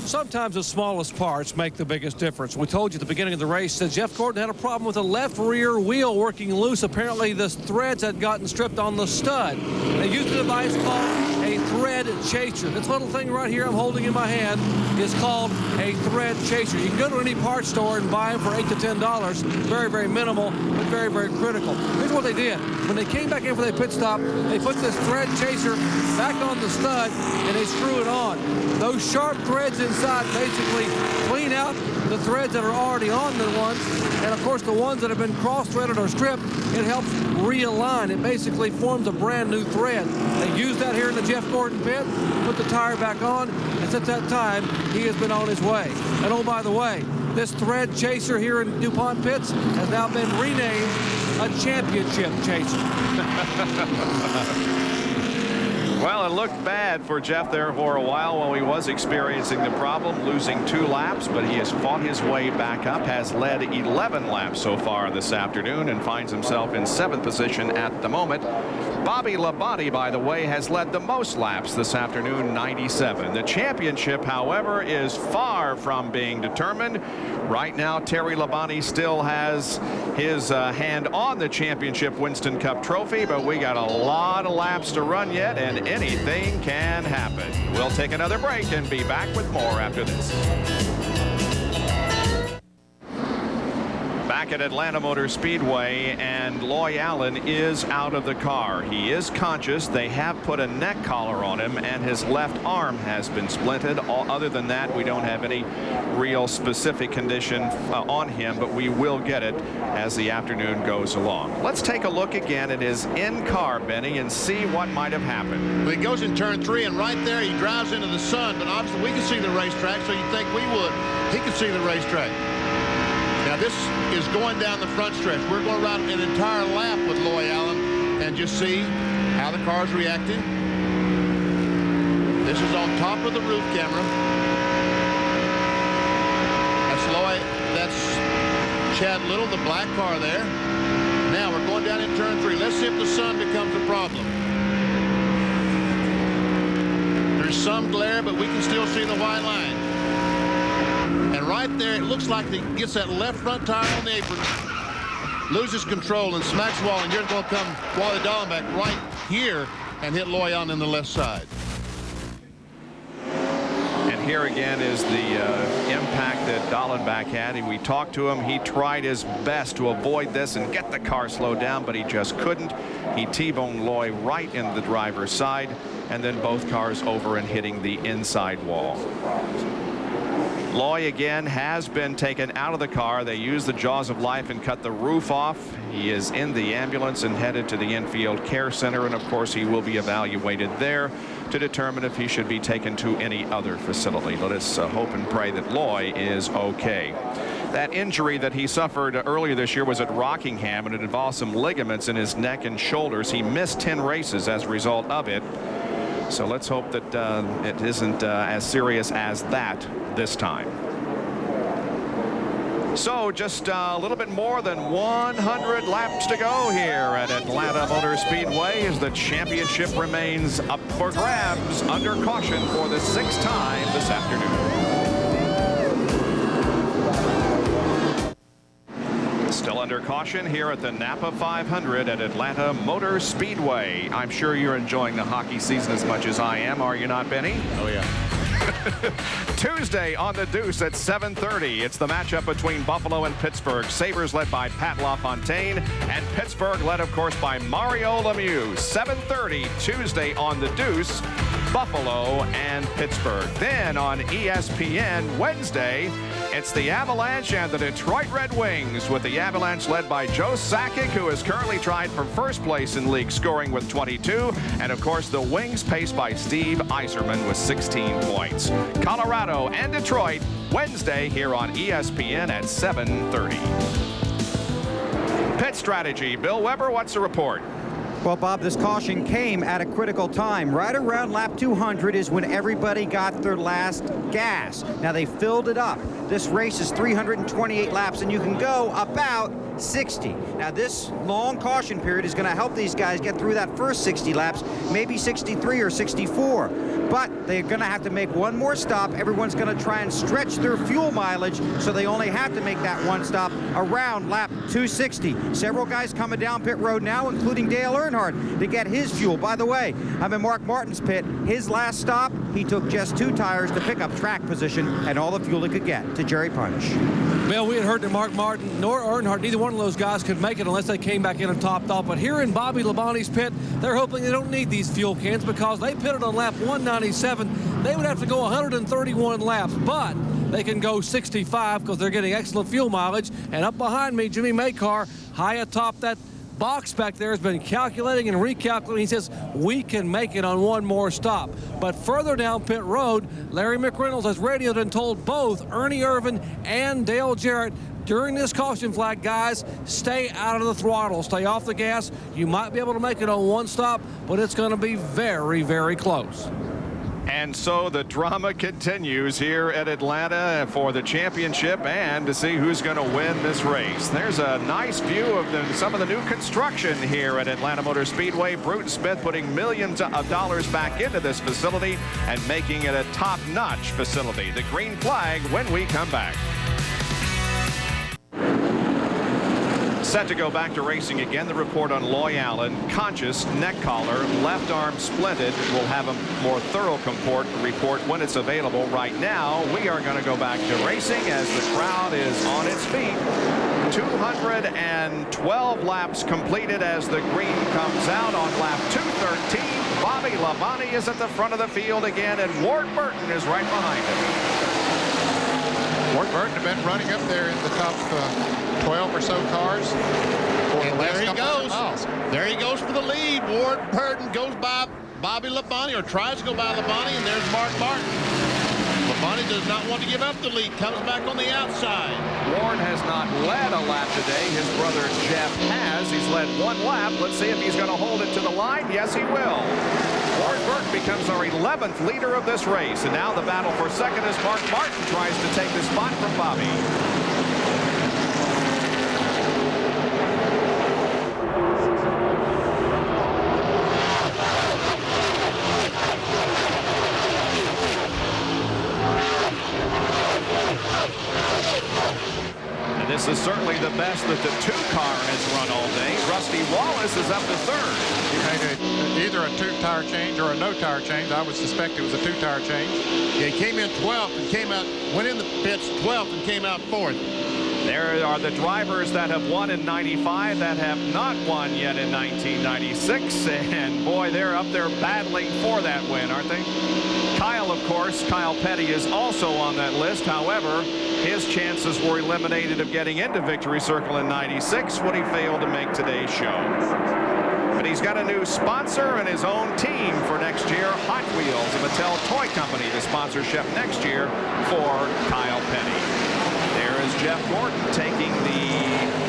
Sometimes the smallest parts make the biggest difference. We told you at the beginning of the race that Jeff Gordon had a problem with the left rear wheel working loose. Apparently the threads had gotten stripped on the stud. They used a device called a thread chaser. This little thing right here I'm holding in my hand is called a thread chaser. You can go to any parts store and buy them for $8 to $10. Very, very minimal, but very, very critical. Here's what they did. When they came back in for their pit stop, they put this thread chaser back on the stud and they screw it on. Those sharp threads inside basically clean out the threads that are already on the ones, and of course the ones that have been cross-threaded or stripped, it helps realign. It basically forms a brand new thread. They used that here in the Jeff Gordon pit, put the tire back on, and since that time he has been on his way. And oh, by the way, this thread chaser here in DuPont pits has now been renamed a championship chaser. Well, it looked bad for Jeff there for a while he was experiencing the problem, losing 2 laps, but he has fought his way back up, has led 11 laps so far this afternoon, and finds himself in 7th position at the moment. Bobby Labonte, by the way, has led the most laps this afternoon, 97. The championship, however, is far from being determined. Right now, Terry Labonte still has his hand on the championship Winston Cup trophy, but we got a lot of laps to run yet, and anything can happen. We'll take another break and be back with more after this. Back at Atlanta Motor Speedway, and Loy Allen is out of the car. He is conscious. They have put a neck collar on him, and his left arm has been splinted. Other than that, we don't have any real specific condition on him, but we will get it as the afternoon goes along. Let's take a look again at his in-car, Benny, and see what might have happened. Well, he goes in turn 3, and right there he drives into the sun, but obviously we can see the racetrack, so you'd think we would. He can see the racetrack. Now this is going down the front stretch. We're going to run an entire lap with Loy Allen and just see how the car's reacting. This is on top of the roof camera. That's Loy. That's Chad Little, the black car there. Now we're going down in turn 3. Let's see if the sun becomes a problem. There's some glare, but we can still see the white line. And right there, it looks like he gets that left front tire on the apron, loses control and smacks the wall, and here's going to come Wally Dallenbach right here and hit Loy on the left side. And here again is the impact that Dallenbach had. We talked to him. He tried his best to avoid this and get the car slowed down, but he just couldn't. He T-boned Loy right in the driver's side, and then both cars over and hitting the inside wall. Loy again has been taken out of the car. They used the jaws of life and cut the roof off. He is in the ambulance and headed to the infield care center, and of course he will be evaluated there to determine if he should be taken to any other facility. Let us hope and pray that Loy is okay. That injury that he suffered earlier this year was at Rockingham, and it involved some ligaments in his neck and shoulders. He missed 10 races as a result of it. So let's hope that it isn't as serious as that this time. So just a little bit more than 100 laps to go here at Atlanta Motor Speedway as the championship remains up for grabs under caution for the 6th time this afternoon. Still under caution here at the NAPA 500 at Atlanta Motor Speedway. I'm sure you're enjoying the hockey season as much as I am, are you not, Benny? Oh, yeah. Tuesday on the Deuce at 7:30. It's the matchup between Buffalo and Pittsburgh. Sabres led by Pat LaFontaine, and Pittsburgh led, of course, by Mario Lemieux. 7:30 Tuesday on the Deuce, Buffalo and Pittsburgh. Then on ESPN Wednesday, it's the Avalanche and the Detroit Red Wings, with the Avalanche led by Joe Sakic, who is currently tied for first place in league scoring with 22. And of course, the Wings paced by Steve Yzerman with 16 points. Colorado and Detroit Wednesday here on ESPN at 7:30. Pit strategy. Bill Weber, what's the report? Well, Bob, this caution came at a critical time. Right around lap 200 is when everybody got their last gas. Now, they filled it up. This race is 328 laps, and you can go about 60. Now, this long caution period is going to help these guys get through that first 60 laps, maybe 63 or 64. But they're going to have to make one more stop. Everyone's going to try and stretch their fuel mileage, so they only have to make that one stop around lap 260. Several guys coming down pit road now, including Dale Earnhardt, to get his fuel. By the way, I'm in Mark Martin's pit. His last stop, he took just 2 tires to pick up track position and all the fuel he could get to Jerry Punch. Well, we had heard that Mark Martin nor Earnhardt, neither one of those guys could make it unless they came back in and topped off. But here in Bobby Labonte's pit, they're hoping they don't need these fuel cans because they pitted on lap 197. They would have to go 131 laps, but they can go 65 because they're getting excellent fuel mileage. And up behind me, Jimmy Maycar, high atop that box back there, has been calculating and recalculating. He says we can make it on one more stop. But further down pit road, Larry McReynolds has radioed and told both Ernie Irvan and Dale Jarrett during this caution flag, guys, stay out of the throttle, stay off the gas. You might be able to make it on one stop, but it's going to be very, very close. And so the drama continues here at Atlanta for the championship and to see who's going to win this race. There's a nice view of some of the new construction here at Atlanta Motor Speedway. Bruton Smith putting millions of dollars back into this facility and making it a top-notch facility. The green flag when we come back. Set to go back to racing again. The report on Loy Allen, conscious, neck collar, left arm splinted. We'll have a more thorough report when it's available. Right now, we are going to go back to racing as the crowd is on its feet. 212 laps completed as the green comes out on lap 213. Bobby Labonte is at the front of the field again, and Ward Burton is right behind him. Ward Burton have been running up there in the top 12 or so cars. And there he goes. There he goes for the lead. Ward Burton goes by Bobby Labonte, or tries to go by Labonte, and there's Mark Martin. Labonte does not want to give up the lead. Comes back on the outside. Ward has not led a lap today. His brother Jeff has. He's led 1 lap. Let's see if he's going to hold it to the line. Yes, he will. Ward Burton becomes our 11th leader of this race. And now the battle for second as Mark Martin tries to take the spot from Bobby. This is certainly the best that the 2 car has run all day. Rusty Wallace is up to 3rd. He made either a 2-tire change or a no tire change. I would suspect it was a 2-tire change. Yeah, he came in 12th and went in the pits 12th and came out 4th. There are the drivers that have won in 95 that have not won yet in 1996. And boy, they're up there battling for that win, aren't they? Kyle, of course, Kyle Petty is also on that list. However, his chances were eliminated of getting into Victory Circle in 96 when he failed to make today's show. But he's got a new sponsor and his own team for next year. Hot Wheels, a Mattel toy company, the sponsorship next year for Kyle Petty. There is Jeff Gordon taking the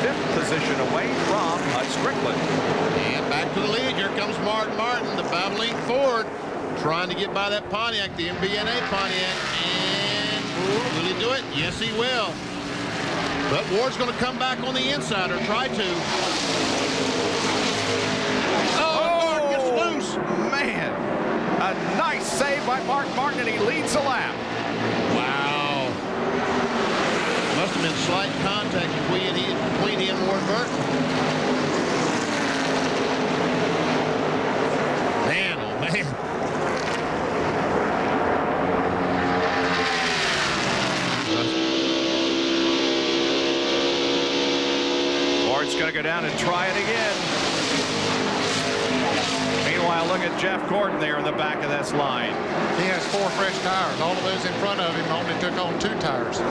5th position away from Hud Strickland. And back to the lead. Here comes Martin Martin, the battling Ford, trying to get by that Pontiac, the MBNA Pontiac. And will he do it? Yes, he will. But Ward's going to come back on the inside, or try to. Oh, gets loose. Man, a nice save by Mark Martin, and he leads the lap. Wow. Must have been slight contact between he and Ward Burton. Man, oh man. Ward's going to go down and try it again. Meanwhile, look at Jeff Gordon there in the back of this line. He has 4 fresh tires. All of those in front of him only took on 2 tires.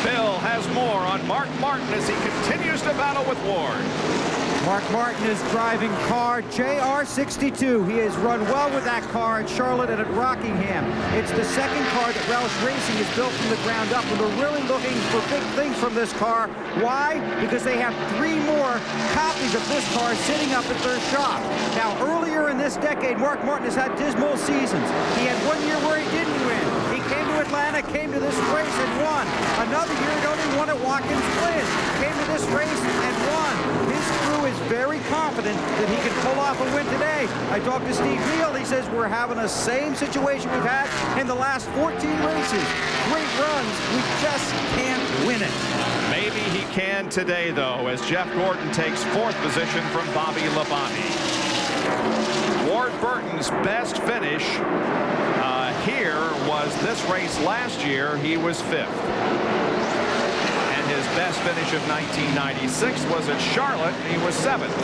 Bill has more on Mark Martin as he continues to battle with Ward. Mark Martin is driving car JR62. He has run well with that car at Charlotte and at Rockingham. It's the second car that Roush Racing has built from the ground up, and they're really looking for big things from this car. Why? Because they have 3 more copies of this car sitting up at their shop. Now, earlier in this decade, Mark Martin has had dismal seasons. He had 1 year where he didn't win. He came to Atlanta, came to this race and won. Another year he only won at Watkins Glen. Came to this race and won. His crew is very confident that he can pull off a win today. I talked to Steve Neal. He says we're having the same situation we've had in the last 14 races. Great runs. We just can't win it. Maybe he can today, though, as Jeff Gordon takes 4th position from Bobby Labonte. Ward Burton's best finish here was this race last year. He was 5th. And his best finish of 1996 was at Charlotte. He was 7th.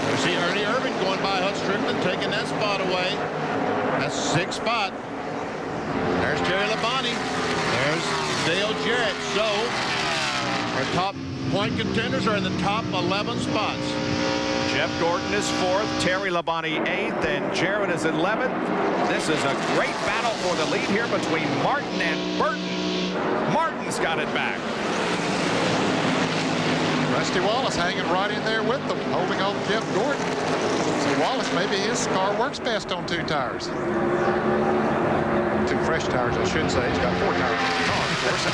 We see Ernie Irvin going by Hud Strickland, taking that spot away. That's 6th spot. There's Terry Labonte. There's Dale Jarrett. So our top point contenders are in the top 11 spots. Jeff Gordon is 4th, Terry Labonte 8th, and Jarrett is 11th. This is a great battle for the lead here between Martin and Burton. Martin's got it back. Rusty Wallace hanging right in there with them, holding on to Jeff Gordon. So Wallace, maybe his car works best on 2 tires. 2 fresh tires, I should say. He's got 4 tires on the car, of course.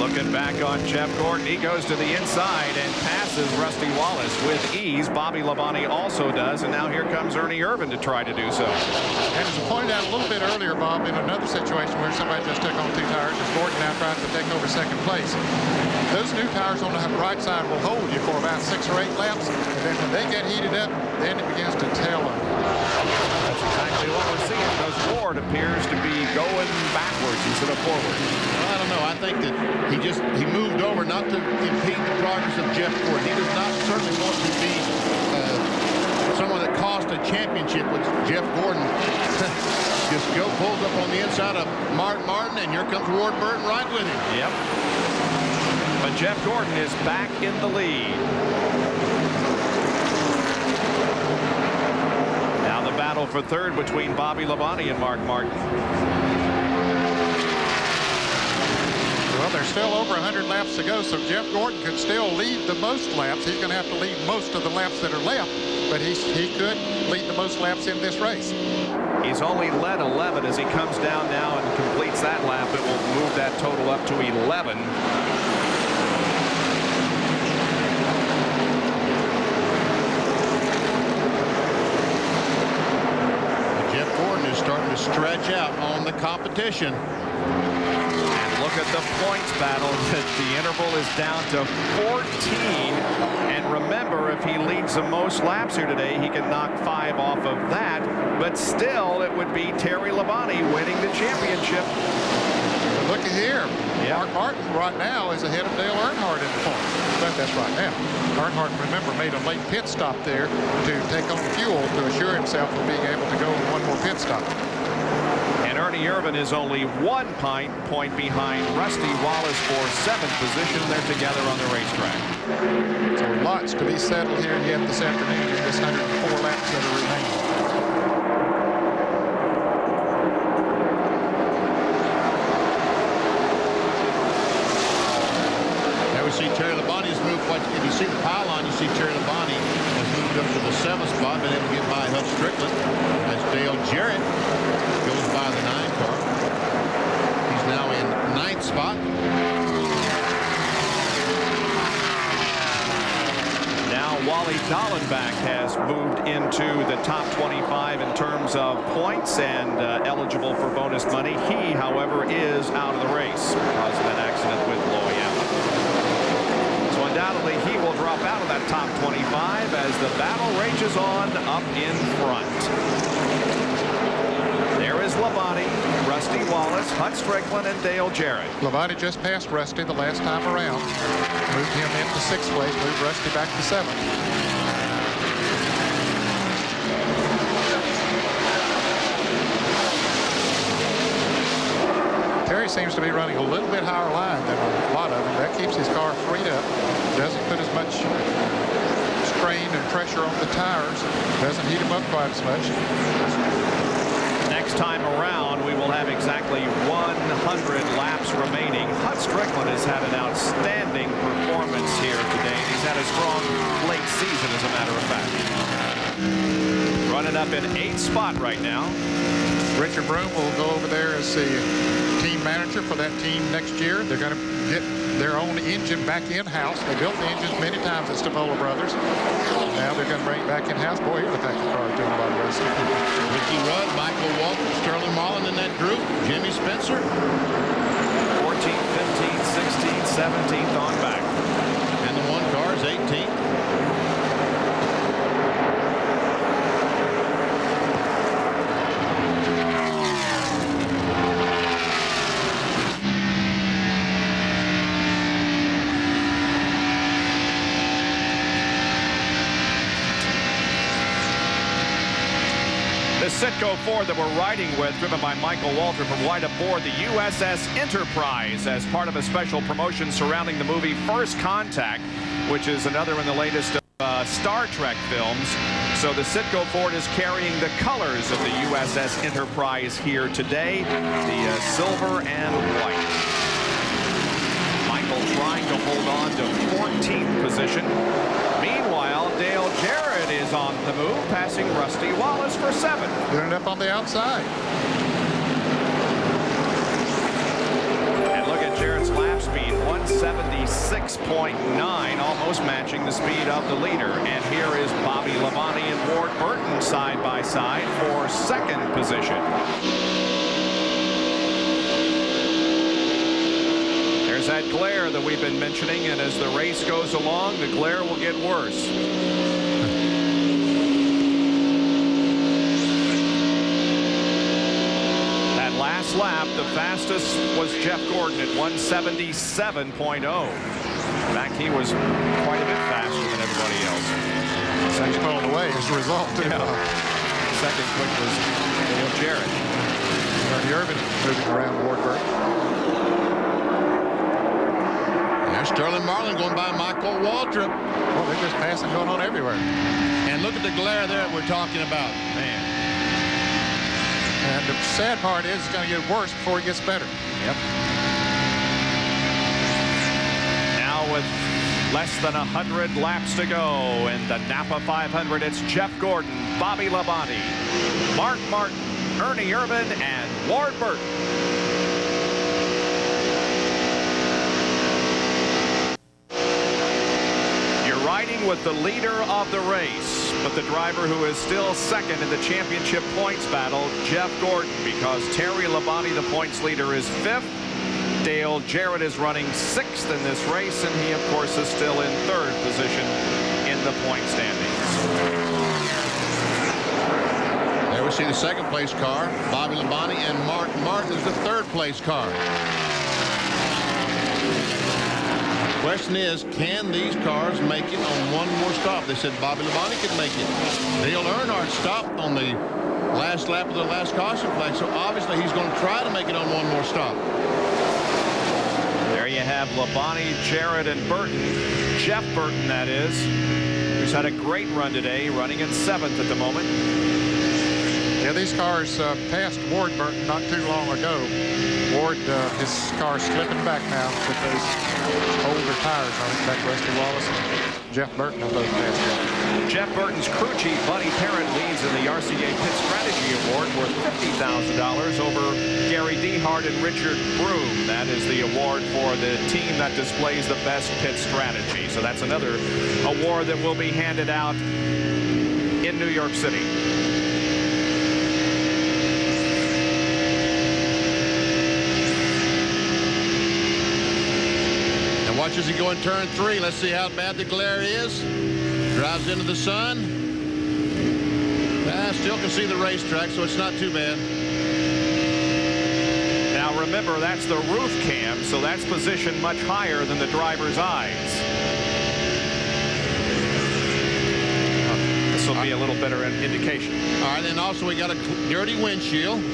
Looking back on Jeff Gordon, he goes to the inside and passes Rusty Wallace with ease. Bobby Labonte also does, and now here comes Ernie Irvin to try to do so. And as I pointed out a little bit earlier, Bob, in another situation where somebody just took on 2 tires, and Gordon now tries to take over 2nd place. Those new tires on the right side will hold you for about 6 or 8 laps, and then when they get heated up, then it begins to tail on. That's exactly what we're seeing. Because Ward appears to be going backwards instead of forward. Well, I don't know. I think that he moved over not to impede the progress of Jeff Gordon. He does not certainly want to be someone that cost a championship with Jeff Gordon. Just pulls up on the inside of Martin, and here comes Ward Burton right with him. Yep. But Jeff Gordon is back in the lead. Now the battle for 3rd between Bobby Labonte and Mark Martin. Well, there's still over 100 laps to go, so Jeff Gordon could still lead the most laps. He's going to have to lead most of the laps that are left, but he could lead the most laps in this race. He's only led 11. As he comes down now and completes that lap, it will move that total up to 11. Jeff Gordon is starting to stretch out on the competition. And look at the points battle. The interval is down to 14. And remember, if he leads the most laps here today, he can knock 5 off of that. But still, it would be Terry Labonte winning the championship. Look at here. Mark Martin right now is ahead of Dale Earnhardt in the points. But that's right now. Earnhardt, remember, made a late pit stop there to take on fuel to assure himself of being able to go one more pit stop. And Ernie Irvan is only 1 point behind Rusty Wallace for 7th position. They're together on the racetrack. So lots to be settled here yet this afternoon in this 104 laps that are remaining. We see Terry Labonte's moved. If you see the pylon, you see Terry Labonte has moved up to the 7th spot, been able to get by Hutch Strickland. As Dale Jarrett goes by the 9 car. He's now in 9th spot. Now Wally Dallenbach has moved into the top 25 in terms of points and eligible for bonus money. He, however, is out of the race because of that accident with Loyola. Undoubtedly, he will drop out of that top 25 as the battle rages on up in front. There is Labonte, Rusty Wallace, Hutch Strickland, and Dale Jarrett. Labonte just passed Rusty the last time around. Moved him into 6th place, moved Rusty back to 7th. Terry seems to be running a little bit higher line than a lot of them. That keeps his car freed up. Doesn't put as much strain and pressure on the tires. Doesn't heat them up quite as much. Next time around, we will have exactly 100 laps remaining. Hutch Strickland has had an outstanding performance here today. He's had a strong late season, as a matter of fact. Running up in 8th spot right now. Richard Broom will go over there as the team manager for that team next year. They're going to get their own engine back in-house. They built the engines many times at Stavola Brothers. Now they're going to bring it back in-house. Boy, here's the fact the car is doing a lot of racing. Ricky Rudd, Michael Walker, Sterling Marlin in that group. Jimmy Spencer. 14th, 15th, 16th, 17th on back. And the 1 car is 18th. The Citgo Ford that we're riding with, driven by Michael Walter from right aboard the USS Enterprise as part of a special promotion surrounding the movie First Contact, which is another in the latest Star Trek films. So the Citgo Ford is carrying the colors of the USS Enterprise here today, the silver and white. Michael trying to hold on to 14th position. Meanwhile, Dale Jarrett is on the move, passing Rusty Wallace for 7th. Doing it up on the outside. And look at Jarrett's lap speed, 176.9, almost matching the speed of the leader. And here is Bobby Labonte and Ward Burton side by side for 2nd position. There's that glare that we've been mentioning, and as the race goes along, the glare will get worse. That last lap, the fastest was Jeff Gordon at 177.0. In fact, he was quite a bit faster than everybody else. So he's pulling away as a result. Yeah. Second quick was Dale Jarrett. Ernie Irvan moving around Ward Burton. Sterling Marlin going by Michael Waltrip. Well, they're just passing going on everywhere. And look at the glare there that we're talking about. Man. And the sad part is it's going to get worse before it gets better. Yep. Now with less than 100 laps to go in the NAPA 500, it's Jeff Gordon, Bobby Labonte, Mark Martin, Ernie Irvan, and Ward Burton. Riding with the leader of the race, but the driver who is still 2nd in the championship points battle, Jeff Gordon, because Terry Labonte, the points leader, is 5th. Dale Jarrett is running 6th in this race, and he, of course, is still in 3rd position in the point standings. There we see the 2nd place car. Bobby Labonte and Mark Martin is the 3rd place car. Question is, can these cars make it on one more stop? They said Bobby Labonte could make it. Dale Earnhardt stopped on the last lap of the last caution flag, so obviously he's going to try to make it on one more stop. There you have Labonte, Jarrett, and Burton. Jeff Burton, that is, who's had a great run today, running in 7th at the moment. Yeah, these cars passed Ward Burton not too long ago. Ward, his car slipping back now with those older tires on it. Back Rusty Wallace and Jeff Burton have both passed him. Jeff Burton's crew chief, Buddy Parent, leads in the RCA Pit Strategy Award worth $50,000 over Gary Dehart and Richard Broom. That is the award for the team that displays the best pit strategy. So that's another award that will be handed out in New York City. Watch as he go in turn 3. Let's see how bad the glare is. Drives into the sun. Still can see the racetrack, so it's not too bad. Now remember, that's the roof cam, so that's positioned much higher than the driver's eyes. This will be a little better indication. All right, and also we got a dirty windshield.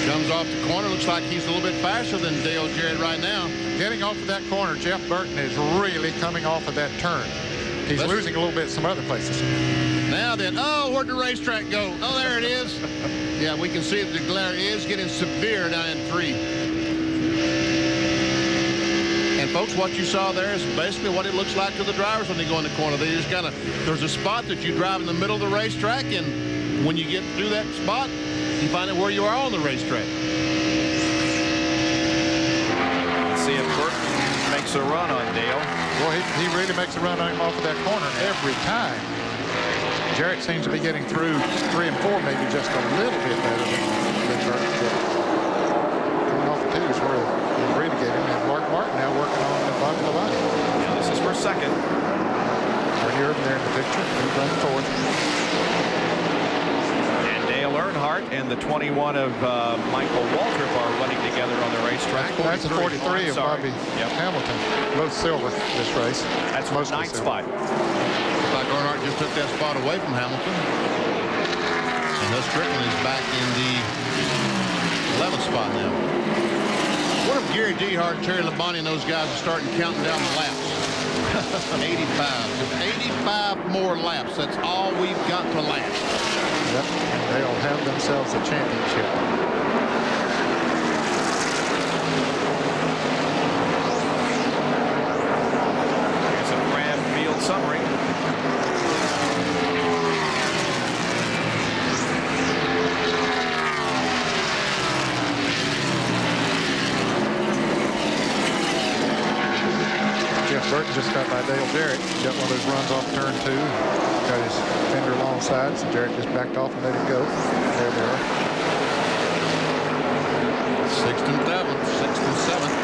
Comes off the corner. Looks like he's a little bit faster than Dale Jarrett right now. Getting off of that corner, Jeff Burton is really coming off of that turn. He's losing a little bit some other places. Now then, oh, where'd the racetrack go? Oh, there it is. Yeah, we can see that the glare is getting severe down in 3. And folks, what you saw there is basically what it looks like to the drivers when they go in the corner. They just kind of, there's a spot that you drive in the middle of the racetrack, and when you get through that spot, you find out where you are on the racetrack. Let's see if Burton makes a run on Dale. Boy, he really makes a run on him off of that corner every time. Jarrett seems to be getting through 3 and 4 maybe just a little bit better than Burton. Coming off of 2 is where he'll really get him. And Mark Martin now working on Bobby Labonte. Yeah, this is for 2nd. Ernie Irvin there in the picture. He's running 4th. Earnhardt and the 21 of Michael Waltrip are running together on the racetrack. That's the 43 of Bobby Hamilton. Both silver this race. That's most 9th spot. Looks like Earnhardt just took that spot away from Hamilton. And Hus Strickland is back in the 11th spot now. What if Gary Dehart, Terry Labonte, and those guys are starting counting down the laps? 85. Just 85 more laps. That's all we've got to last. Yep, they'll have themselves a championship. Here's a Graham Field summary. Jeff Burton just got by Dale Jarrett. Got one of those runs off turn 2. Got his fender alongside, so Jarrett just backed off and let him go. There they are. 6th and 7th. 6th and 7th.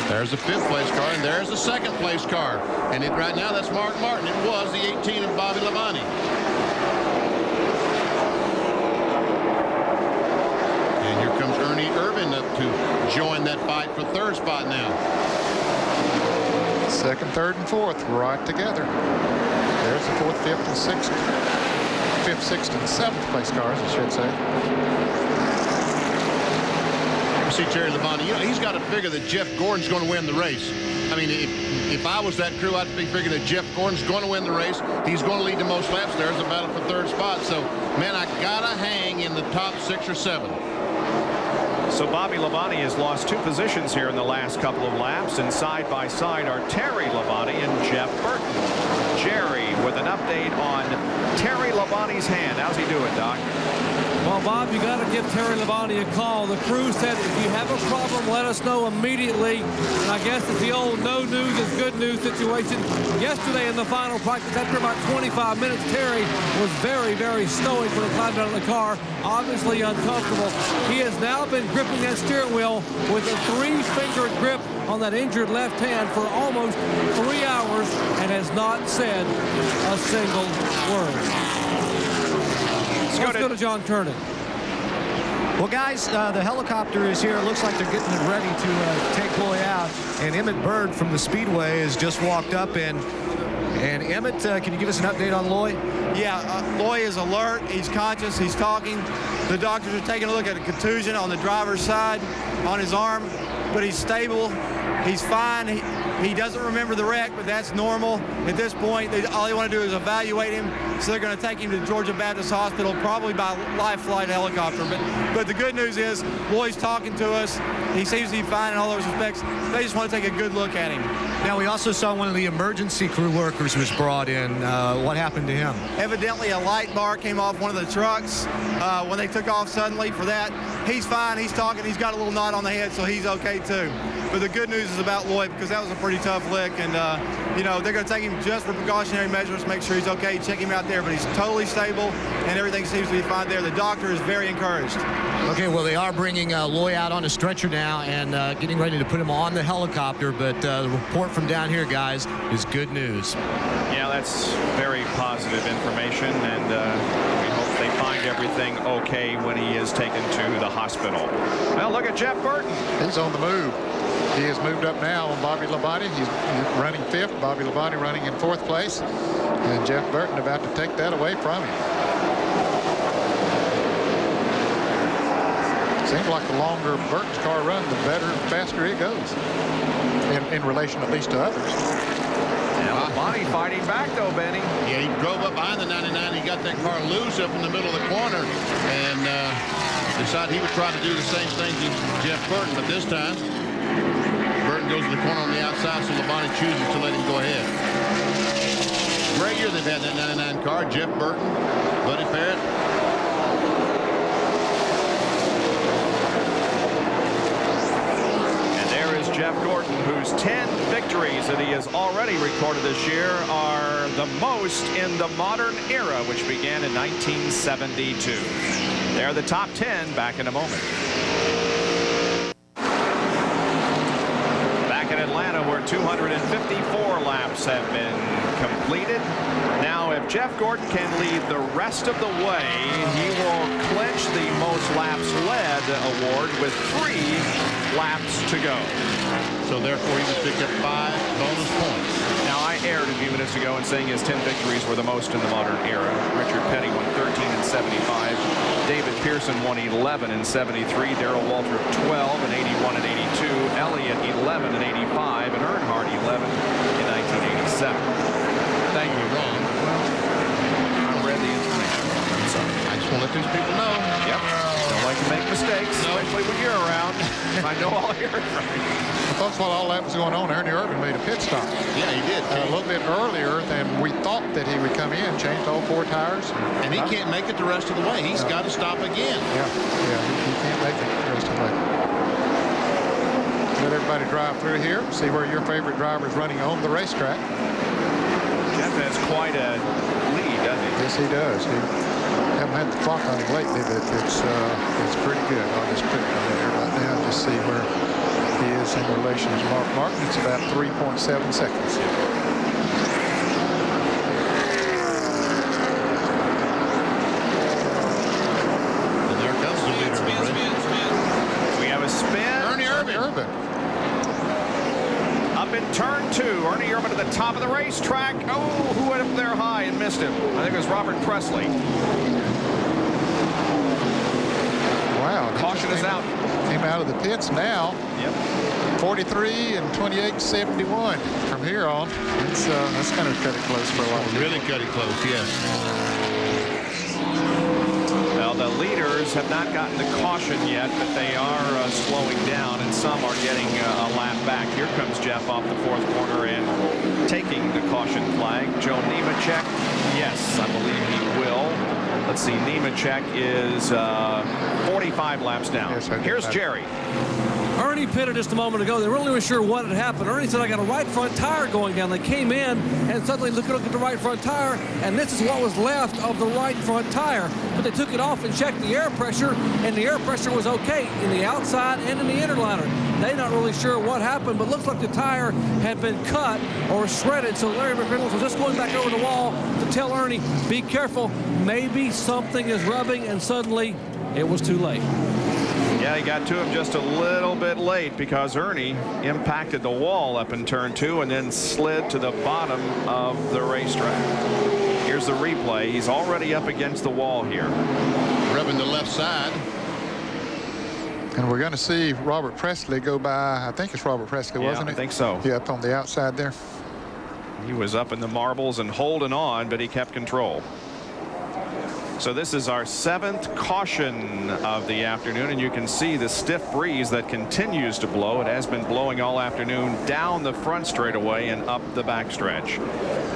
There's the 5th place car, and there's the 2nd place car. And right now, that's Mark Martin. It was the 18 of Bobby Labonte. And here comes Ernie Irvin up to join that fight for 3rd spot now. 2nd, 3rd, and 4th right together. There's the 4th, 5th, and 6th. 5th, 6th, and 7th place cars, I should say. You see Terry Labonte, you know, he's got to figure that Jeff Gordon's going to win the race. I mean, if I was that crew, I'd be figuring that Jeff Gordon's going to win the race. He's going to lead the most laps. There's a battle for 3rd spot. So, man, I got to hang in the top 6 or 7. So Bobby Labonte has lost 2 positions here in the last couple of laps, and side by side are Terry Labonte and Jeff Burton. Jerry with an update on Terry Labonte's hand. How's he doing, Doc? Well, Bob, you got to give Terry Labonte a call. The crew said if you have a problem, let us know immediately. And I guess it's the old no news is good news situation. Yesterday in the final practice, after about 25 minutes, Terry was very, very stoic when he climbed out of the car, obviously uncomfortable. He has now been gripping that steering wheel with a 3-finger grip on that injured left hand for almost 3 hours and has not said a single word. Let's go to John Turner. Well, guys, the helicopter is here. It looks like they're getting it ready to take Loy out. And Emmett Bird from the Speedway has just walked up. And Emmett, can you give us an update on Loy? Yeah, Loy is alert. He's conscious. He's talking. The doctors are taking a look at a contusion on the driver's side on his arm, but he's stable. He's fine. He doesn't remember the wreck, but that's normal. At this point, all they want to do is evaluate him. So they're going to take him to Georgia Baptist Hospital, probably by live flight helicopter. But the good news is, Loy's talking to us. He seems to be fine in all those respects. They just want to take a good look at him. Now, we also saw one of the emergency crew workers was brought in. What happened to him? Evidently, a light bar came off one of the trucks when they took off suddenly. For that, he's fine. He's talking. He's got a little knot on the head, so he's okay, too. But the good news is about Loy, because that was a pretty tough lick. And, you know, they're going to take him just for precautionary measures, make sure he's okay, check him out there. But he's totally stable, and everything seems to be fine there. The doctor is very encouraged. Okay, well, they are bringing Loy out on a stretcher now and getting ready to put him on the helicopter. But the report from down here, guys, is good news. Yeah, that's very positive information, and we hope they find everything okay when he is taken to the hospital. Well, look at Jeff Burton. He's on the move. He has moved up now on Bobby Labonte. He's running 5th. Bobby Labonte running in 4th place. And Jeff Burton about to take that away from him. Seems like the longer Burton's car runs, the better and faster it goes. In relation at least to others. Now Labonte fighting back though, Benny. Yeah, he drove up behind the 99. He got that car loose up in the middle of the corner and decided he would try to do the same thing to Jeff Burton, but this time Burton goes to the corner on the outside, so Labonte chooses to let him go ahead. Great year they've had that 99 car. Jeff Burton, Buddy Parrott. And there is Jeff Gordon, whose 10 victories that he has already recorded this year are the most in the modern era, which began in 1972. They're the top 10. Back in a moment. Atlanta, where 254 laps have been completed. Now, if Jeff Gordon can lead the rest of the way, he will clinch the most laps led award with 3 laps to go. So therefore, he would pick up 5 bonus points. Now, I erred a few minutes ago in saying his 10 victories were the most in the modern era. Richard Petty won 13 in 75. David Pearson won 11 in 73. Darrell Waltrip 12 in 81 and 82. Elliott 11 in 85. And Earnhardt 11 in 1987. Thank you, wrong. I read the information. I'm sorry. I just want to let these people know. Yep. Don't like to make mistakes, especially when you're around. I know I'll hear it from you. Folks, while all that was going on, Ernie Irvin made a pit stop. Yeah, he did. A little bit earlier than we thought that he would come in, changed all 4 tires. And he can't make it the rest of the way. He's got to stop again. Yeah, he can't make it the rest of the way. Let everybody drive through here, see where your favorite driver is running on the racetrack. Jeff has quite a lead, doesn't he? Yes, he does. He haven't had the clock on him lately, but it's pretty good. I'll just put it there right now, just see where he is in relation to Mark Martin. It's about 3.7 seconds. And there comes the leader. We have a spin. Ernie Irvin. Up in turn 2. Ernie Irvin at the top of the racetrack. Oh, who went up there high and missed him? I think it was Robert Presley. Wow. Caution is out. Came out of the pits now. Yep. 43 and 28.71 from here on. That's kind of cut it close for a lot of people. Really cut it close, yes. Well, the leaders have not gotten the caution yet, but they are slowing down, and some are getting a lap back. Here comes Jeff off the 4th corner and taking the caution flag. Joe Nemechek, yes, I believe he will. Let's see, Nemechek is 45 laps down. Yes, here's Jerry. Ernie pitted just a moment ago. They really weren't sure what had happened. Ernie said, I got a right front tire going down. They came in and suddenly look at the right front tire, and this is what was left of the right front tire. But they took it off and checked the air pressure, and the air pressure was okay in the outside and in the inner liner. They're not really sure what happened, but looks like the tire had been cut or shredded. So Larry McReynolds was just going back over the wall to tell Ernie, be careful, maybe something is rubbing, and suddenly it was too late. Yeah, he got to him just a little bit late because Ernie impacted the wall up in turn 2 and then slid to the bottom of the racetrack. Here's the replay. He's already up against the wall here. Rubbing the left side. And we're going to see Robert Presley go by. I think it's Robert Presley, wasn't it? I think so. Yeah, up on the outside there. He was up in the marbles and holding on, but he kept control. So this is our 7th caution of the afternoon, and you can see the stiff breeze that continues to blow. It has been blowing all afternoon down the front straightaway and up the backstretch.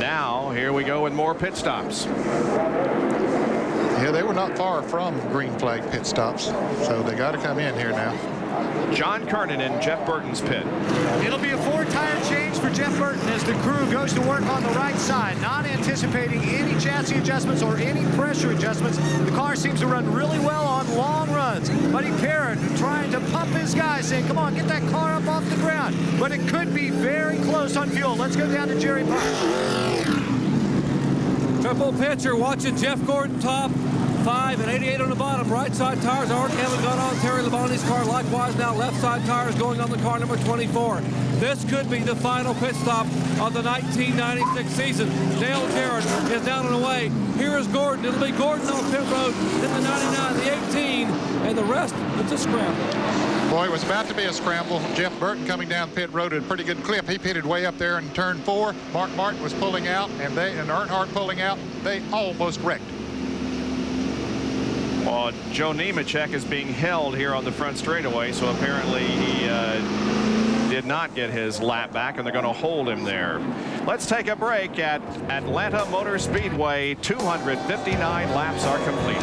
Now here we go with more pit stops. Yeah, they were not far from green flag pit stops, so they got to come in here now. John Kernan in Jeff Burton's pit. It'll be a 4-tire change for Jeff Burton as the crew goes to work on the right side, not anticipating any chassis adjustments or any pressure adjustments. The car seems to run really well on long runs. Buddy Parrott trying to pump his guys, saying, come on, get that car up off the ground. But it could be very close on fuel. Let's go down to Jerry Park. Triple picture watching Jeff Gordon top. 5 and 88 on the bottom. Right side tires already haven't gone on Terry Labonte's car. Likewise now left side tires going on the car number 24. This could be the final pit stop of the 1996 season. Dale Jarrett is down and away. Here is Gordon. It'll be Gordon on pit road in the 99, the 18, and the rest it's a scramble. Boy, it was about to be a scramble. Jeff Burton coming down pit road at a pretty good clip. He pitted way up there in turn 4. Mark Martin was pulling out, and Earnhardt pulling out. They almost wrecked. Well, Joe Nemechek is being held here on the front straightaway, so apparently he did not get his lap back, and they're going to hold him there. Let's take a break at Atlanta Motor Speedway. 259 laps are completed.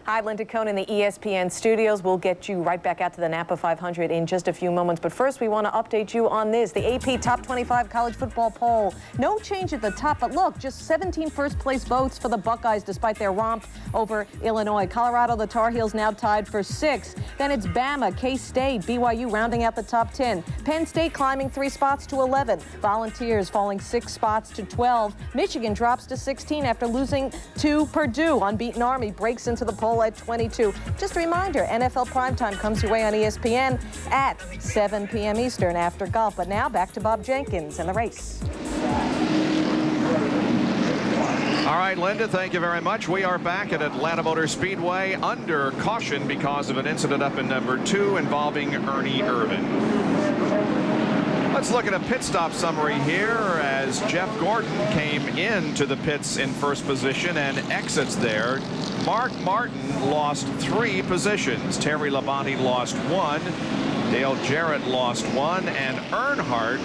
Hi, Linda Cohn in the ESPN studios. We'll get you right back out to the NAPA 500 in just a few moments. But first, we want to update you on this. The AP Top 25 College Football Poll. No change at the top, but look, just 17 first-place votes for the Buckeyes despite their romp over Illinois. Colorado, the Tar Heels now tied for 6th. Then it's Bama, K-State, BYU rounding out the top 10. Penn State climbing 3 spots to 11. Volunteers falling 6 spots to 12. Michigan drops to 16 after losing to Purdue. Unbeaten Army breaks into the poll at 22. Just a reminder, NFL Primetime comes your way on ESPN at 7 p.m. Eastern after golf. But now back to Bob Jenkins and the race. All right, Linda, thank you very much. We are back at Atlanta Motor Speedway under caution because of an incident up in number 2 involving Ernie Irvan. Let's look at a pit stop summary here as Jeff Gordon came into the pits in first position and exits there. Mark Martin lost 3 positions. Terry Labonte lost 1. Dale Jarrett lost 1. And Earnhardt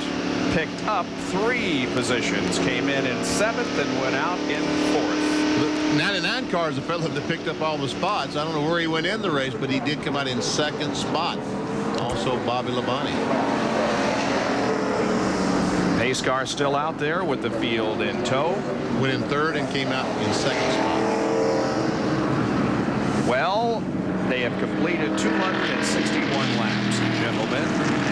picked up 3 positions. Came in 7th and went out in 4th. The 99 car is a fellow that picked up all the spots. I don't know where he went in the race, but he did come out in 2nd spot. Also Bobby Labonte. Pace car still out there with the field in tow. Went in 3rd and came out in 2nd spot. Well, they have completed 261 laps, gentlemen,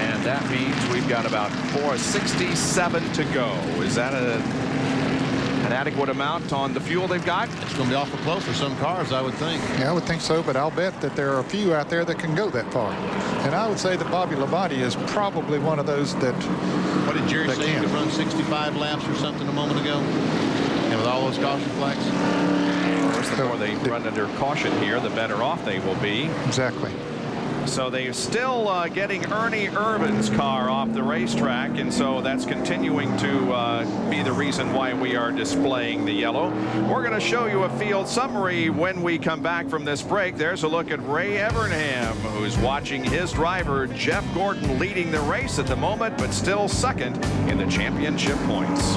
and that means we've got about 467 to go. Is that an adequate amount on the fuel they've got? It's going to be awful close for some cars, I would think. Yeah, I would think so, but I'll bet that there are a few out there that can go that far. And I would say that Bobby Labonte is probably one of those that. What did Jerry say? He could run 65 laps or something a moment ago? And with all those caution flags? Of course, the more they run under caution here, the better off they will be. Exactly. So they're still getting Ernie Irvan's car off the racetrack, and so that's continuing to be the reason why we are displaying the yellow. We're going to show you a field summary when we come back from this break. There's a look at Ray Evernham, who's watching his driver, Jeff Gordon, leading the race at the moment, but still 2nd in the championship points.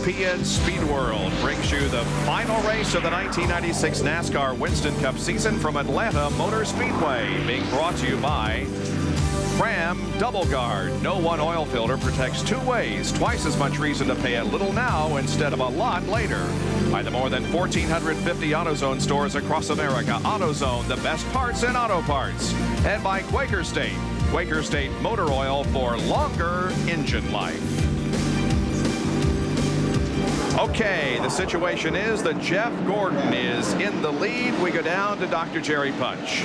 ESPN Speed World brings you the final race of the 1996 NASCAR Winston Cup season from Atlanta Motor Speedway, being brought to you by Ram Double Guard. No one oil filter protects two ways. Twice as much reason to pay a little now instead of a lot later. By the more than 1,450 AutoZone stores across America. AutoZone, the best parts in auto parts. And by Quaker State. Quaker State motor oil for longer engine life. Okay, the situation is that Jeff Gordon is in the lead. We go down to Dr. Jerry Punch.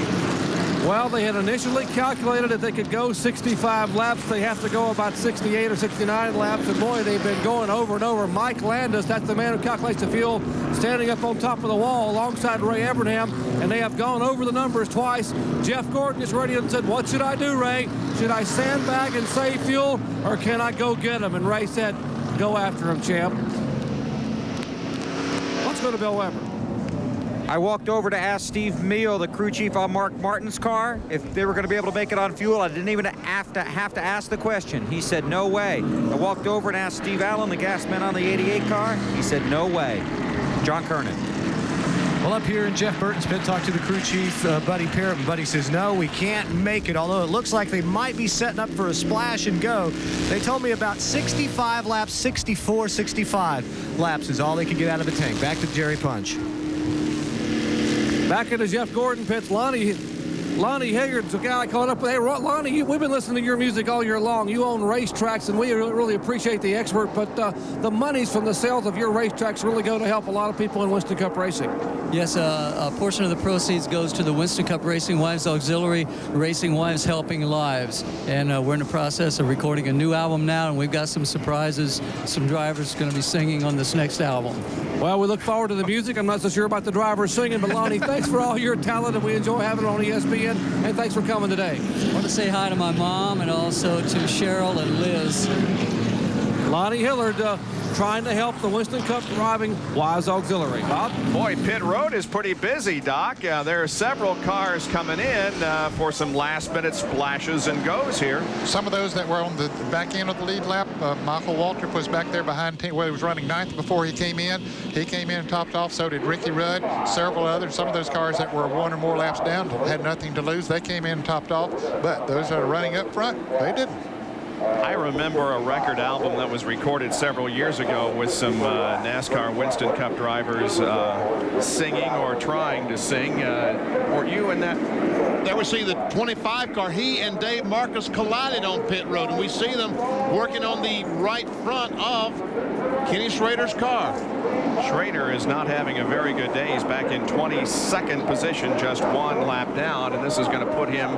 Well, they had initially calculated that they could go 65 laps. They have to go about 68 or 69 laps. And boy, they've been going over and over. Mike Landis, that's the man who calculates the field, standing up on top of the wall alongside Ray Evernham. And they have gone over the numbers twice. Jeff Gordon is ready and said, what should I do, Ray? Should I sandbag and save fuel, or can I go get him? And Ray said, go after him, champ. Let's go to Bill Weber. I walked over to ask Steve Mio, the crew chief on Mark Martin's car, if they were going to be able to make it on fuel. I didn't even have to ask the question. He said, no way. I walked over and asked Steve Allen, the gas man on the 88 car. He said, no way. John Kernan. Well, up here in Jeff Burton's pit, talked to the crew chief, Buddy Parrott, and Buddy says, no, we can't make it, although it looks like they might be setting up for a splash and go. They told me about 65 laps, 64, 65 laps is all they could get out of the tank. Back to Jerry Punch. Back into Jeff Gordon pits. Lonnie Hilliard's the guy I caught up with. Hey, Lonnie, we've been listening to your music all year long. You own racetracks, and we really appreciate the expert, but the monies from the sales of your racetracks really go to help a lot of people in Winston Cup racing. Yes, a portion of the proceeds goes to the Winston Cup Racing Wives Auxiliary, Racing Wives Helping Lives. And we're in the process of recording a new album now, and we've got some surprises. Some drivers going to be singing on this next album. Well, we look forward to the music. I'm not so sure about the drivers singing, but Lonnie, thanks for all your talent, and we enjoy having it on ESPN, and thanks for coming today. I want to say hi to my mom and also to Cheryl and Liz. Lonnie Hillard trying to help the Winston Cup driving Wives Auxiliary. Bob? Boy, pit road is pretty busy, Doc. There are several cars coming in for some last-minute splashes and goes here. Some of those that were on the back end of the lead lap, Michael Waltrip was back there behind, he was running ninth before he came in. He came in and topped off, so did Ricky Rudd, several others. Some of those cars that were one or more laps down had nothing to lose. They came in and topped off, but those that are running up front, they didn't. I remember a record album that was recorded several years ago with some NASCAR Winston Cup drivers singing or trying to sing. Were you in that? There we see the 25 car. He and Dave Marcus collided on pit road, and we see them working on the right front of Kenny Schrader's car. Schrader is not having a very good day. He's back in 22nd position, just one lap down, and this is going to put him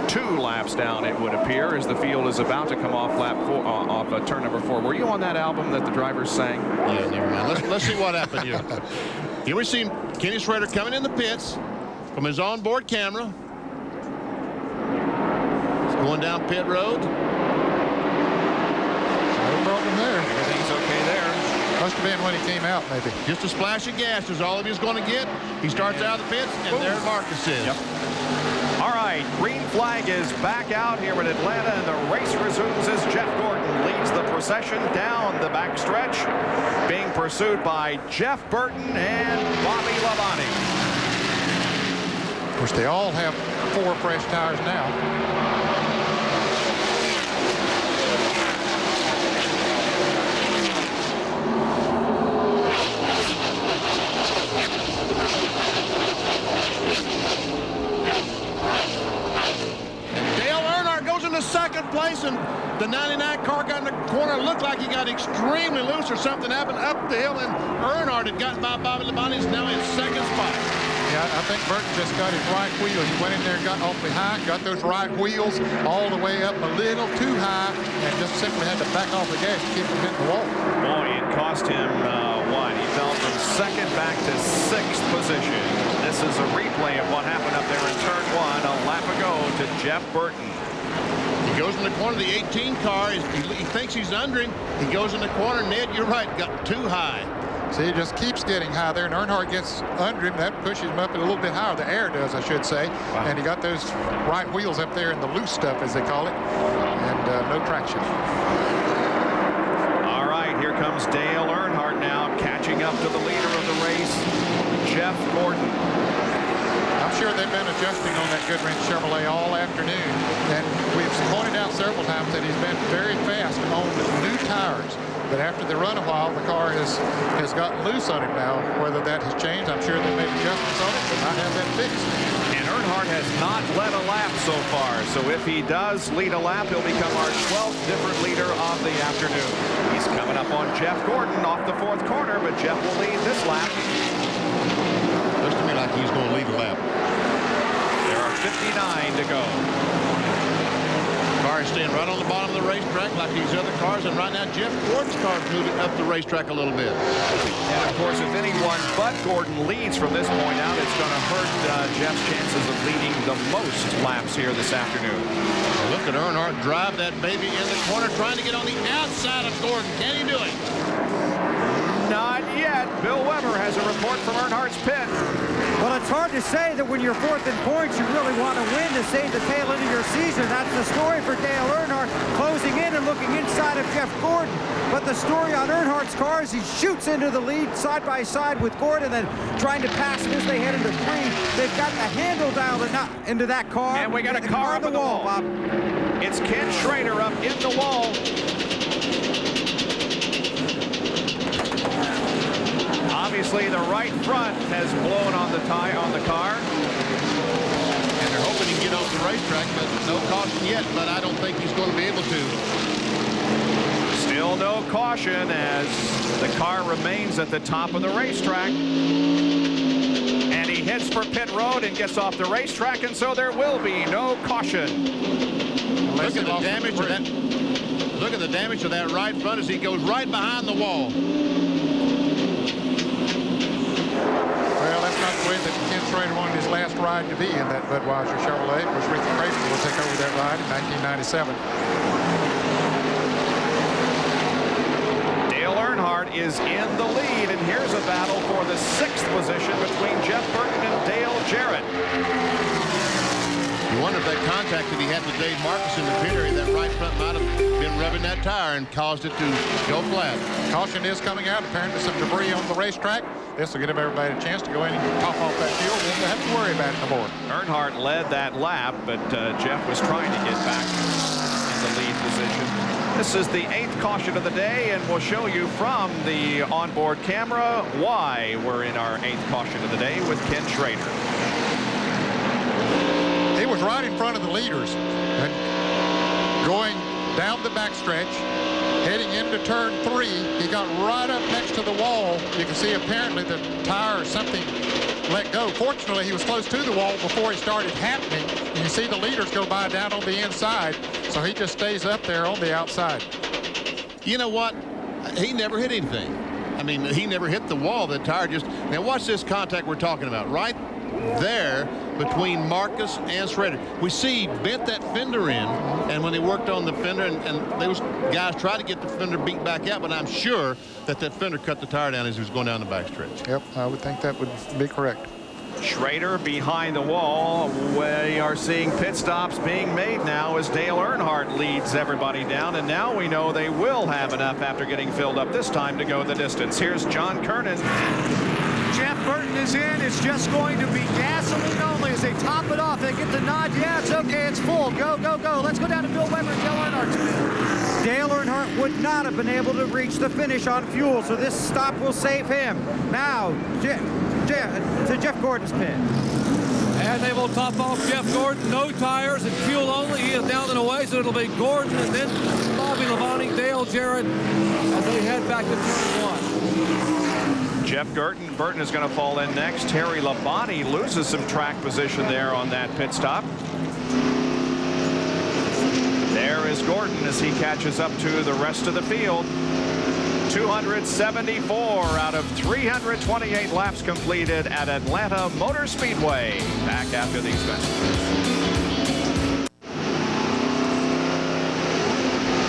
2 laps down, it would appear, as the field is about to come off lap 4, off turn number 4. Were you on that album that the drivers sang? Yeah, never mind. Let's see what happened here. Here we see Kenny Schrader coming in the pits from his onboard camera. He's going down pit road. No problem there. Everything's okay there. Must have been when he came out, maybe. Just a splash of gas is all he's going to get. He starts out of the pits, and there Marcus is. Yep. All right, green flag is back out here in Atlanta, and the race resumes as Jeff Gordon leads the procession down the backstretch, being pursued by Jeff Burton and Bobby Labonte. Of course, they all have 4 fresh tires now. Second place, and the 99 car got in the corner. Looked like he got extremely loose or something happened up the hill, and Earnhardt had gotten by Bobby Labonte. Is now in second spot. Yeah, I think Burton just got his right wheel. He went in there, got awfully high, got those right wheels all the way up a little too high, and just simply had to back off the gas to keep him hitting the wall. Boy, it cost him what? He fell from second back to 6th position. This is a replay of what happened up there in turn 1 a lap ago to Jeff Burton. He goes in the corner of the 18 car. He thinks he's under him. He goes in the corner. Ned, you're right, got too high. See, he just keeps getting high there, and Earnhardt gets under him. That pushes him up a little bit higher. The air does, I should say. Wow. And he got those right wheels up there in the loose stuff, as they call it, and no traction. All right, here comes Dale Earnhardt now, catching up to the leader of the race, Jeff Gordon. I'm sure they've been adjusting on that Goodwrench Chevrolet all afternoon, and we've pointed out several times that he's been very fast on the new tires. But after they run a while, the car has gotten loose on him now. Whether that has changed, I'm sure they made adjustments on it, but not have that fixed. And Earnhardt has not led a lap so far, so if he does lead a lap, he'll become our 12th different leader of the afternoon. He's coming up on Jeff Gordon off the 4th corner, but Jeff will lead this lap. Looks to me like he's going to lead a lap. There are 59 to go. Car is staying right on the bottom of the racetrack like these other cars, and right now Jeff Gordon's car is moving up the racetrack a little bit. And of course, if anyone but Gordon leads from this point out, it's going to hurt Jeff's chances of leading the most laps here this afternoon. Well, look at Earnhardt drive that baby in the corner, trying to get on the outside of Gordon. Can he do it? Not yet. Bill Weber has a report from Earnhardt's pit. Well, it's hard to say that when you're 4th in points, you really want to win to save the tail end of your season. That's the story for Dale Earnhardt, closing in and looking inside of Jeff Gordon. But the story on Earnhardt's car is he shoots into the lead side by side with Gordon, then trying to pass him as they head into 3. They've got the handle dialed into that car. And we got a car up in the wall. Bob. It's Ken Schrader up in the wall. Obviously, the right front has blown on the tire on the car. And they're hoping he can get off the racetrack, but no caution yet, but I don't think he's going to be able to. Still no caution as the car remains at the top of the racetrack. And he heads for pit road and gets off the racetrack, and so there will be no caution. Look at the damage to that. Look at the damage to that right front as he goes right behind the wall. Well, that's not the way that Ken Schrader wanted his last ride to be in that Budweiser Chevrolet. It was Ricky Craven who will take over that ride in 1997. Dale Earnhardt is in the lead, and here's a battle for the 6th position between Jeff Burton and Dale Jarrett. You wonder if that contact that he had with Dave Marcus in the pit area, that right front might have been rubbing that tire and caused it to go flat. Caution is coming out. Apparently some debris on the racetrack. This will give everybody a chance to go in and top off that fuel. We won't have to worry about it no more. Earnhardt led that lap, but Jeff was trying to get back in the lead position. This is the 8th caution of the day, and we'll show you from the onboard camera why we're in our 8th caution of the day with Ken Schrader. He was right in front of the leaders and going down the backstretch, heading into turn 3. He got right up next to the wall. You can see apparently the tire or something let go. Fortunately, he was close to the wall before it started happening. And you see the leaders go by down on the inside, so he just stays up there on the outside. You know what? He never hit anything. I mean, he never hit the wall. The tire just... Now, watch this contact we're talking about. Right there between Marcus and Schrader. We see he bent that fender in, and when he worked on the fender, and those guys tried to get the fender beat back out, but I'm sure that fender cut the tire down as he was going down the backstretch. Yep, I would think that would be correct. Schrader behind the wall. We are seeing pit stops being made now as Dale Earnhardt leads everybody down, and now we know they will have enough after getting filled up this time to go the distance. Here's John Kernan. Jeff Burton is in. It's just going to be gasoline only as they top it off. They get the nod. Yeah, it's okay. It's full. Go, go, go. Let's go down to Bill Weber and Dale Earnhardt's pit. Dale Earnhardt would not have been able to reach the finish on fuel, so this stop will save him. Now, to Jeff Gordon's pit. And they will top off Jeff Gordon. No tires and fuel only. He is down and away, so it'll be Gordon and then Bobby Labonte, Dale Jarrett as they head back to turn 1. Jeff Burton is going to fall in next. Terry Labonte loses some track position there on that pit stop. There is Gordon as he catches up to the rest of the field. 274 out of 328 laps completed at Atlanta Motor Speedway. Back after these messages.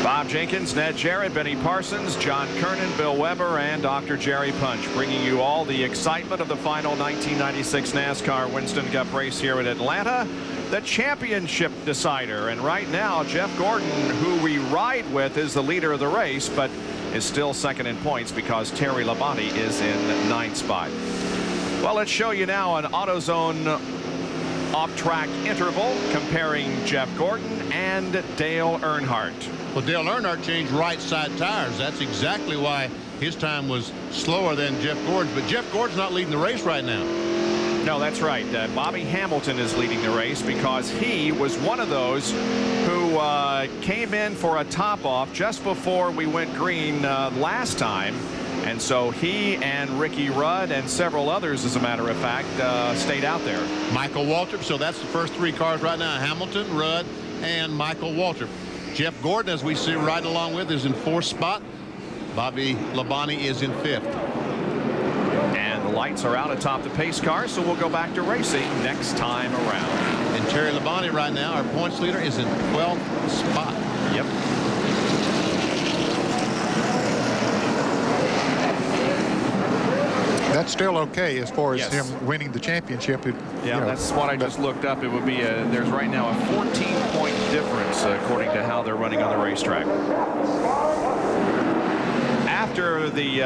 Bob Jenkins, Ned Jarrett, Benny Parsons, John Kernan, Bill Weber, and Dr. Jerry Punch, bringing you all the excitement of the final 1996 NASCAR Winston Cup race here at Atlanta, the championship decider. And right now, Jeff Gordon, who we ride with, is the leader of the race, but is still second in points because Terry Labonte is in 9th spot. Well, let's show you now an AutoZone off-track interval comparing Jeff Gordon and Dale Earnhardt. Well, Dale Earnhardt changed right side tires. That's exactly why his time was slower than Jeff Gordon's. But Jeff Gordon's not leading the race right now. No, that's right. Bobby Hamilton is leading the race because he was one of those who came in for a top off just before we went green last time. And so he and Ricky Rudd and several others, as a matter of fact, stayed out there. Michael Waltrip. So that's the first 3 cars right now. Hamilton, Rudd, and Michael Waltrip. Jeff Gordon, as we see right along with, is in 4th spot. Bobby Labonte is in 5th. And the lights are out atop the pace car, so we'll go back to racing next time around. And Terry Labonte right now, our points leader, is in 12th spot. Yep. That's still okay as far as him winning the championship. Yeah, that's what I just looked up. It would be there's right now a 14-point difference according to how they're running on the racetrack. After the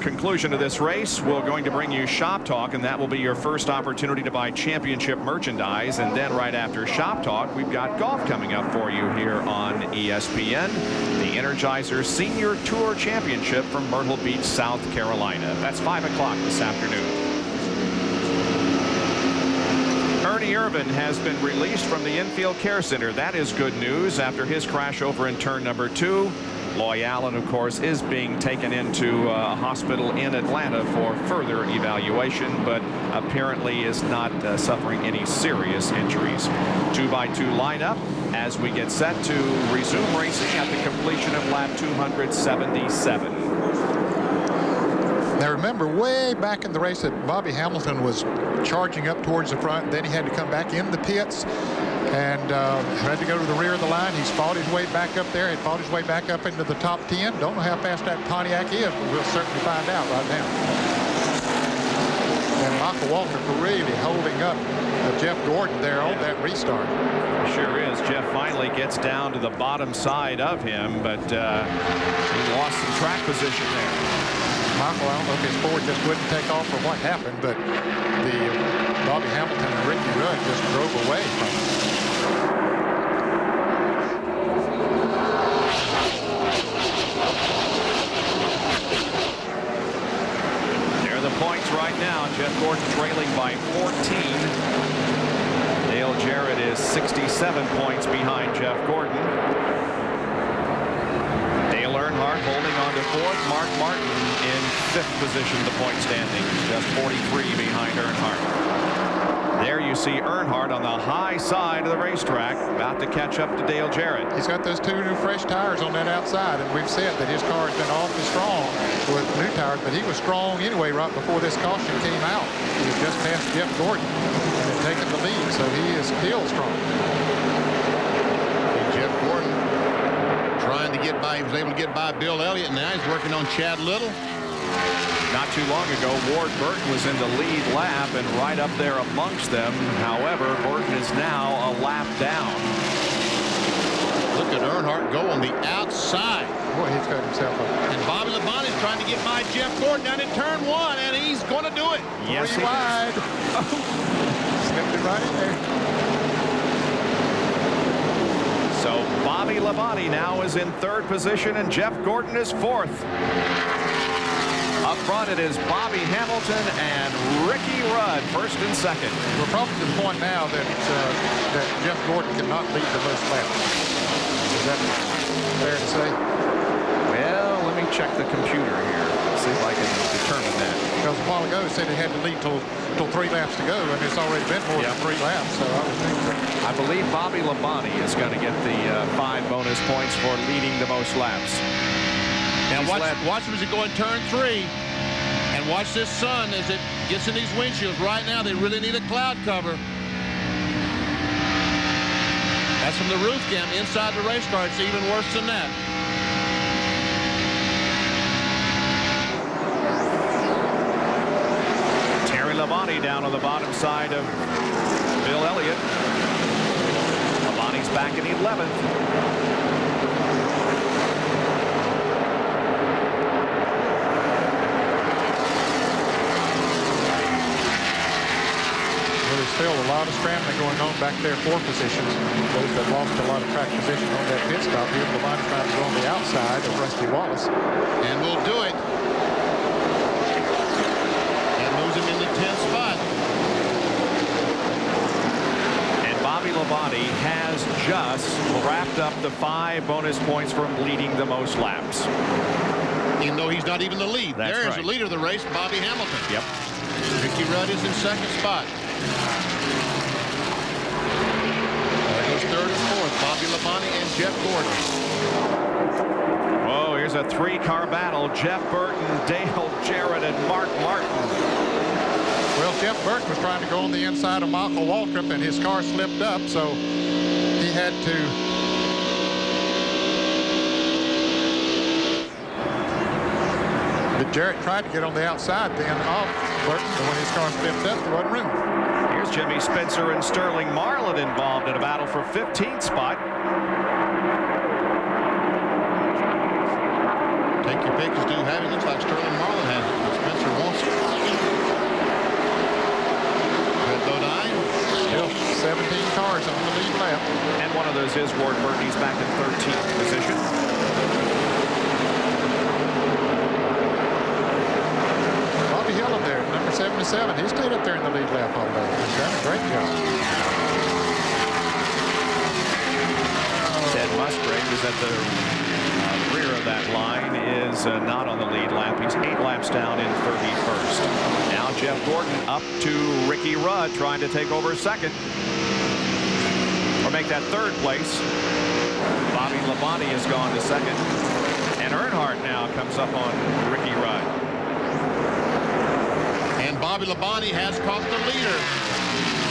conclusion of this race, we're going to bring you Shop Talk, and that will be your first opportunity to buy championship merchandise. And then right after Shop Talk, we've got golf coming up for you here on ESPN, the Energizer Senior Tour Championship from Myrtle Beach, South Carolina. That's 5 o'clock this afternoon. Ernie Irvan has been released from the Infield Care Center. That is good news after his crash over in turn number 2. Loy Allen, of course, is being taken into a hospital in Atlanta for further evaluation, but apparently is not suffering any serious injuries. 2x2 lineup as we get set to resume racing at the completion of lap 277. Now remember, way back in the race that Bobby Hamilton was charging up towards the front, then he had to come back in the pits and had to go to the rear of the line. He's fought his way back up there. He fought his way back up into the top 10. Don't know how fast that Pontiac is, but we'll certainly find out right now. And Michael Waltrip really holding up Jeff Gordon there on that restart. Sure is. Jeff finally gets down to the bottom side of him, but he lost some track position there. Michael, I don't know if his Ford just wouldn't take off or what happened, but the Bobby Hamilton and Ricky Rudd just drove away from him. There are the points right now. Jeff Gordon trailing by 14. Dale Jarrett is 67 points behind Jeff Gordon. Dale Earnhardt holding on to 4th. Mark Martin in 5th position, the point standing, just 43 behind Earnhardt. There you see Earnhardt on the high side of the racetrack, about to catch up to Dale Jarrett. He's got those 2 new fresh tires on that outside, and we've said that his car has been awfully strong with new tires, but he was strong anyway right before this caution came out. He was just past Jeff Gordon and had taken the lead, so he is still strong. Jeff Gordon trying to get by. He was able to get by Bill Elliott. Now he's working on Chad Little. Not too long ago, Ward Burton was in the lead lap and right up there amongst them. However, Burton is now a lap down. Look at Earnhardt go on the outside. Boy, he's got himself up. And Bobby Labonte is trying to get by Jeff Gordon down in turn 1, and he's going to do it. Yes, 3 wide. Slipped it right in there. So Bobby Labonte now is in 3rd position, and Jeff Gordon is 4th. Up front, it is Bobby Hamilton and Ricky Rudd, 1st and 2nd. We're probably to the point now that Jeff Gordon cannot lead the most laps. Is that fair to say? Well, let me check the computer here. See if I can determine that. Because a while ago it said it had to lead till 3 laps to go, and it's already been more than 3 laps. So I would think that. I believe Bobby Labonte is going to get the 5 bonus points for leading the most laps. Now watch him as he go in turn 3. And watch this sun as it gets in these windshields. Right now, they really need a cloud cover. That's from the roof cam inside the race car. It's even worse than that. Terry Labonte down on the bottom side of Bill Elliott. Labonte's back in 11th. still a lot of scrambling going on back there for positions. Those that lost a lot of track position on that pit stop here. Labonte trying to go on the outside of Rusty Wallace. And we'll do it. That moves him in the 10th spot. And Bobby Labonte has just wrapped up the 5 bonus points from leading the most laps. Even though he's not even the lead. That's There's right. the leader of the race, Bobby Hamilton. Yep. Ricky Rudd is in 2nd spot. There goes 3rd and 4th, Bobby Labonte and Jeff Gordon. Whoa, here's a 3-car battle. Jeff Burton, Dale Jarrett, and Mark Martin. Well, Jeff Burton was trying to go on the inside of Michael Waltrip, and his car slipped up, so he had to But Jarrett tried to get on the outside then off Burton, but when his car slipped up, there wasn't room. Here's Jimmy Spencer and Sterling Marlin involved in a battle for 15th spot. Take your pick as to have it. Looks like Sterling Marlin has it. Spencer wants it. Red Bodine. Still 17 cars on the lead lap. And one of those is Ward Burton. He's back in 13th position. Bobby Hill up there, number 77. He stayed up there in the lead lap all day. He's done a great job. Ted Musgrave is at the rear of that line, is not on the lead lap. He's 8 laps down in 31st. Now Jeff Gordon up to Ricky Rudd, trying to take over 2nd. Or make that 3rd place. Bobby Labonte has gone to 2nd. And Earnhardt now comes up on Ricky Rudd. And Bobby Labonte has caught the leader.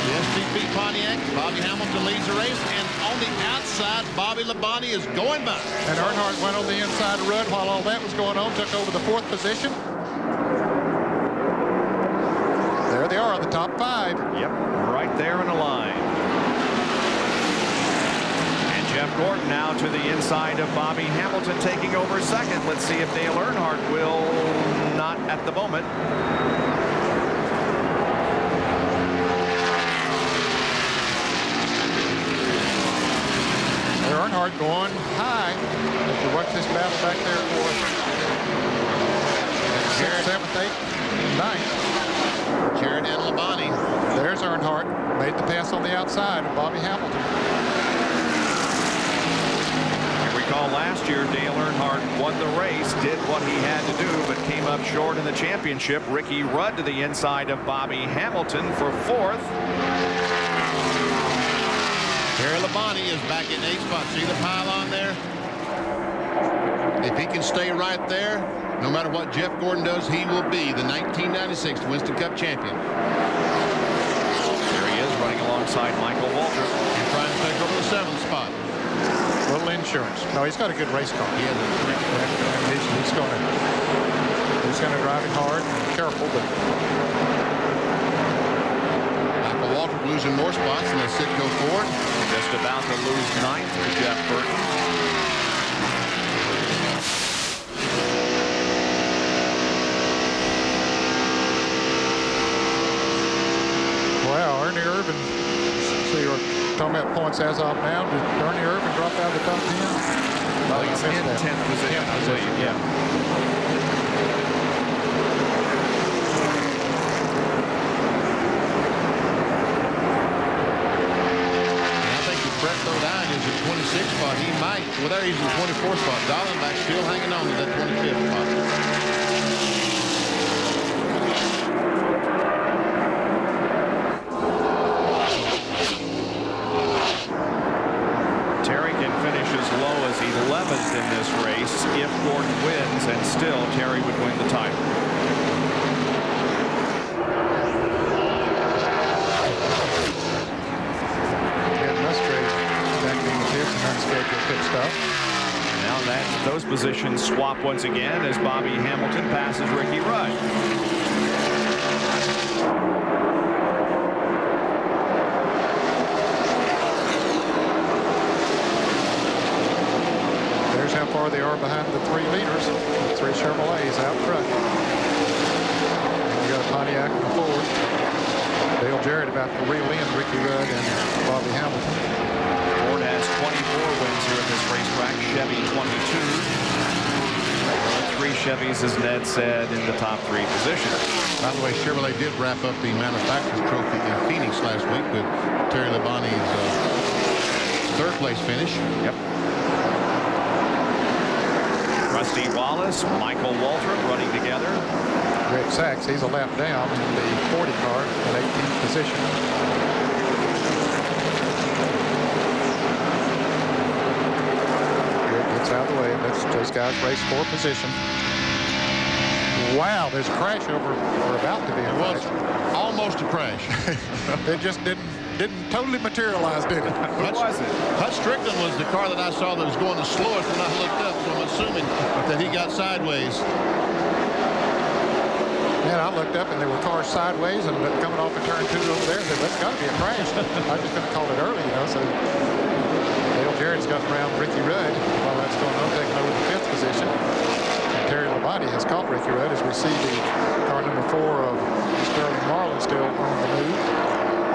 The SVP Pontiac, Bobby Hamilton leads the race, and on the outside, Bobby Labonte is going by. And Earnhardt went on the inside of Rudd while all that was going on, took over the 4th position. There they are, the top 5. Yep, right there in a line. And Jeff Gordon now to the inside of Bobby Hamilton, taking over 2nd. Let's see if Dale Earnhardt will not at the moment. Earnhardt going high. If you watch this battle back there for 6th, 7th, 8th, 9th. Jarrett and Labonte. There's Earnhardt. Made the pass on the outside of Bobby Hamilton. You recall last year, Dale Earnhardt won the race, did what he had to do, but came up short in the championship. Ricky Rudd to the inside of Bobby Hamilton for 4th. Terry Labonte is back in 8th spot. See the pylon there? If he can stay right there, no matter what Jeff Gordon does, he will be the 1996 Winston Cup champion. There he is running alongside Michael Waltrip. And trying to take over the 7th spot. Little insurance. No, he's got a good race car. He has a great He's going to drive it hard and careful, but Michael Waltrip losing more spots than Sitco Ford. Just about to lose 9th to Jeff Burton. wow, Ernie Irvin. So you're talking about points as of now. Did Ernie Irvin drop out of the top 10? Well, he's in 10th position, I believe. Yeah. Brett Bodine is at 26th spot. He might. Well, there he's in 24th spot. Dollenbach still hanging on to that 25th spot. Terry can finish as low as 11th in this race if Gordon wins, and still Terry would win the title. Pit stop. Now those positions swap once again as Bobby Hamilton passes Ricky Rudd. There's how far they are behind the 3 leaders. The 3 Chevrolets out front. And you got a Pontiac and a Ford. Dale Jarrett about the real end, Ricky Rudd and Bobby Hamilton. Ford has 24 wins here at this racetrack. Chevy 22. 3 Chevys, as Ned said, in the top 3 positions. By the way, Chevrolet did wrap up the manufacturer's trophy in Phoenix last week with Terry Labonte's 3rd place finish. Yep. Rusty Wallace, Michael Waltrip running together. Greg Sachs, he's a lap down in the 40 car in 18th position. Greg gets out of the way. Let's those guys race for position. Wow, there's a crash over, or about to be a crash. It was almost a crash. It just didn't totally materialize, did it? Who was it? Hutch Strickland was the car that I saw that was going the slowest when I looked up, so I'm assuming that he got sideways. Man, I looked up and there were cars sideways and coming off of turn 2 over there. I said, that's got to be a crash. I was just going to call it early, you know. So Dale Jarrett's got around Ricky Rudd while that's going on, taking over the 5th position. And Terry Labonte has caught Ricky Rudd as we see the car number 4 of Sterling Marlin still on the move.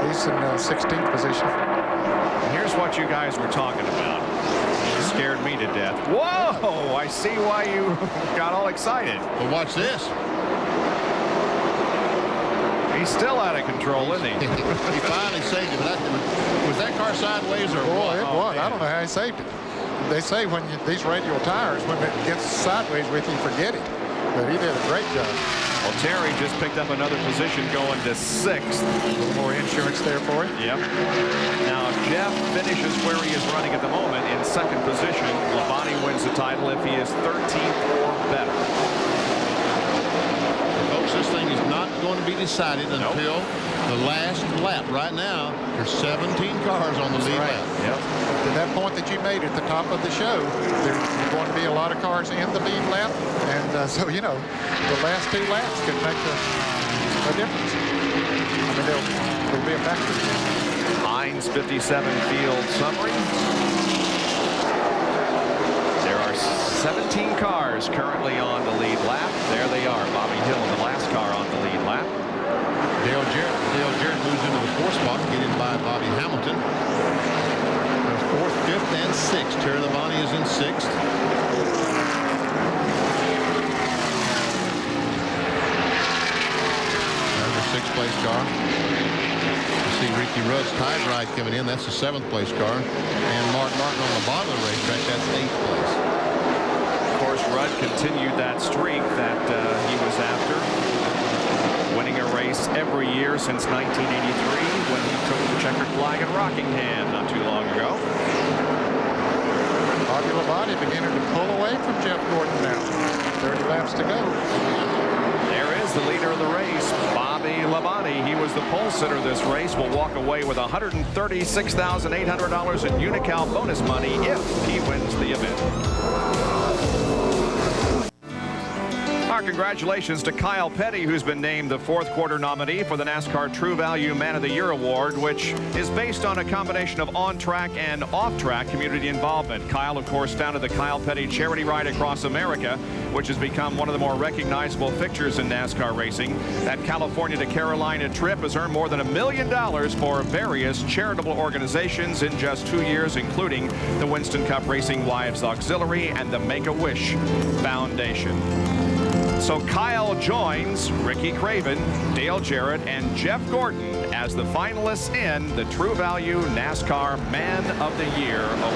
He's in 16th position. Here's what you guys were talking about. You scared me to death. Whoa! I see why you got all excited. But watch this. He's still out of control, isn't he? He finally saved it. Was that car sideways or what? It was. I don't know how he saved it. They say when these radial tires, when it gets sideways with you, forget it. But he did a great job. Well, Terry just picked up another position going to 6th. A little more insurance there for him. Yep. Now, if Jeff finishes where he is running at the moment in 2nd position, Labonte wins the title if he is 13th or better. Folks, this thing is not going to be decided until the last lap. Right now, there's 17 cars on the lead lap. Yep. To that point that you made at the top of the show, there's going to be a lot of cars in the lead lap. And so, you know, the last 2 laps could make a difference. I mean, there'll be a factor. Hines 57 field summary. There are 17 cars currently on the lead lap. There they are. Bobby Hill in the last car on the lead lap. Dale Jarrett moves into the 4th spot, getting by Bobby Hamilton. There's 4th, 5th, and 6th. Terry Labonte is in 6th. There's a 6th place car. You see Ricky Rudd's tide ride coming in. That's the 7th place car. And Mark Martin on the bottom of the racetrack. That's 8th place. Of course, Rudd continued that streak that he was after, winning a race every year since 1983 when he took the checkered flag at Rockingham not too long ago. Bobby Labonte beginning to pull away from Jeff Gordon now. 30 laps to go. There is the leader of the race, Bobby Labonte. He was the pole sitter this race. Will walk away with $136,800 in Unocal bonus money if he wins the event. Our congratulations to Kyle Petty, who's been named the 4th quarter nominee for the NASCAR True Value Man of the Year Award, which is based on a combination of on-track and off-track community involvement. Kyle, of course, founded the Kyle Petty Charity Ride Across America, which has become one of the more recognizable fixtures in NASCAR racing. That California to Carolina trip has earned more than $1 million for various charitable organizations in just 2 years, including the Winston Cup Racing Wives Auxiliary and the Make-A-Wish Foundation. So Kyle joins Ricky Craven, Dale Jarrett, and Jeff Gordon as the finalists in the True Value NASCAR Man of the Year Award.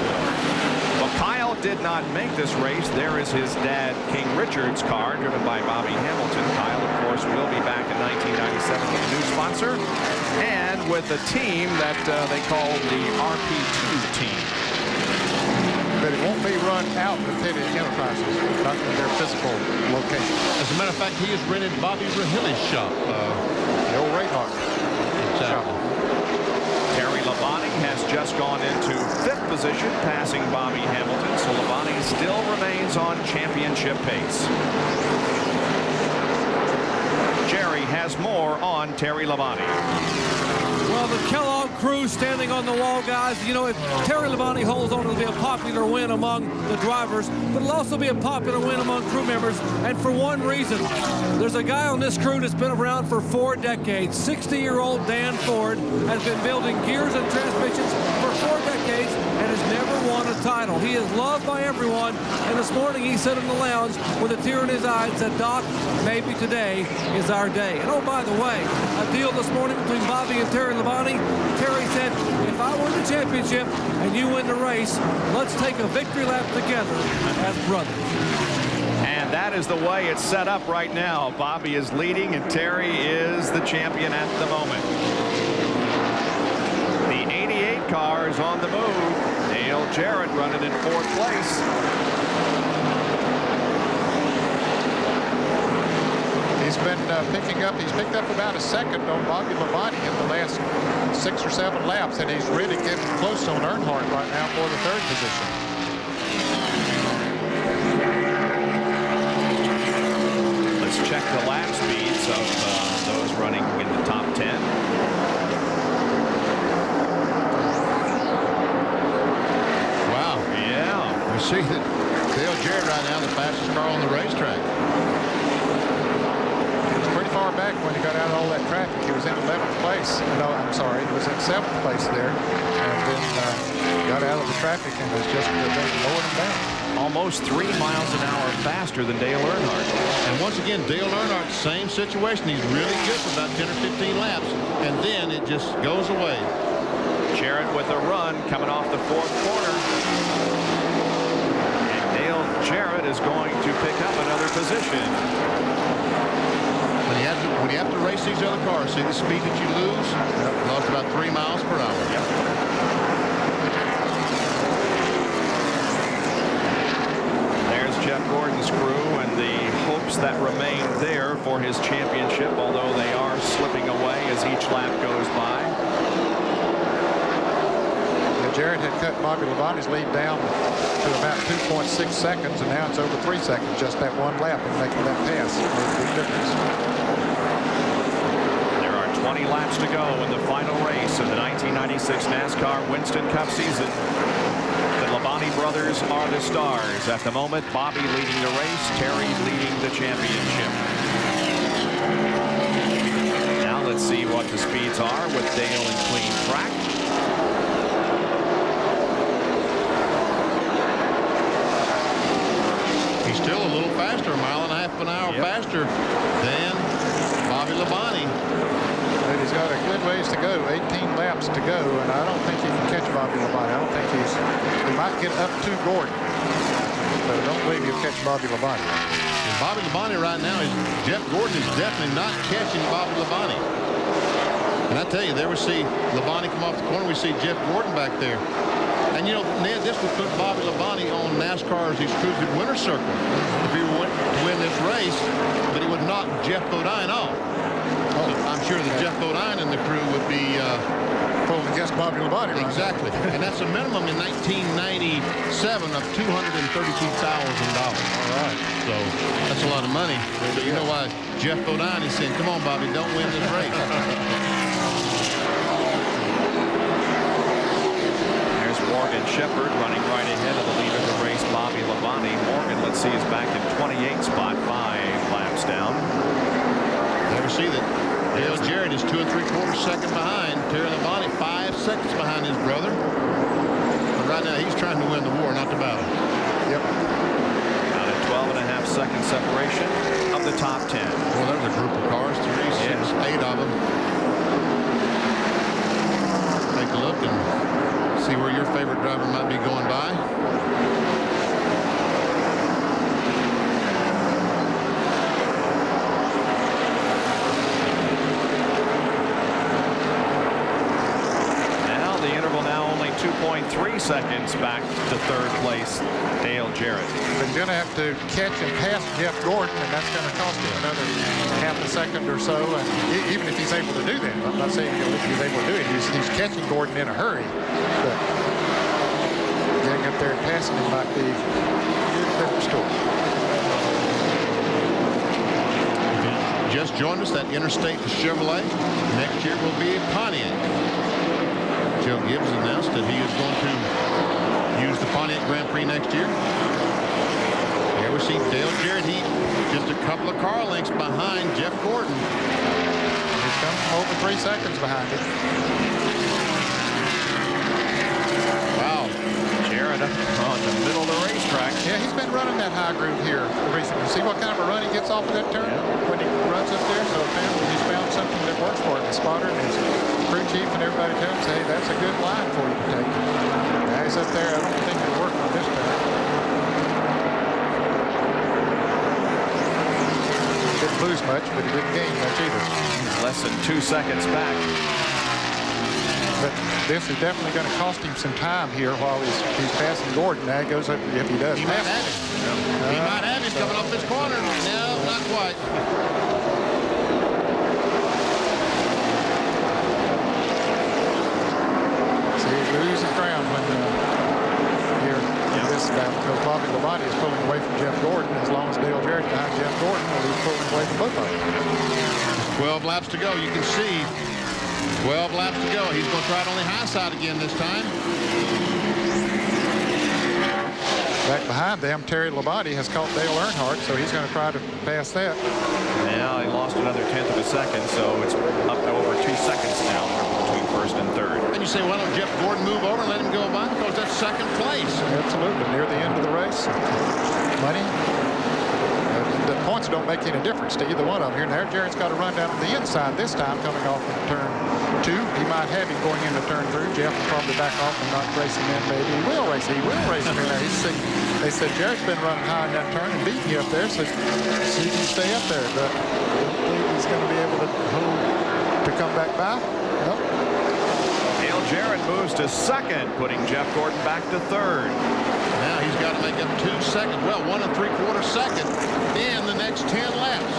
Well, Kyle did not make this race. There is his dad, King Richard's car, driven by Bobby Hamilton. Kyle, of course, will be back in 1997 with a new sponsor and with a team that they call the RP2 team. But it won't be run out of Petty Enterprises, not in their physical location. As a matter of fact, he has rented Bobby Rahilly's shop. The old Rayhawk shop. Terry Labonte has just gone into 5th position, passing Bobby Hamilton. So Labonte still remains on championship pace. Jerry has more on Terry Labonte. Well, the Kellogg crew standing on the wall, guys. You know, if Terry Labonte holds on, it'll be a popular win among the drivers, but it'll also be a popular win among crew members. And for one reason, there's a guy on this crew that's been around for 4 decades. 60-year-old Dan Ford has been building gears and transmissions for 4 decades and has never won a title. He is loved by everyone, and this morning he sat in the lounge with a tear in his eye and said, "Doc, maybe today is our day." And oh, by the way, a deal this morning between Bobby and Terry Labonte. Terry said, "If I win the championship and you win the race, let's take a victory lap together as brothers." And that is the way it's set up right now. Bobby is leading and Terry is the champion at the moment. The 88 car is on the move. Dale Jarrett running in 4th place. He's been he's picked up about a second on Bobby Labonte in the last 6 or 7 laps, and he's really getting close on Earnhardt right now for the 3rd position. Let's check the lap speeds of those running in the top 10. Wow. Yeah. We see that Dale Jarrett right now the fastest car on the racetrack. Far back when he got out of all that traffic. He was in 11th place. No, I'm sorry. He was in 7th place there. And then got out of the traffic and was just lowered him down. Almost 3 miles an hour faster than Dale Earnhardt. And once again, Dale Earnhardt, same situation. He's really good for about 10 or 15 laps. And then it just goes away. Jarrett with a run coming off the 4th corner. And Dale Jarrett is going to pick up another position. When you have to race these other cars, see the speed that you lose? Lost about 3 miles per hour. Yep. There's Jeff Gordon's crew and the hopes that remain there for his championship, although they are slipping away as each lap goes by. Jarrett had cut Bobby Labonte's lead down to about 2.6 seconds, and now it's over 3 seconds, just that one lap, and making that pass made a big difference. There are 20 laps to go in the final race of the 1996 NASCAR Winston Cup season. The Labonte brothers are the stars. At the moment, Bobby leading the race, Terry leading the championship. Now let's see what the speeds are with Dale and clean track. He's still a little faster, a mile and a half an hour faster than Bobby Labonte. But he's got a good ways to go, 18 laps to go, and I don't think he can catch Bobby Labonte. I don't think he might get up to Gordon, but I don't believe he'll catch Bobby Labonte. And Bobby Labonte right now, Jeff Gordon is definitely not catching Bobby Labonte. And I tell you, there we see Labonte come off the corner. We see Jeff Gordon back there. And, you know, Ned, this would put Bobby Labonte on NASCAR's exclusive winner's circle if he were to win this race, but he would knock Jeff Bodine off. So I'm sure that Jeff Bodine and the crew would be pulling against Bobby Labonte. Exactly. And that's a minimum in 1997 of $232,000. All right. So that's a lot of money. But you know why Jeff Bodine is saying, come on, Bobby, don't win this race. Morgan Shepherd running right ahead of the leader of the race, Bobby Labonte. Morgan, let's see, is back in 28th spot, 5 laps down. Never see that Dale Jarrett is 2 3/4 seconds behind. Terry Labonte 5 seconds behind his brother. But right now he's trying to win the war, not the battle. Yep. Down at 12.5 second separation of the top 10. Well, there's a group of cars, 3, 6, 8 of them. Take a look and see where your favorite driver might be going by. Now the interval now only 2.3 seconds back to 3rd place, Dale Jarrett. But he's going to have to catch and pass Jeff Gordon, and that's going to cost him another half a second or so. And even if he's able to do that, I'm not saying he's able to do it. He's catching Gordon in a hurry. But getting up there and passing him might be a different story. just joined us, that Interstate Chevrolet next year will be a Pontiac. Joe Gibbs announced that he is going to use the Pontiac Grand Prix next year. Here we see Dale Jarrett. He just a couple of car lengths behind Jeff Gordon. He's come from over 3 seconds behind him. Wow. Jarrett on the middle of the racetrack. Yeah, he's been running that high groove here recently. See what kind of a run he gets off of that turn when he runs up there? So apparently he's found something that works for him. The spotter and his crew chief and everybody tells him, hey, that's a good line for you to take. Now he's up there. I don't think it'll work on this turn. Didn't lose much, but he didn't gain much either. Less than 2 seconds back. But this is definitely going to cost him some time here while he's passing Gordon. Now he goes up, if he does. He might have it. He might have him coming up this corner. No, not quite. See, he loses ground when here in this battle, because Bobby Labonte is pulling away from Jeff Gordon. As long as Dale Jarrett behind Jeff Gordon, he's pulling away from both of them. 12 laps to go. You can see 12 laps to go. He's going to try it on the high side again this time. Back behind them, Terry Labonte has caught Dale Earnhardt, so he's going to try to pass that. Now he lost another 1/10 of a second, so it's up to over 2 seconds now between first and third. And you say, why don't Jeff Gordon move over and let him go by? Because that's second place. Absolutely. Near the end of the race. Money. The points don't make any difference to either one of them here. Now Jarrett's got to run down to the inside this time, coming off of turn 2. He might have him going into turn 3. Jeff will probably back off and not race him in. Maybe he will race. He will race him in there. They said Jarrett's been running high in that turn and beating you up there, so see if he can stay up there. But I don't think he's going to be able to hold to come back by. Nope. Dale Jarrett moves to second, putting Jeff Gordon back to third. Now he's got to make up 2 seconds. Well, 1 3/4 second in the next 10 laps.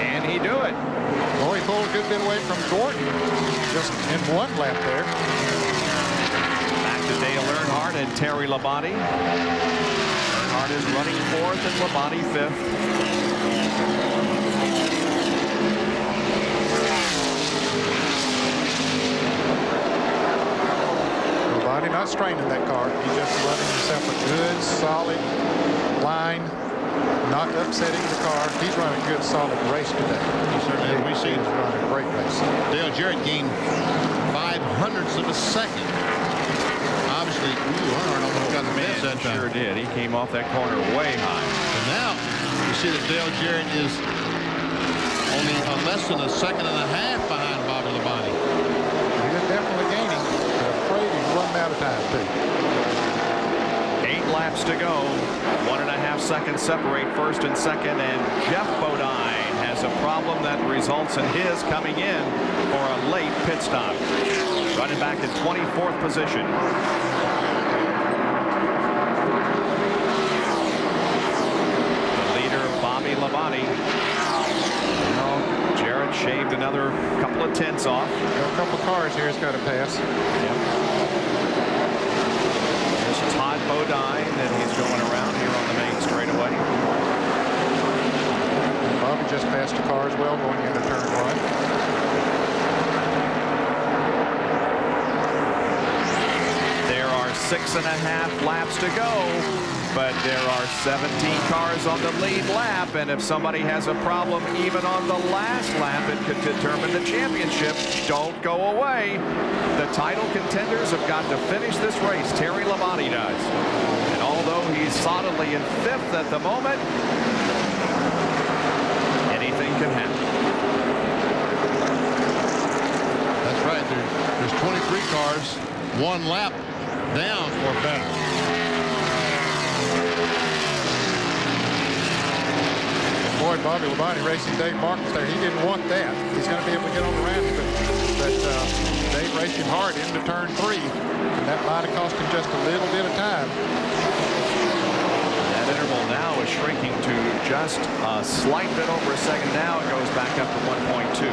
Can he do it? Oh, he pulled a good bit away from Gordon just in 1 lap there. Back to Dale Earnhardt and Terry Labonte. Earnhardt is running 4th and Labonte 5th. Labonte not straining that car. He's just running himself a good, solid line, not upsetting the car. He's running a good, solid race today. He certainly has. We've seen he's running a great race. Dale Jarrett gained 0.05 of a second. Obviously, Earnhardt almost got the miss that time. Sure did. He came off that corner way high. And now you see that Dale Jarrett is only less than a second and a half behind Bobby Labonte. He is definitely gaining. I'm afraid he's running out of time, too. 8 laps to go. 1.5 seconds separate first and second, and Jeff Bodine has a problem that results in his coming in for a late pit stop. Running back in 24th position. The leader, Bobby Labonte. Jarrett shaved another couple of tenths off. A couple of cars here has got to pass. Yep. There's Todd Bodine, and he's going around here on the main straightaway. Bobby just passed a car as well going into turn 1. There are 6.5 laps to go, but there are 17 cars on the lead lap, and if somebody has a problem even on the last lap, it could determine the championship. Don't go away. The title contenders have got to finish this race. Terry Labonte does. And although he's solidly in 5th at the moment, anything can happen. That's right. There's 23 cars, 1 lap down or better. Boy, Bobby Labonte racing Dave Marcus there. He didn't want that. He's going to be able to get on the ramp, but Dave raced him hard into turn 3, and that might have cost him just a little bit of time. That interval now is shrinking to just a slight bit over a second. Now it goes back up to 1.2.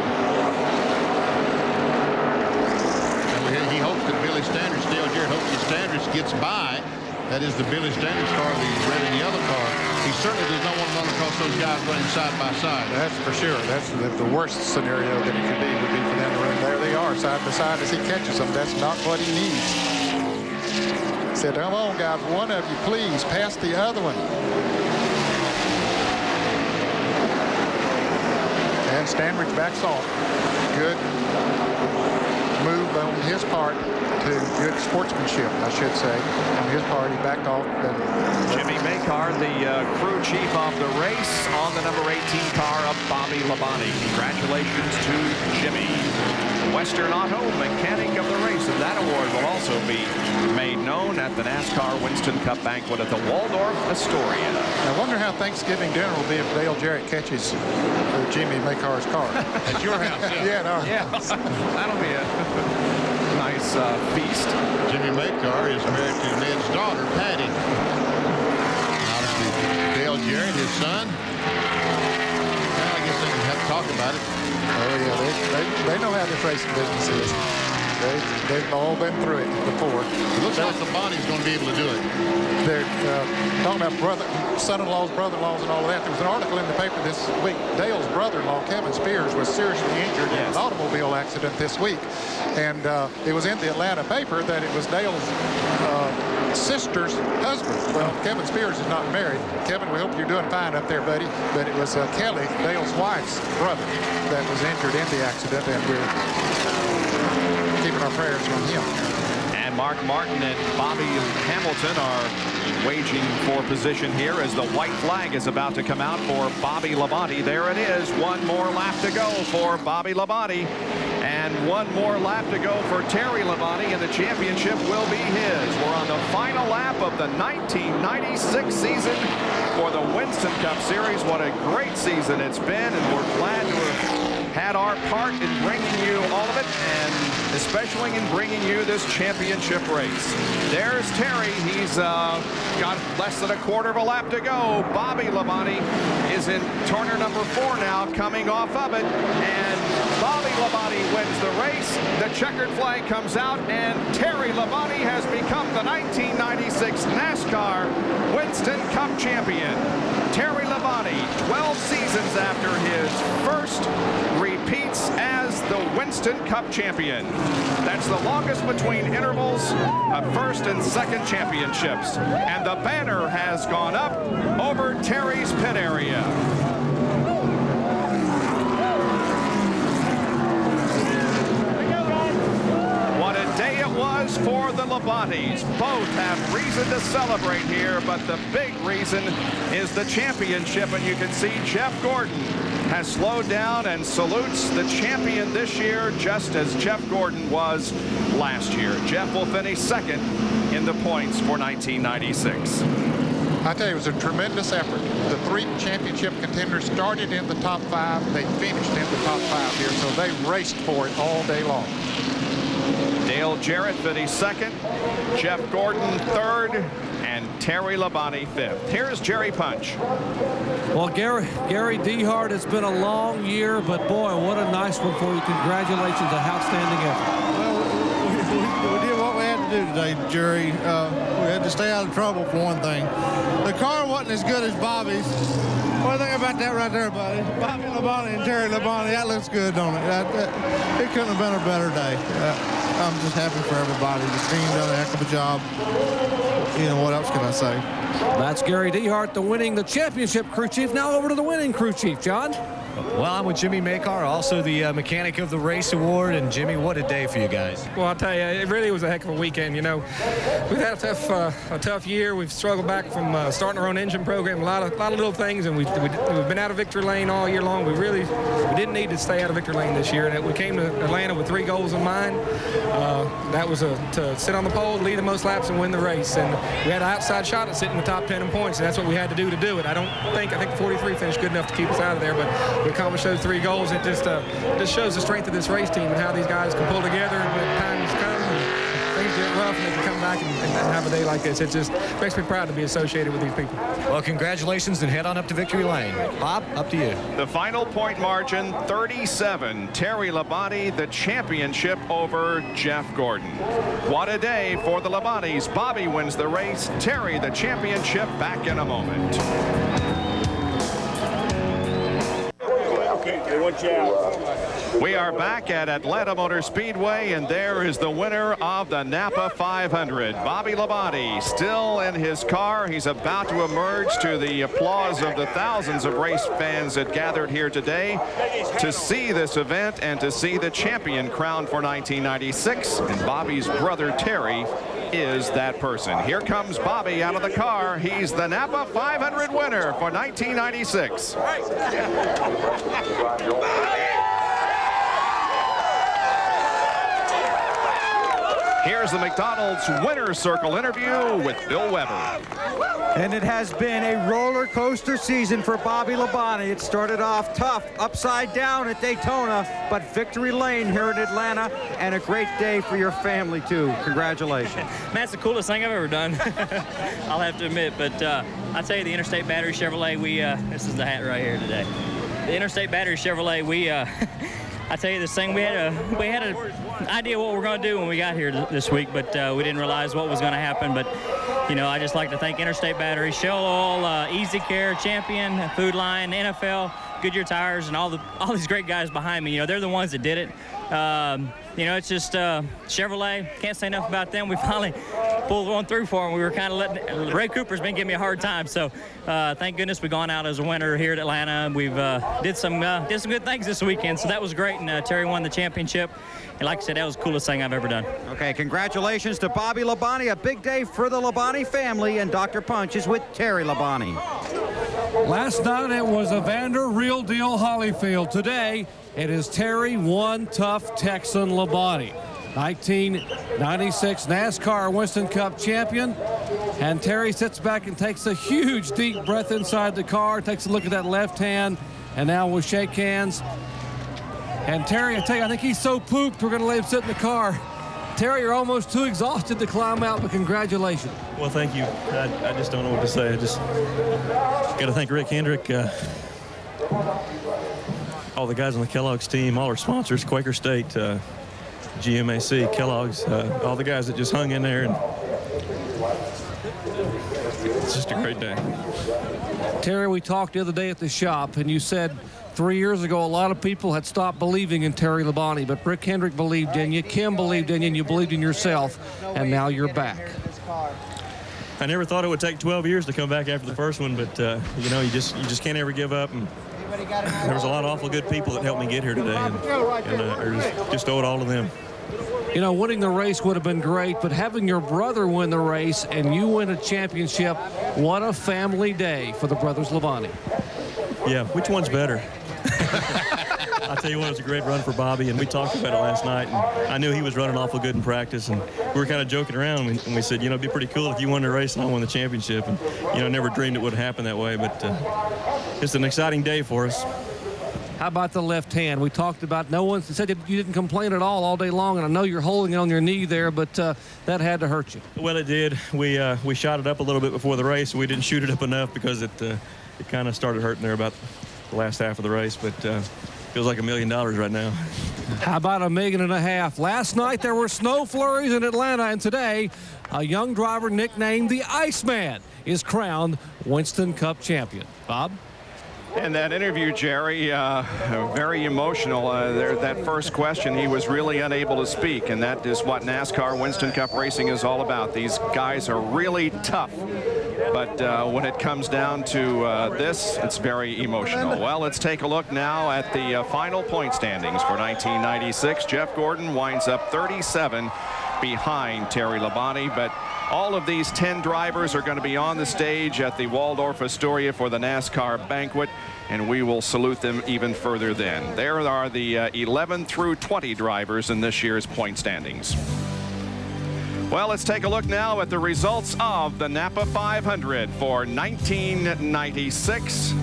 He hopes that Billy Standish, Dale Jarrett hopes that Standish gets by. That is the Billy Standish car, the red and yellow car. He certainly does not want to run across those guys running side by side. That's for sure. That's the worst scenario that it could be would be for them to run. There they are, side by side as he catches them. That's not what he needs. He said, come on, guys, one of you, please, pass the other one. And Standridge backs off. Good move on his part to good sportsmanship, I should say. On his part, he backed off. Jimmy Makar, the crew chief of the race, on the number 18 car of Bobby Labonte. Congratulations to Jimmy. Western Auto Mechanic of the Race, and that award will also be made known at the NASCAR Winston Cup banquet at the Waldorf Astoria. I wonder how Thanksgiving dinner will be if Dale Jarrett catches Jimmy Makar's car. At your house, yeah. Yeah, that'll be a nice feast. Jimmy Makar is married to Ned's daughter, Patty. Obviously, Dale Jarrett, his son. I guess they have to talk about it. Oh, yeah, they know how this racing business is. They've all been through it before. It looks like Labonte's going to be able to do it. They're talking about son-in-laws, brother-in-laws, and all of that. There was an article in the paper this week. Dale's brother-in-law, Kevin Spears, was seriously injured in an automobile accident this week. And it was in the Atlanta paper that it was Dale's sister's husband. Well, Kevin Spears is not married. Kevin, we hope you're doing fine up there, buddy. But it was Kelly, Dale's wife's brother, that was injured in the accident, and we're keeping our prayers on him. And Mark Martin and Bobby Hamilton are waging for position here as the white flag is about to come out for Bobby Labonte. There it is. One more lap to go for Bobby Labonte. And one more lap to go for Terry Labonte, and the championship will be his. We're on the final lap of the 1996 season for the Winston Cup Series. What a great season it's been, and we're glad to have had our part in bringing you all of it, and especially in bringing you this championship race. There's Terry. He's got less than a quarter of a lap to go. Bobby Labonte is in turner number 4 now, coming off of it, and Bobby Labonte wins the race. The checkered flag comes out, and Terry Labonte has become the 1996 NASCAR Winston Cup champion. Terry Labonte, 12 seasons after his first, repeats as the Winston Cup champion. That's the longest between intervals of first and second championships. And the banner has gone up over Terry's pit area. What a day it was for the Labontes. Both have reason to celebrate here, but the big reason is the championship, and you can see Jeff Gordon has slowed down and salutes the champion this year, just as Jeff Gordon was last year. Jeff will finish second in the points for 1996. I tell you, it was a tremendous effort. The 3 championship contenders started in the top 5. They finished in the top 5 here, so they raced for it all day long. Dale Jarrett finished second, Jeff Gordon third, and Terry Labonte fifth. Here's Jerry Punch. Well, Gary Dehart, it's been a long year, but boy, what a nice one for you. Congratulations, an outstanding effort. Well, we did what we had to do today, Jerry. We had to stay out of trouble, for one thing. The car wasn't as good as Bobby's. What do you think about that right there, buddy? Bobby Labonte and Terry Labonte, that looks good, don't it? It couldn't have been a better day. I'm just happy for everybody. The team done a heck of a job. You know, what else can I say? That's Gary Dehart, the championship crew chief. Now over to the winning crew chief, John. Well, I'm with Jimmy Makar, also the Mechanic of the Race Award. And Jimmy, what a day for you guys. Well, I'll tell you, it really was a heck of a weekend. You know, we've had a tough year. We've struggled back from starting our own engine program, a lot of little things, and we've been out of victory lane all year long. We didn't need to stay out of victory lane this year, and we came to Atlanta with 3 goals in mind. That was to sit on the pole, lead the most laps, and win the race. And we had an outside shot at sitting in the top 10 in points, and that's what we had to do it. I think 43 finished good enough to keep us out of there, but we accomplished those 3 goals. It just shows the strength of this race team and how these guys can pull together when times come and things get rough and they can come back and have a day like this. It just makes me proud to be associated with these people. Well, congratulations, and head on up to victory lane. Bob, up to you. The final point margin, 37. Terry Labonte, the championship over Jeff Gordon. What a day for the Labontes. Bobby wins the race. Terry, the championship. Back in a moment. want you out. We are back at Atlanta Motor Speedway, and there is the winner of the NAPA 500. Bobby Labonte still in his car. He's about to emerge to the applause of the thousands of race fans that gathered here today to see this event and to see the champion crowned for 1996. And Bobby's brother Terry is that person. Here comes Bobby out of the car. He's the NAPA 500 winner for 1996. Here's the McDonald's Winner's Circle interview with Bill Weber. And it has been a roller coaster season for Bobby Labonte. It started off tough, upside down at Daytona, but victory lane here in Atlanta, and a great day for your family too. Congratulations. Man, it's the coolest thing I've ever done. I'll have to admit, but I tell you, the Interstate Battery Chevrolet, this is the hat right here today. The Interstate Battery Chevrolet, I tell you this thing, we had an idea what we're going to do when we got here this week, but we didn't realize what was going to happen. But you know, I just like to thank Interstate Battery, Shell Oil, Easy Care, Champion, Food Line, NFL, Goodyear Tires, and all these great guys behind me. You know, they're the ones that did it. You know, it's just Chevrolet. Can't say enough about them. We finally pulled one through for them. We were kind of letting Ray Cooper's been giving me a hard time. So thank goodness we've gone out as a winner here at Atlanta. We've did some good things this weekend. So that was great. And Terry won the championship. And like I said, that was the coolest thing I've ever done. Okay, congratulations to Bobby Labonte. A big day for the Labonte family. And Dr. Punch is with Terry Labonte. Last night it was Evander Real Deal Holyfield. Today it is Terry One Tough Texan Labonte, 1996 NASCAR Winston Cup champion. And Terry sits back and takes a huge deep breath inside the car, takes a look at that left hand, and now we'll shake hands. And Terry, I tell you, I think he's so pooped we're going to let him sit in the car. Terry, you're almost too exhausted to climb out, but congratulations. Well, thank you. I just don't know what to say. I just got to thank Rick Hendrick, all the guys on the Kellogg's team, all our sponsors, Quaker State, GMAC, Kellogg's, all the guys that just hung in there. And it's just a great day. Terry, we talked the other day at the shop, and you said 3 years ago, a lot of people had stopped believing in Terry Labonte, but Rick Hendrick believed in you, Kim believed in you, and you believed in yourself, and now you're back. I never thought it would take 12 years to come back after the first one, but you know, you just can't ever give up. And there was a lot of awful good people that helped me get here today, and I just owe it all to them. You know, winning the race would have been great, but having your brother win the race and you win a championship, what a family day for the brothers Labonte. Yeah, which one's better? I tell you what, it was a great run for Bobby, and we talked about it last night, and I knew he was running awful good in practice, and we were kind of joking around, and we said, you know, it'd be pretty cool if you won the race and I won the championship, and, you know, never dreamed it would happen that way, but it's an exciting day for us. How about the left hand? We talked about, no one said that you didn't complain at all day long, and I know you're holding it on your knee there, but that had to hurt you. Well, it did. We shot it up a little bit before the race. We didn't shoot it up enough because it kind of started hurting there about the last half of the race, but feels like $1 million right now. How about $1.5 million? Last night there were snow flurries in Atlanta, and today a young driver nicknamed the Iceman is crowned Winston Cup champion. Bob? And that interview, Jerry, very emotional. That first question, he was really unable to speak, and that is what NASCAR Winston Cup racing is all about. These guys are really tough, but when it comes down to this, it's very emotional. Well, let's take a look now at the final point standings for 1996. Jeff Gordon winds up 37 behind Terry Labonte, but all of these 10 drivers are going to be on the stage at the Waldorf Astoria for the NASCAR banquet, and we will salute them even further then. There are the 11 through 20 drivers in this year's point standings. Well, let's take a look now at the results of the NAPA 500 for 1996.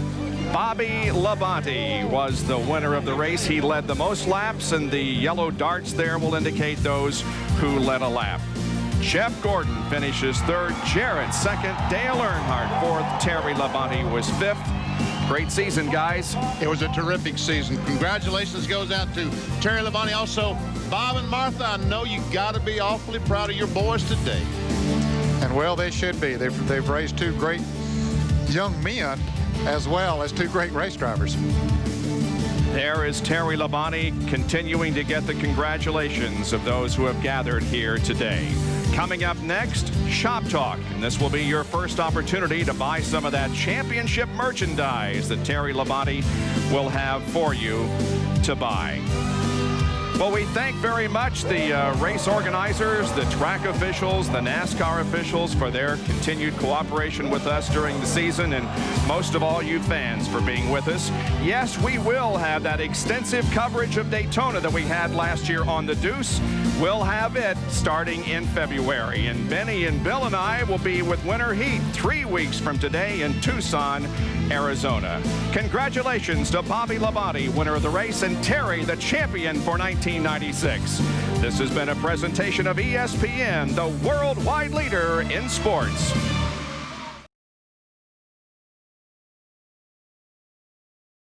Bobby Labonte was the winner of the race. He led the most laps, and the yellow darts there will indicate those who led a lap. Jeff Gordon finishes third, Jarrett second, Dale Earnhardt fourth, Terry Labonte was fifth. Great season, guys. It was a terrific season. Congratulations goes out to Terry Labonte. Also, Bob and Martha, I know you got to be awfully proud of your boys today. And well, they should be. They've raised two great young men as well as two great race drivers. There is Terry Labonte continuing to get the congratulations of those who have gathered here today. Coming up next, Shop Talk. And this will be your first opportunity to buy some of that championship merchandise that Terry Labonte will have for you to buy. Well, we thank very much the race organizers, the track officials, the NASCAR officials for their continued cooperation with us during the season, and most of all, you fans for being with us. Yes, we will have that extensive coverage of Daytona that we had last year on the Deuce. We'll have it starting in February, and Benny and Bill and I will be with Winter Heat 3 weeks from today in Tucson, Arizona. Congratulations to Bobby Labonte, winner of the race, and Terry, the champion for 1996. This has been a presentation of ESPN, the worldwide leader in sports.